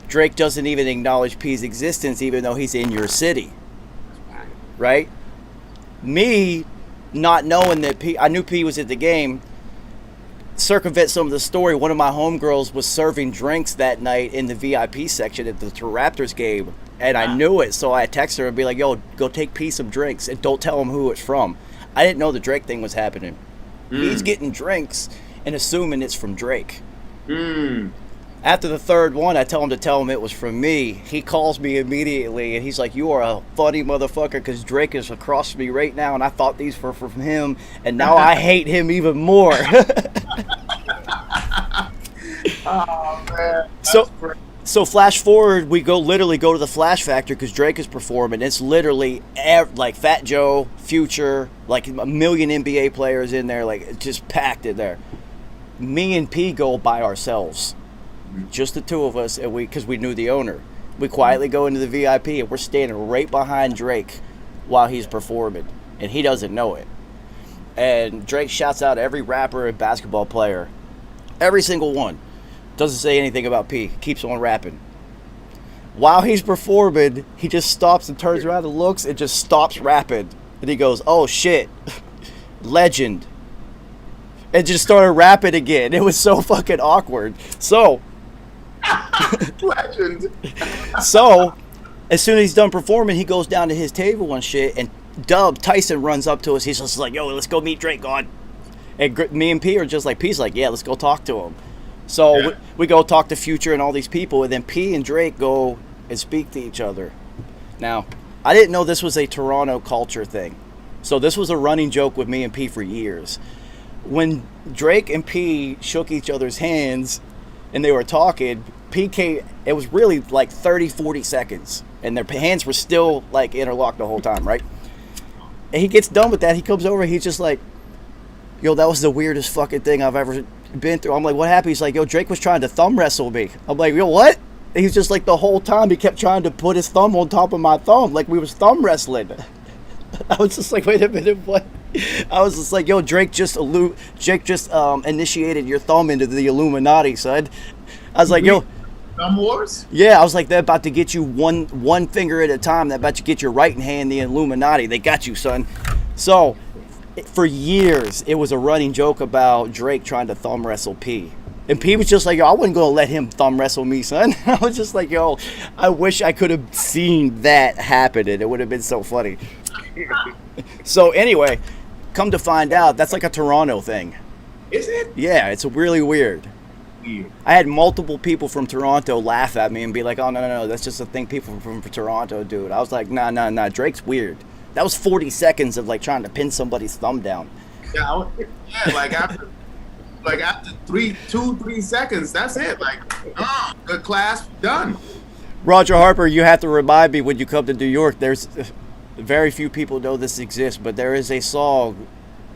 Drake doesn't even acknowledge P's existence, even though he's in your city. Right? Me, not knowing that P, I knew P was at the game. Circumvent some of the story. One of my homegirls was serving drinks that night in the VIP section at the Raptors game, and I knew it. So I texted her and be like, "Yo, go take P some drinks and don't tell him who it's from." I didn't know the Drake thing was happening. He's getting drinks and assuming it's from Drake. After the third one, I tell him it was from me. He calls me immediately, and he's like, "You are a funny motherfucker, because Drake is across me right now, and I thought these were from him, and now I hate him even more." Oh, man. So flash forward, we literally go to the Flash Factory because Drake is performing. It's literally like Fat Joe, Future, like a million NBA players in there, like just packed in there. Me and P go by ourselves. Just the two of us, and because we knew the owner. We quietly go into the VIP, and we're standing right behind Drake while he's performing, and he doesn't know it. And Drake shouts out every rapper and basketball player, every single one. Doesn't say anything about P. Keeps on rapping. While he's performing, he just stops and turns around and looks and just stops rapping, and he goes, "Oh shit, legend," and just started rapping again. It was so fucking awkward. So. Legend. So, as soon as he's done performing, he goes down to his table and shit, and Tyson runs up to us. He's just like, "Yo, let's go meet Drake, God." And me and P are just like, P's like, "Yeah, let's go talk to him." So we go talk to Future and all these people, and then P and Drake go and speak to each other. Now, I didn't know this was a Toronto culture thing. So this was a running joke with me and P for years. When Drake and P shook each other's hands and they were talking, PK, it was really like 30, 40 seconds. And their hands were still like interlocked the whole time, right? And he gets done with that. He comes over, he's just like, "Yo, that was the weirdest fucking thing I've ever been through." I'm like, "What happened?" He's like, "Yo, Drake was trying to thumb wrestle me." I'm like, "Yo, what?" And he's just like, the whole time he kept trying to put his thumb on top of my thumb, like we was thumb wrestling. I was just like, "Wait a minute, what?" I was just like, "Yo, Drake just initiated your thumb into the Illuminati, son." I was like, "Yo, Thumb wars?" Yeah, I was like, "They're about to get you one finger at a time. They're about to get your right hand, the Illuminati. They got you, son." So, for years, it was a running joke about Drake trying to thumb wrestle P. And P was just like, "Yo, I wasn't going to let him thumb wrestle me, son." I was just like, "Yo, I wish I could have seen that happen, and it would have been so funny." So, anyway, come to find out, that's like a Toronto thing. Is it? Yeah, it's really weird. I had multiple people from Toronto laugh at me and be like, "Oh, no, that's just a thing people from Toronto do." I was like, nah, Drake's weird. That was 40 seconds of like trying to pin somebody's thumb down. Yeah, like after 3 seconds, that's it. Like, good class, done. Roger Harper, you have to remind me when you come to New York, there's very few people know this exists, but there is a song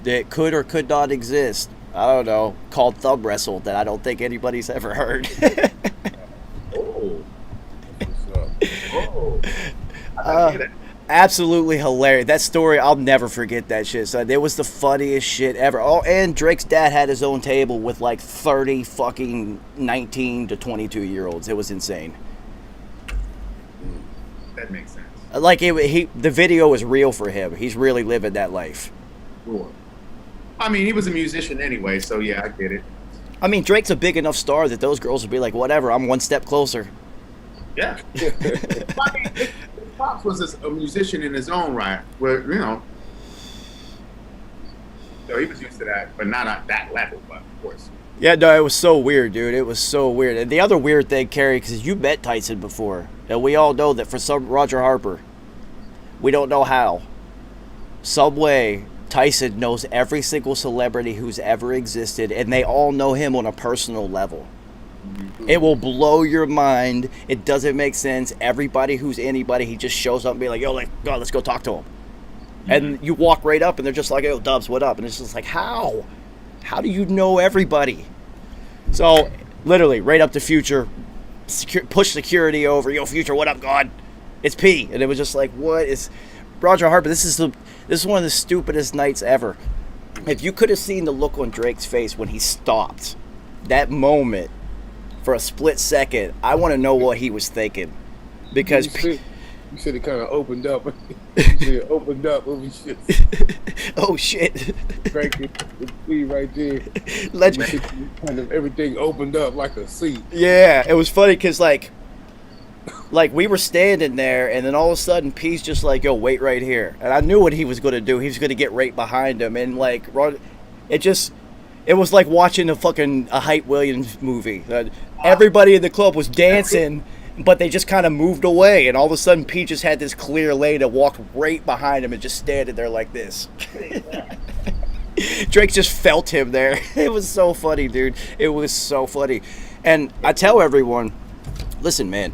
that could or could not exist, I don't know, called Thumb Wrestle, that I don't think anybody's ever heard. Absolutely hilarious. That story, I'll never forget that shit, son. It was the funniest shit ever. Oh, and Drake's dad had his own table with like 30 fucking 19 to 22-year-olds. It was insane. That makes sense. Like, the video was real for him. He's really living that life. Sure. I mean, he was a musician anyway, so yeah, I get it. I mean, Drake's a big enough star that those girls would be like, "Whatever, I'm one step closer." Yeah. I mean, Pops was a musician in his own right, where, so he was used to that, but not at that level, but of course. Yeah, no, it was so weird, dude. It was so weird. And the other weird thing, Kerry, because you met Tyson before, and we all know that for some Roger Harper, we don't know how, some way, Tyson knows every single celebrity who's ever existed, and they all know him on a personal level. It will blow your mind. It doesn't make sense. Everybody who's anybody, he just shows up and be like, yo, let's go talk to him. And you walk right up and they're just like, yo, Dubs, what up? And it's just like, how? How do you know everybody? So, literally, right up to Future, push security over. Yo, Future, what up, God? It's P. And it was just like, what is... Roger Harper, this is one of the stupidest nights ever. If you could have seen the look on Drake's face when he stopped, that moment, for a split second, I want to know what he was thinking. Because... You said it kind of opened up. You said it opened up. It was just, oh, shit. Drake and P right there. Kind of everything opened up like a seat. Yeah, it was funny because, like we were standing there, and then all of a sudden, P's just like, yo, wait right here. And I knew what he was going to do. He was going to get right behind him. And, like, it was like watching a Hype Williams movie. Everybody in the club was dancing, but they just kind of moved away. And all of a sudden, P just had this clear lane that walked right behind him and just standing there like this. Drake just felt him there. It was so funny, dude. It was so funny. And I tell everyone, listen, man,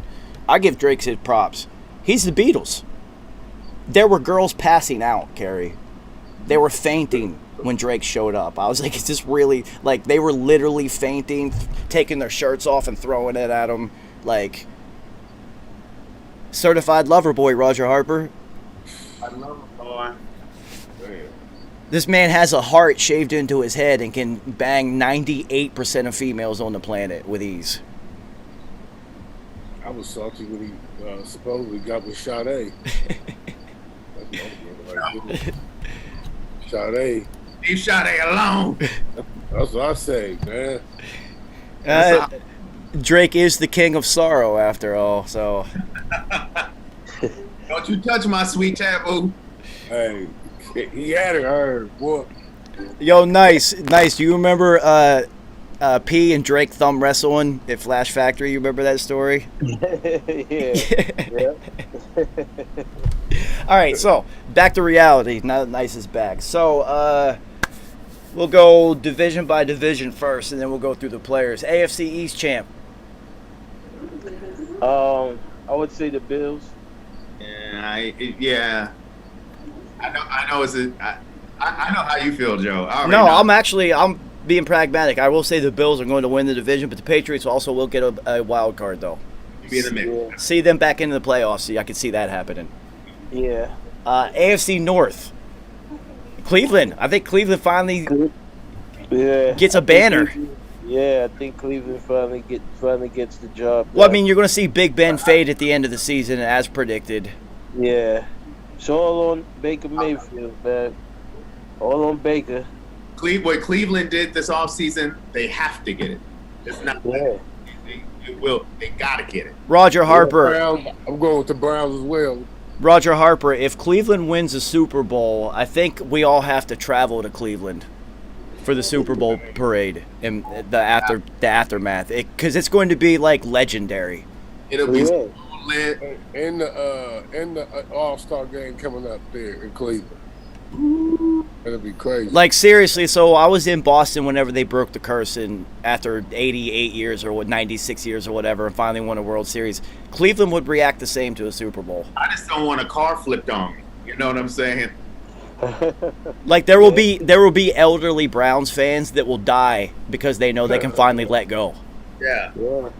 I give Drake his props. He's the Beatles. There were girls passing out, Carrie. They were fainting when Drake showed up. I was like, is this really... Like, they were literally fainting, taking their shirts off and throwing it at him. Like, certified lover boy, Roger Harper. I love it, boy. This man has a heart shaved into his head and can bang 98% of females on the planet with ease. I was salty when he supposedly got with Sade. Sade. Leave Sade alone. That's what I say, man. Drake is the king of sorrow, after all. So, don't you touch my sweet taboo. Hey, he had it hard. What? Yo, nice. Do you remember P and Drake thumb wrestling at Flash Factory? You remember that story? Yeah. All right, so back to reality. Now that Nice is back. So we'll go division by division first, and then we'll go through the players. AFC East champ. I would say the Bills. Yeah, I know. I know how you feel, Joe. I'm being pragmatic. I will say the Bills are going to win the division, but the Patriots also will get a wild card, though. Be in the mix. See them back into the playoffs. See, I can see that happening. Yeah. AFC North. Cleveland. I think Cleveland finally gets a banner. Yeah, I think Cleveland finally gets the job done. Well, I mean, you're going to see Big Ben fade at the end of the season, as predicted. Yeah. It's all on Baker Mayfield, man. All on Baker. What Cleveland did this offseason, they have to get it. It's not. Yeah. They got to get it. Roger Harper. I'm going with the Browns as well. Roger Harper, if Cleveland wins the Super Bowl, I think we all have to travel to Cleveland for the Super Bowl parade and the aftermath, because it's going to be like legendary. It'll be lit. And the All-Star game coming up there in Cleveland. It'll be crazy. Like, seriously, so I was in Boston whenever they broke the curse after 88 years or 96 years or whatever and finally won a World Series. Cleveland would react the same to a Super Bowl. I just don't want a car flipped on me. You know what I'm saying? Like, there will be elderly Browns fans that will die because they know they can finally let go. Yeah. You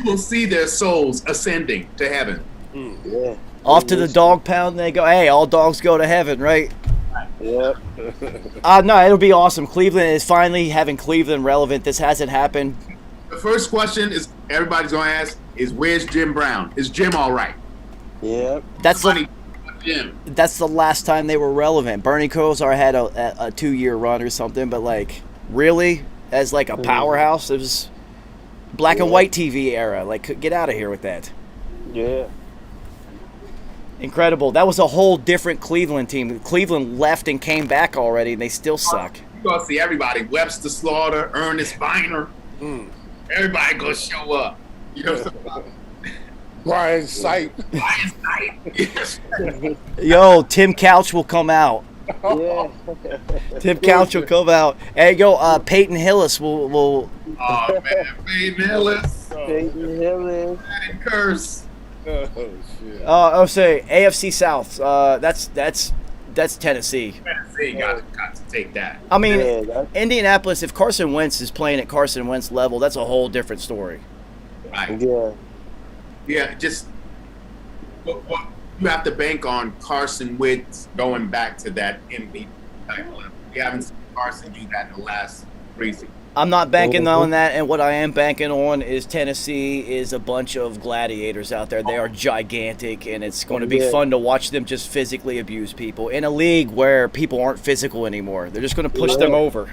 will see their souls ascending to heaven. Yeah. Off to the dog pound, and they go, hey, all dogs go to heaven, right? Yep. No, it'll be awesome. Cleveland is finally having Cleveland relevant. This hasn't happened. The first question is everybody's going to ask is, where's Jim Brown? Is Jim all right? Yeah. That's Jim. That's the last time they were relevant. Bernie Kosar had a 2-year run or something, but like, really, as like a powerhouse, it was black and white TV era. Like, get out of here with that. Yeah. Incredible. That was a whole different Cleveland team. Cleveland left and came back already, and they still suck. You're going to see everybody. Webster Slaughter, Ernest Biner. Everybody going to show up. You know what I'm saying? Brian Sight. Yes. Yo, Tim Couch will come out. Yeah. Tim Couch will come out. Hey, yo, Peyton Hillis will. Oh man, Peyton Hillis. Peyton Hillis. That curse. Oh shit. I'll say AFC South. That's Tennessee. Tennessee got to take that. I mean, Yeah, that's- Indianapolis. If Carson Wentz is playing at Carson Wentz level, that's a whole different story. Right. Yeah. Yeah, just what you have to bank on Carson Wentz going back to that MVP type level. We haven't seen Carson do that in the last 3 seasons. I'm not banking on that, and what I am banking on is Tennessee is a bunch of gladiators out there. They are gigantic, and it's going to be fun to watch them just physically abuse people in a league where people aren't physical anymore. They're just going to push them over.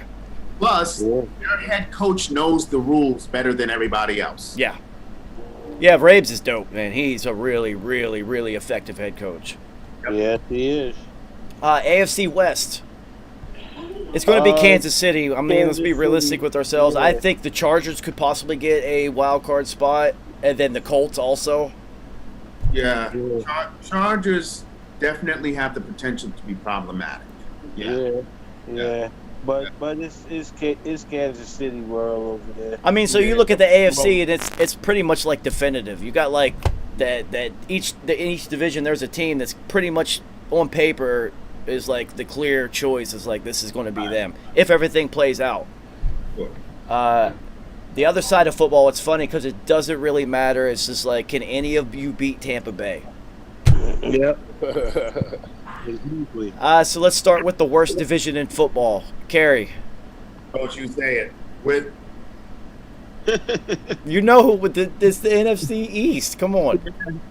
Plus, your head coach knows the rules better than everybody else. Yeah. Yeah, Rabes is dope, man. He's a really, really, really effective head coach. Yes, he is. AFC West. It's going to be Kansas City. I mean, let's be realistic with ourselves. Yeah. I think the Chargers could possibly get a wild card spot, and then the Colts also. Yeah, Chargers definitely have the potential to be problematic. Yeah. But it's Kansas City world over there. I mean, so you look at the AFC, and it's pretty much like definitive. You got like that each division there's a team that's pretty much on paper is like the clear choice is like this is going to be them if everything plays out. The other side of football, it's funny because it doesn't really matter. It's just like, can any of you beat Tampa Bay? Yep. So let's start with the worst division in football. Carrie. Don't you say it. With You know, it's the NFC East. Come on.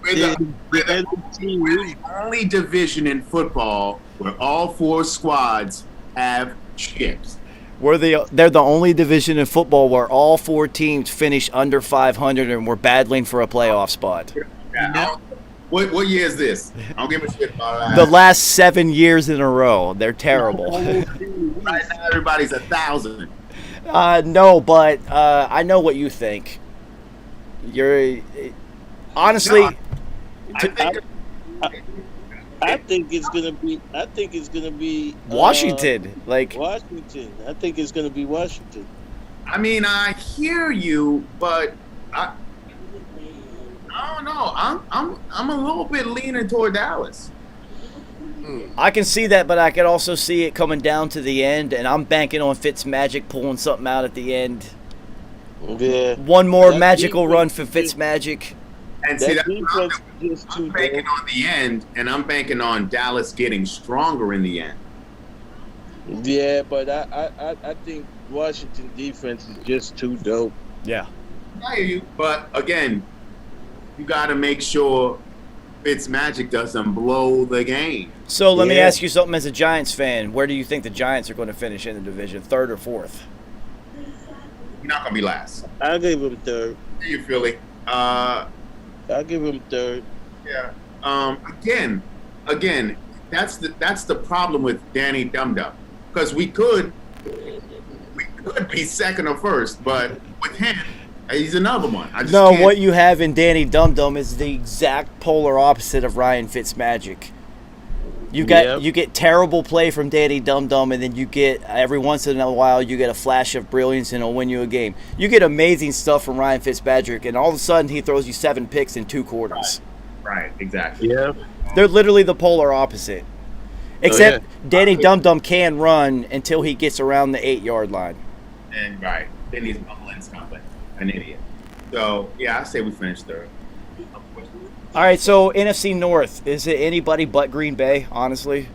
we're the only division in football where all 4 squads have chips. They're the only division in football where all 4 teams finish under 500 and we're battling for a playoff spot. Yeah, what year is this? I don't give a shit about that. The last 7 years in a row. They're terrible. Right now, everybody's 1,000. No, but I know what you think. You're honestly. I think it's gonna be Washington. Washington. I think it's gonna be Washington. I mean, I hear you, but I don't know. I'm a little bit leaning toward Dallas. I can see that, but I can also see it coming down to the end, and I'm banking on Fitzmagic pulling something out at the end. Yeah. One more magical run for Fitzmagic. And see, That defense is just I'm too banking bad. on the end, and I'm banking on Dallas getting stronger in the end. Yeah, but I think Washington defense is just too dope. Yeah. I hear you, but again, you got to make sure Fitzmagic doesn't blow the game. So let me Yeah. ask you something as a Giants fan. Where do you think the Giants are going to finish in the division? 3rd or 4th? You're not gonna be last. I'll give him third. How you, Philly? I'll give him third. Yeah. Again, that's the problem with Danny Dum-Dum, because we could be second or first, but with him, he's another one. I just No, can't. what you have in Danny Dum-Dum is the exact polar opposite of Ryan Fitzmagic. You get terrible play from Danny Dum-Dum, and then you get every once in a while you get a flash of brilliance and it'll win you a game. You get amazing stuff from Ryan Fitzpatrick, and all of a sudden he throws you 7 picks in 2 quarters. Right, exactly. Yeah. They're literally the polar opposite. Except Danny Dum-Dum can run until he gets around the 8-yard line. And right, then he's mumbling something, an idiot. So yeah, I say we finish third. All right, so NFC North, is it anybody but Green Bay, honestly?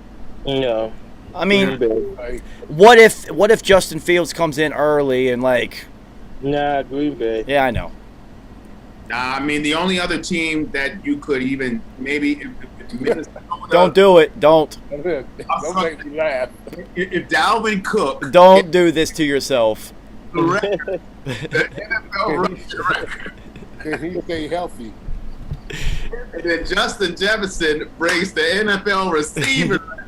No. I mean, Like, what if Justin Fields comes in early and like, Nah, Green Bay. yeah, I know. I mean, the only other team that you could even maybe if Minnesota, Don't do it. Don't don't make me laugh. if Dalvin Cook don't do this to yourself. the record, the NFL rushing record, He stay healthy. and then Justin Jefferson breaks the NFL receiver.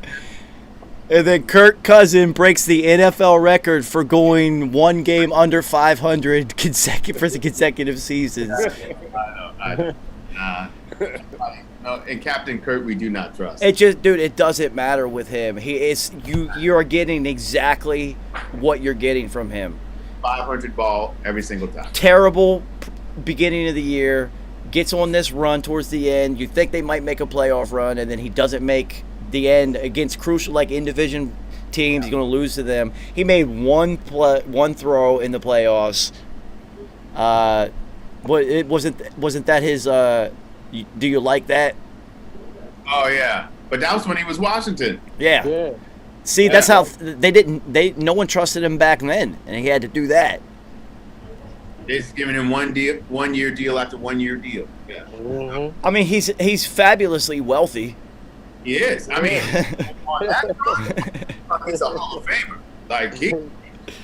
And then Kirk Cousin breaks the NFL record for going 1 game under 500 consecutive seasons. I know. No, and Captain Kurt, we do not trust. It just, dude, it doesn't matter with him. He is you are getting exactly what you're getting from him. 500 ball every single time. Terrible beginning of the year, gets on this run towards the end. You think they might make a playoff run, and then he doesn't make the end against crucial, like, in division teams. He's going to lose to them. He made one throw in the playoffs. It wasn't that his? Do you like that? Oh yeah, but that was when he was Washington. Yeah. See, that's how no one trusted him back then, and he had to do that. They're just giving him 1 year deal after 1 year deal. Yeah. I mean, he's fabulously wealthy. He is. I mean, he's a Hall of Famer. Like,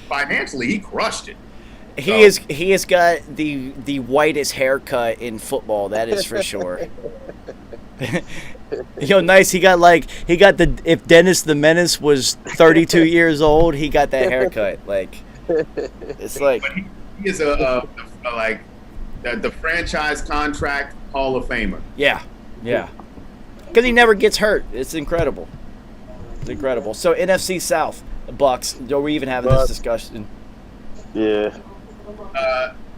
financially, he crushed it. He has got the whitest haircut in football. That is for sure. Nice. He got the, if Dennis the Menace was 32 years old, he got that haircut. Like, it's like, but he is the franchise contract Hall of Famer. Yeah. Because he never gets hurt. It's incredible. So NFC South, Bucks. Are we even having this discussion? Yeah.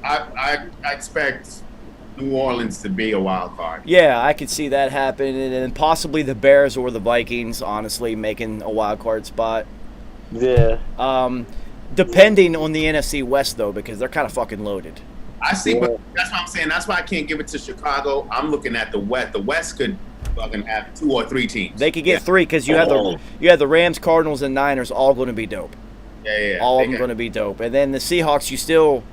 I expect New Orleans to be a wild card. Yeah, I could see that happen, and then possibly the Bears or the Vikings, honestly, making a wild card spot. Yeah. Depending on the NFC West, though, because they're kind of fucking loaded. I see, but that's what I'm saying. That's why I can't give it to Chicago. I'm looking at the West. The West could fucking have 2 or 3 teams. They could get 3 because you have the Rams, Cardinals, and Niners all going to be dope. Yeah. All of them going to be dope. And then the Seahawks,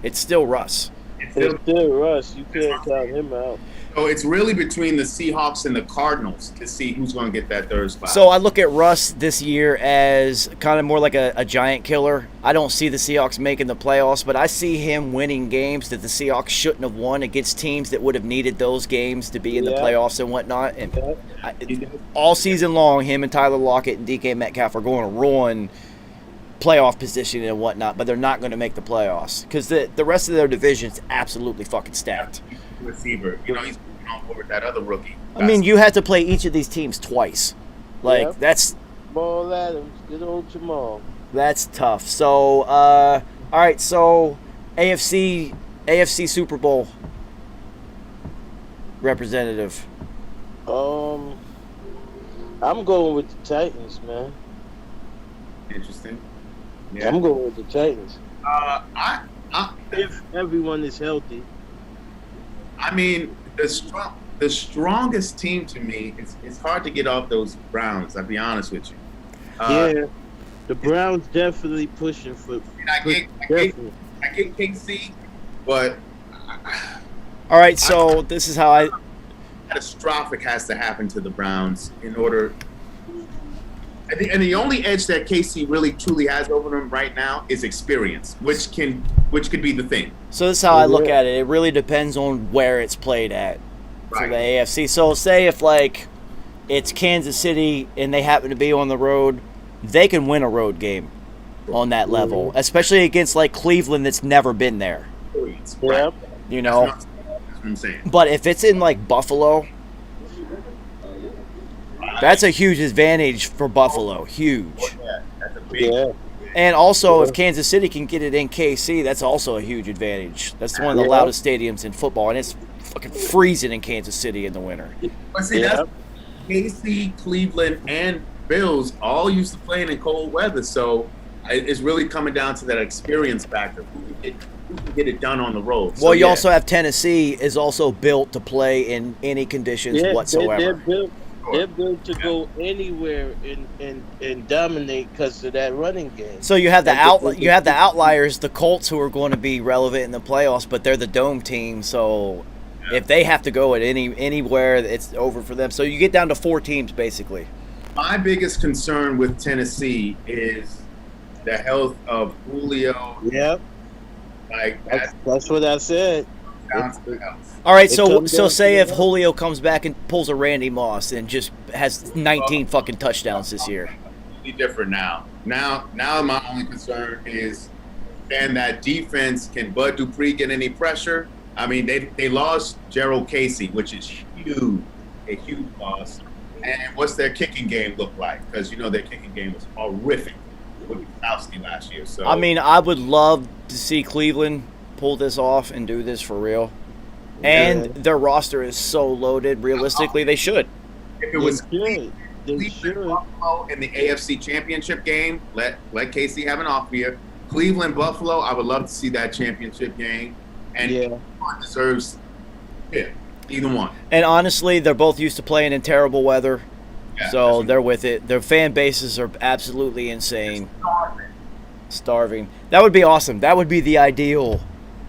it's still Russ. It's still Russ. You can't count him out. So it's really between the Seahawks and the Cardinals to see who's going to get that third spot. So I look at Russ this year as kind of more like a giant killer. I don't see the Seahawks making the playoffs, but I see him winning games that the Seahawks shouldn't have won against teams that would have needed those games to be in the playoffs and whatnot. And all season long, him and Tyler Lockett and DK Metcalf are going to ruin playoff position and whatnot, but they're not going to make the playoffs because the rest of their division is absolutely fucking stacked. Receiver, he's going on board with that other rookie. I mean, you have to play each of these teams twice. That's Jamal Adams, good old Jamal. That's tough. So, all right. So, AFC Super Bowl representative. I'm going with the Titans, man. Interesting. Yeah. I'm going with the Titans. If everyone is healthy. I mean, the strongest team to me, it's hard to get off those Browns, I'll be honest with you. The Browns definitely pushing for. I get KC, but all right, so this is how catastrophic has to happen to the Browns in order. And the only edge that KC really truly has over them right now is experience, which could be the thing. So this is how I look at it. It really depends on where it's played at for the AFC. So say if it's Kansas City and they happen to be on the road, they can win a road game on that level, especially against Cleveland that's never been there. Yep. That's what I'm saying. But if it's in Buffalo, that's a huge advantage for Buffalo. Huge. That's a big. And also, if Kansas City can get it in KC, that's also a huge advantage. That's one of the loudest stadiums in football, and it's fucking freezing in Kansas City in the winter. But see, that's KC, Cleveland, and Bills all used to playing in cold weather, so it's really coming down to that experience factor. Who can get it done on the road? Well, you also have Tennessee is also built to play in any conditions whatsoever. They're built to go anywhere and dominate because of that running game. So you have the outliers, the Colts, who are going to be relevant in the playoffs, but they're the dome team. So if they have to go at anywhere, it's over for them. So you get down to 4 teams basically. My biggest concern with Tennessee is the health of Julio. Yep. That's what I said. All right, so say if Julio comes back and pulls a Randy Moss and just has 19 fucking touchdowns this year. Completely different now. Now my only concern is, can that defense, can Bud Dupree get any pressure? I mean, they lost Gerald Casey, which is huge, a huge loss. And what's their kicking game look like? Because their kicking game was horrific with Kowski last year. So I mean, I would love to see Cleveland pull this off and do this for real. And their roster is so loaded. Realistically, they should. if it was They Cleveland should. Buffalo in the AFC Championship game, let Casey have an off year. Cleveland Buffalo, I would love to see that championship game. And Yeah. either one deserves either one. And honestly, they're both used to playing in terrible weather. Yeah, So that's they're with it. Their fan bases are absolutely insane. Starving. That would be awesome. That would be the ideal.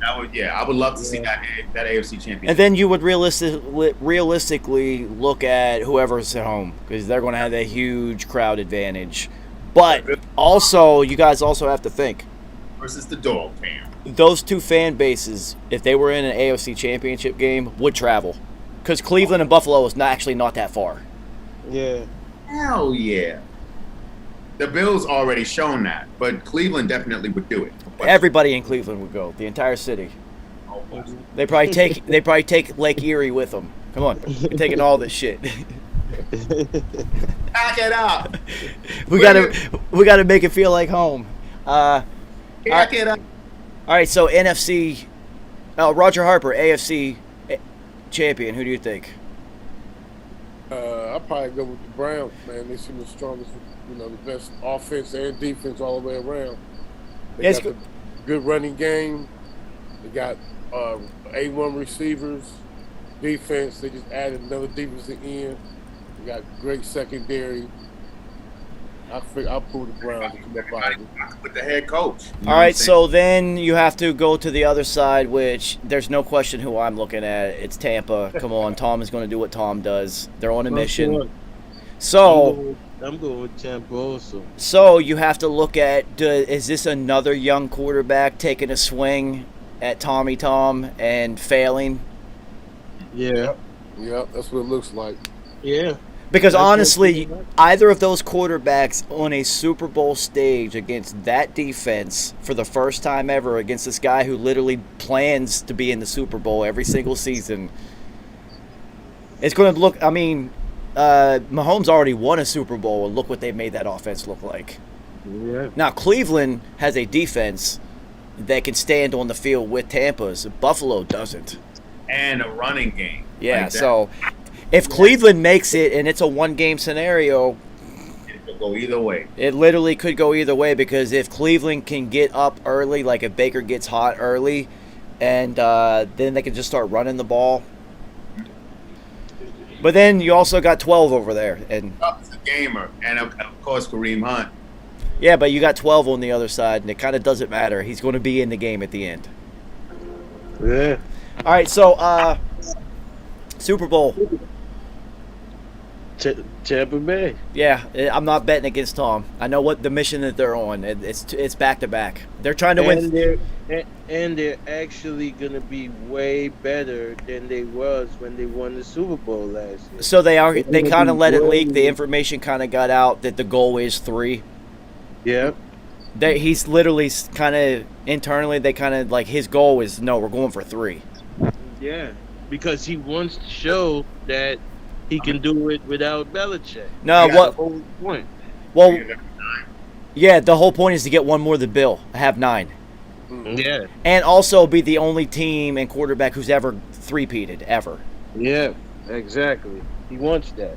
I would love to see that AFC Championship. And then you would realistically look at whoever's at home because they're going to have a huge crowd advantage. But also, you guys also have to think versus the dog fam. those two fan bases, if they were in an AFC Championship game, would travel because Cleveland and Buffalo is not that far. Yeah. Hell yeah. The Bills already shown that, but Cleveland definitely would do it. Everybody in Cleveland would go. The entire city. They probably take Lake Erie with them. Come on, we're taking all this shit. Pack it up. we gotta make it feel like home. Pack it up. All right, so NFC. Roger Harper, AFC champion. Who do you think? I'll probably go with the Browns, man. They seem the strongest, the best offense and defense all the way around. They got the good running game. They got A1 receivers, defense. They just added another defensive end. They got great secondary. I'll pull the Browns to come up out of it. With the head coach. All right, so then you have to go to the other side, which there's no question who I'm looking at. It's Tampa. Come on, Tom is going to do what Tom does. They're on a mission. So I'm going with Tampa also. So you have to look at, is this another young quarterback taking a swing at Tommy Tom and failing? Yeah. Yep, that's what it looks like. Yeah. Because honestly, either of those quarterbacks on a Super Bowl stage against that defense for the first time ever against this guy who literally plans to be in the Super Bowl every single season, it's going to look, I mean, Mahomes already won a Super Bowl, and look what they made that offense look like. Yeah. Now, Cleveland has a defense that can stand on the field with Tampa's. Buffalo doesn't. And a running game. Yeah, like that. so if Cleveland makes it and it's a one-game scenario, it could go either way. It literally could go either way because if Cleveland can get up early, like if Baker gets hot early, and then they can just start running the ball. But then you also got 12 over there, and It's a gamer, and of course Kareem Hunt. yeah, but you got 12 on the other side, and it kind of doesn't matter. He's going to be in the game at the end. Yeah. All right, so Super Bowl. Tampa Bay. Yeah, I'm not betting against Tom. I know what the mission that they're on. It's back to back. They're trying to win. And they're actually gonna be way better than they was when they won the Super Bowl last year. So they kind of let it leak. The information kind of got out that the goal is 3. Yeah. He's literally kind of internally. They kind of like his goal is no. We're going for 3. Yeah. Because he wants to show that he can do it without Belichick. No, That's what? the whole point. Well, yeah. The whole point is to get one more than Bill. Have 9. Yeah. And also be the only team and quarterback who's ever 3-peated ever. Yeah. Exactly. He wants that.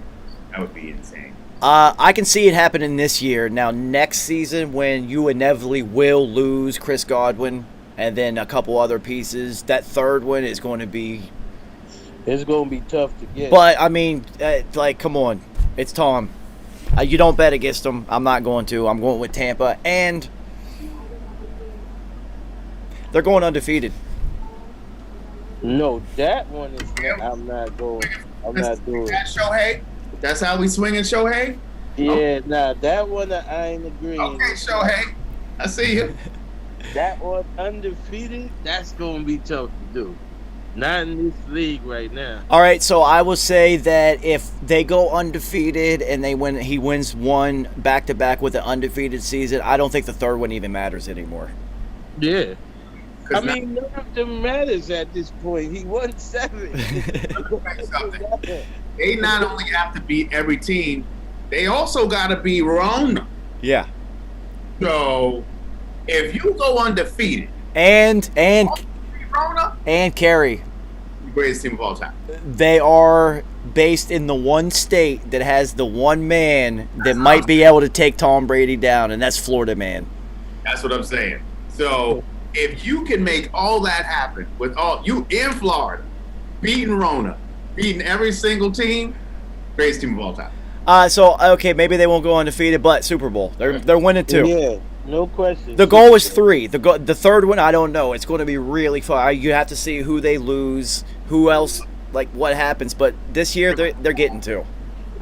That would be insane. I can see it happening this year. Now, next season, when you inevitably will lose Chris Godwin and then a couple other pieces, that third one is going to be. It's going to be tough to get. But, I mean, like, come on. It's Tom. You don't bet against him. I'm not going to. I'm going with Tampa. And they're going undefeated. No, that one is not. I'm not going. I'm not doing it. That's Shohei? That's how we swinging Shohei? Yeah, nah, that one I ain't agreeing. Okay, Shohei. I see you. That one undefeated, that's going to be tough to do. Not in this league right now. All right, so I will say that if they go undefeated and he wins one back-to-back with an undefeated season, I don't think the third one even matters anymore. Yeah. I mean, none of them matters at this point. He won 7. They not only have to beat every team, they also got to beat Rona. Yeah. So if you go undefeated and Rona, Kerry, the greatest team of all time. They are based in the one state that has the one man that might be able to take Tom Brady down, and that's Florida man. That's what I'm saying. So if you can make all that happen with all you in Florida, beating Rona, beating every single team, greatest team of all time. So okay, maybe they won't go undefeated, but Super Bowl, they're winning 2. Yeah, no question. The goal is 3. The third one, I don't know. It's going to be really fun. You have to see who they lose, who else, like what happens. But this year, they're getting 2.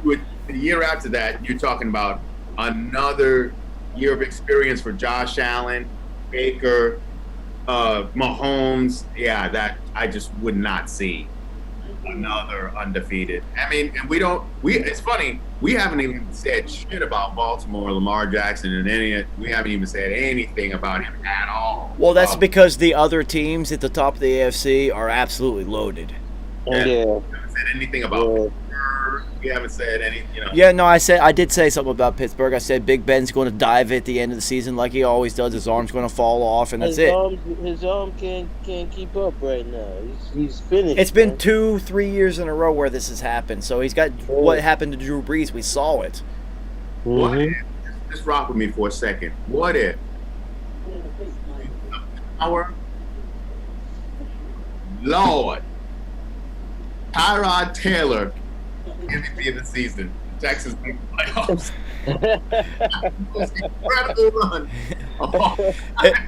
With the year after that, you're talking about another year of experience for Josh Allen, Baker, Mahomes. Yeah, that I just would not see another undefeated. I mean, and it's funny, we haven't even said shit about Baltimore, Lamar Jackson, and we haven't even said anything about him at all. Well, that's because the other teams at the top of the AFC are absolutely loaded. Yeah. We haven't said anything about Pittsburgh. We haven't said any, Yeah, no, I did say something about Pittsburgh. I said Big Ben's going to dive at the end of the season like he always does. His arm's going to fall off, and that's it. His arm can't keep up right now. He's finished. It's been 2-3 years in a row where this has happened. So he's got what happened to Drew Brees. We saw it. What if, just rock with me for a second. What if our Lord Tyrod Taylor MVP of the season, Texas make the playoffs? Most incredible run.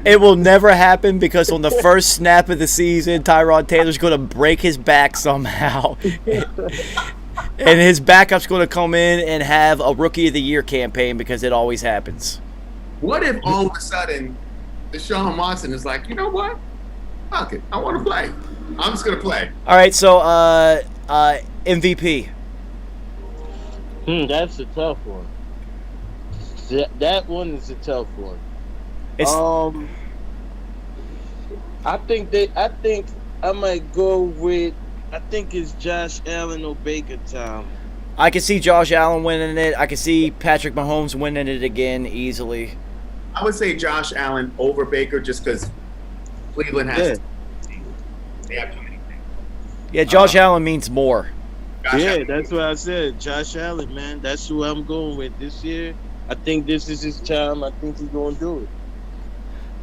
It will never happen because on the first snap of the season, Tyrod Taylor's going to break his back somehow. And his backup's going to come in and have a Rookie of the Year campaign because it always happens. What if all of a sudden Deshaun Watson is like, you know what? Fuck it. I want to play. I'm just going to play. All right, so MVP. That's a tough one. That one is a tough one. I think I might go with. I think it's Josh Allen or Baker time. I can see Josh Allen winning it. I can see Patrick Mahomes winning it again easily. I would say Josh Allen over Baker just because Cleveland has. They have too many things. Yeah, Josh Allen means more. That's what I said. Josh Allen, man. That's who I'm going with this year. I think this is his time. I think he's going to do it.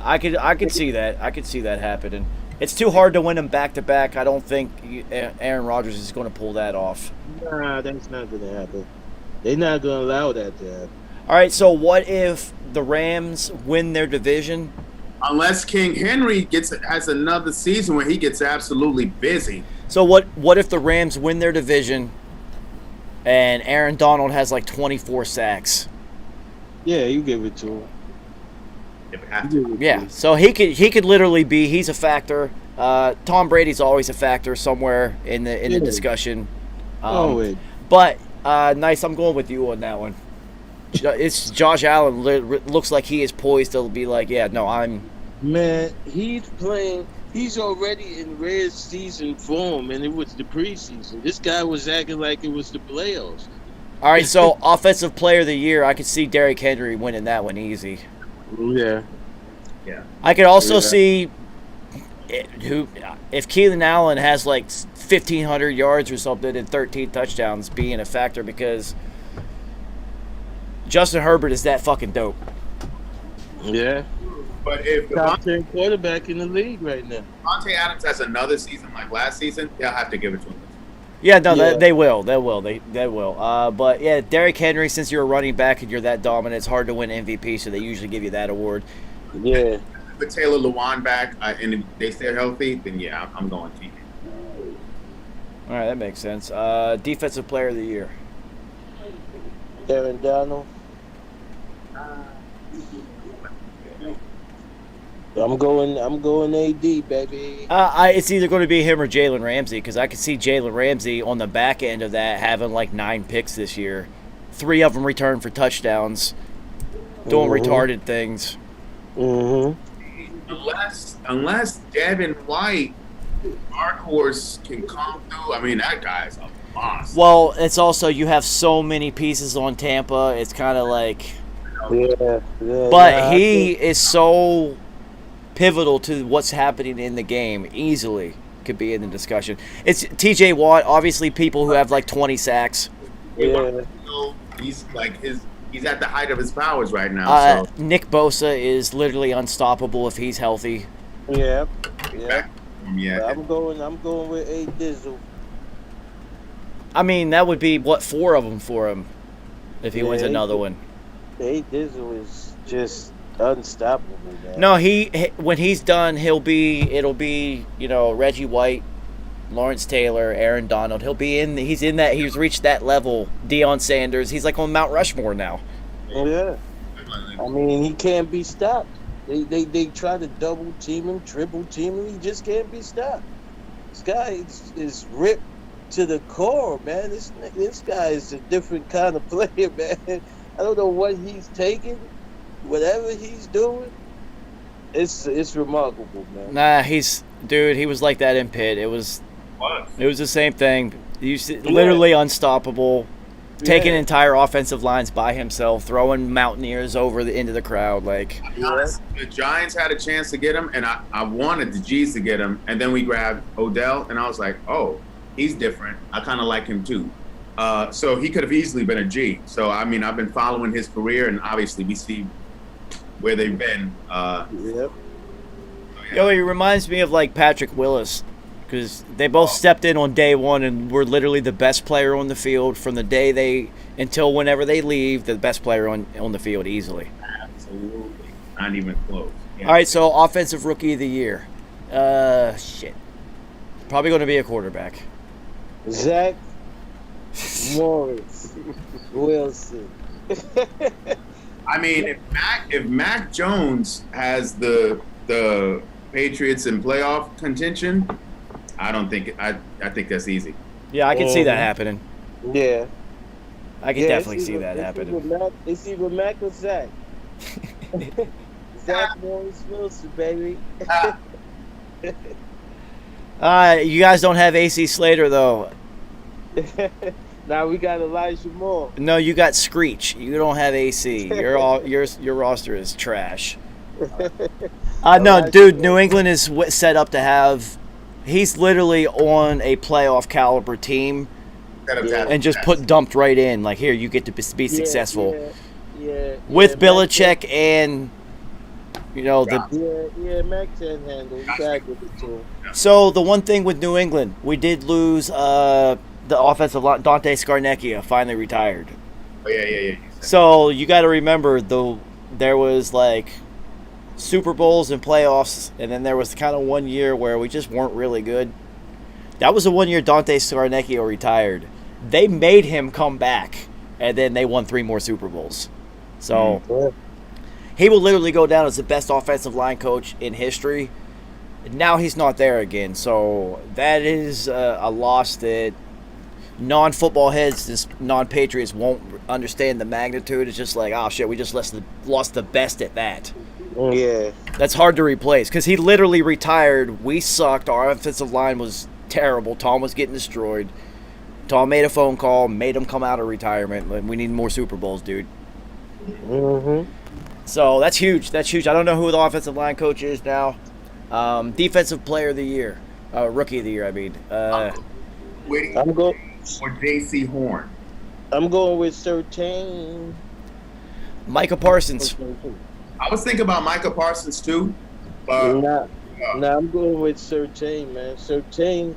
I could see that. I could see that happening. It's too hard to win them back to back. I don't think Aaron Rodgers is going to pull that off. Nah, that's not going to happen. They're not going to allow that to happen. All right, so what if the Rams win their division? Unless King Henry has another season where he gets absolutely busy. So what if the Rams win their division and Aaron Donald has like 24 sacks? Yeah, you give it to him. Yeah, so he could literally be. He's a factor. Tom Brady's always a factor somewhere in the discussion. But nice. I'm going with you on that one. It's Josh Allen. Looks like he is poised to be like, yeah, no, I'm. Man, he's playing. He's already in rare season form, and it was the preseason. This guy was acting like it was the playoffs. All right, so Offensive Player of the Year, I could see Derrick Henry winning that one easy. Yeah. I could also see if Keelan Allen has like 1,500 yards or something and 13 touchdowns being a factor because Justin Herbert is that fucking dope. Yeah. But if top 10 quarterback in the league right now, Devontae Adams has another season like last season, they'll have to give it to him. Yeah, no, they will. They will. But yeah, Derrick Henry, since you're a running back and you're that dominant, it's hard to win MVP, so they usually give you that award. Yeah. With Taylor Lewan back and if they stay healthy, then yeah, I'm going to. All right, that makes sense. Defensive Player of the Year. Aaron Donald. I'm going AD, baby. It's either going to be him or Jalen Ramsey because I could see Jalen Ramsey on the back end of that having like 9 picks this year. 3 of them returned for touchdowns, doing retarded things. unless Devin White, Dark Horse, can come through. I mean, that guy's a monster. Well, it's also you have so many pieces on Tampa. It's kind of like, but he is so pivotal to what's happening in the game. Easily could be in the discussion. It's T.J. Watt, obviously people who have like 20 sacks. Yeah, he's at the height of his powers right now. So. Nick Bosa is literally unstoppable if he's healthy. Yeah. Yeah. I'm going with A Dizzle. I mean, that would be, 4 of them for him if he wins another one. A Dizzle is just unstoppable, man. No, when he's done, it'll be, Reggie White, Lawrence Taylor, Aaron Donald. He's reached that level. Deion Sanders, he's like on Mount Rushmore now. Yeah. I mean, he can't be stopped. They try to double team him, triple team him. He just can't be stopped. This guy is ripped to the core, man. This guy is a different kind of player, man. I don't know what he's taking, whatever he's doing. It's remarkable, man. Nah, he was like that in Pitt. It was the same thing. Literally unstoppable. Taking entire offensive lines by himself, throwing Mountaineers into the crowd. Like, the Giants had a chance to get him, and I wanted the G's to get him, and then we grabbed Odell, and I was like, oh, he's different. I kind of like him too. So he could have easily been a G. So, I mean, I've been following his career, and obviously we see where they've been. Yo, he reminds me of like Patrick Willis. Because they both stepped in on day one and were literally the best player on the field from the day until whenever they leave, the best player on the field easily. Absolutely. Not even close. Yeah. All right, so offensive rookie of the year. Shit. Probably going to be a quarterback. Zach Morris Wilson. I mean, if Mac Jones has the Patriots in playoff contention, I think that's easy. Yeah, I can see that happening. Yeah. I can definitely see that happening. It's either Mac or Zach. Zach Morris Wilson, baby. You guys don't have AC Slater, though. Now we got Elijah Moore. No, you got Screech. You don't have AC. Your roster is trash. No, dude, New England is set up to have... He's literally on a playoff caliber team and just dumped right in. Like, here, you get to be successful. With Belichick and, Mac can handle. You gotta give it to him. So, the one thing with New England, we did lose the offensive line. Dante Scarnecchia finally retired. Oh, yeah. So, you got to remember, there was, like... Super Bowls and playoffs, and then there was kind of 1 year where we just weren't really good. That was the 1 year Dante Scarnecchio retired. They made him come back, and then they won 3 more Super Bowls. So he will literally go down as the best offensive line coach in history. Now he's not there again, so that is a loss that non-football heads, non-Patriots won't understand the magnitude. It's just like, oh shit, we just lost the best at that. Yeah. That's hard to replace because he literally retired. We sucked. Our offensive line was terrible. Tom was getting destroyed. Tom made a phone call, made him come out of retirement. We need more Super Bowls, dude. Mm-hmm. So that's huge. That's huge. I don't know who the offensive line coach is now. Defensive player of the year. Rookie of the year, I mean. I'm going or J.C. Horn. I'm going with Surtain. Micah Parsons. I was thinking about Micah Parsons too, but nah, I'm going with Surtain, man. Surtain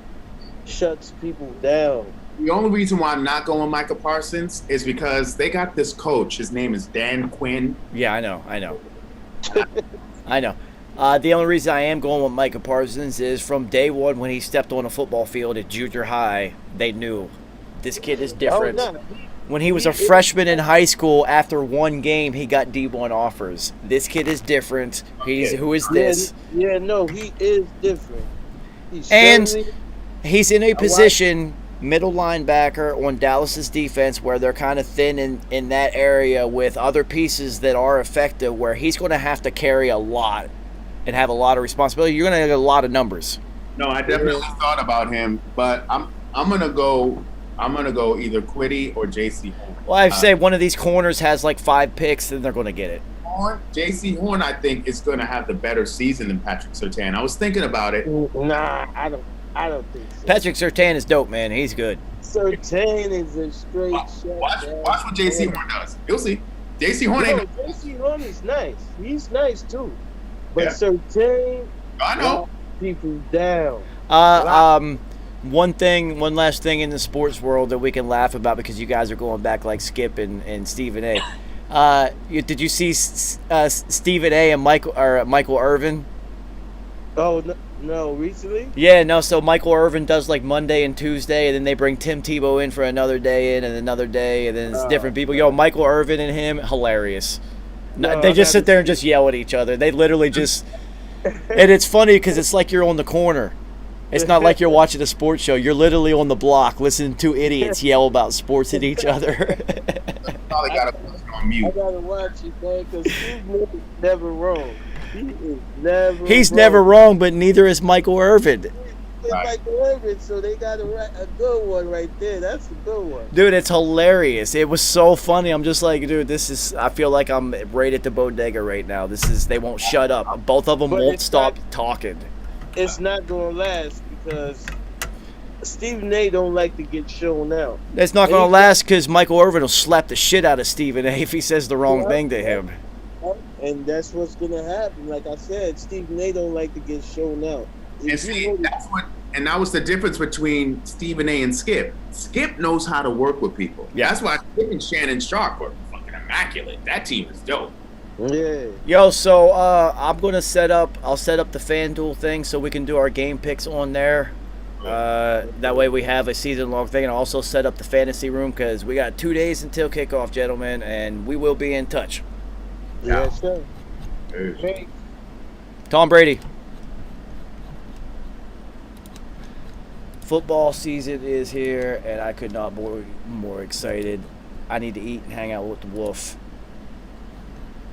shuts people down. The only reason why I'm not going Micah Parsons is because they got this coach. His name is Dan Quinn. Yeah, I know. I know. The only reason I am going with Micah Parsons is from day one when he stepped on a football field at junior high, they knew this kid is different. Oh, no. When he was a freshman in high school, after 1 game, he got D1 offers. This kid is different. Who is this? Yeah, no, he is different. He's in a position, middle linebacker on Dallas's defense, where they're kind of thin in that area with other pieces that are effective, where he's going to have to carry a lot and have a lot of responsibility, you're going to get a lot of numbers. No, I definitely thought about him, but I'm gonna go either Quiddy or JC Horn. Well, I'd say one of these corners has like 5 picks, then they're going to get it. JC Horn, I think, is going to have the better season than Patrick Surtain. I was thinking about it. Nah, I don't think so. Patrick Surtain is dope, man. He's good. Surtain is a straight shot. Watch what JC Horn does. You'll see. JC Horn ain't. JC Horn is nice. He's nice too. But Yeah. Surtain, I know. people down. One last thing in the sports world that we can laugh about because you guys are going back like Skip and Stephen A. Did you see Stephen A. and Michael Irvin? Oh no, recently? Yeah, no. So Michael Irvin does like Monday and Tuesday, and then they bring Tim Tebow in for another day and another day, and then it's different people. Yo, Michael Irvin and him, hilarious. No, they just sit there and just yell at each other. They literally just, and it's funny because it's like you're on the corner. It's not like you're watching a sports show. You're literally on the block listening to idiots yell about sports at each other. Probably got to put it on mute. I gotta watch it, man, because Steve is never wrong. He's never wrong, but neither is Michael Irvin. Michael Irvin, so they got a good one right there. That's a good one. Dude, it's hilarious. It was so funny. I'm just like, dude, I feel like I'm right at the bodega right now. They won't shut up. Both of them won't stop talking. It's not going to last because Stephen A. don't like to get shown out. It's not going to last because Michael Irvin will slap the shit out of Stephen A. if he says the wrong thing to him. And that's what's going to happen. Like I said, Stephen A. don't like to get shown out. And see, that was the difference between Stephen A. and Skip. Skip knows how to work with people. Yeah. That's why Skip and Shannon Sharp were fucking immaculate. That team is dope. Yeah. Yo, so I'm gonna set up the FanDuel thing so we can do our game picks on there. That way we have a season-long thing, and I'll also set up the fantasy room because we got 2 days until kickoff, gentlemen, and we will be in touch. Yeah, sure. Hey. Tom Brady. Football season is here, and I could not be more excited. I need to eat and hang out with the wolf.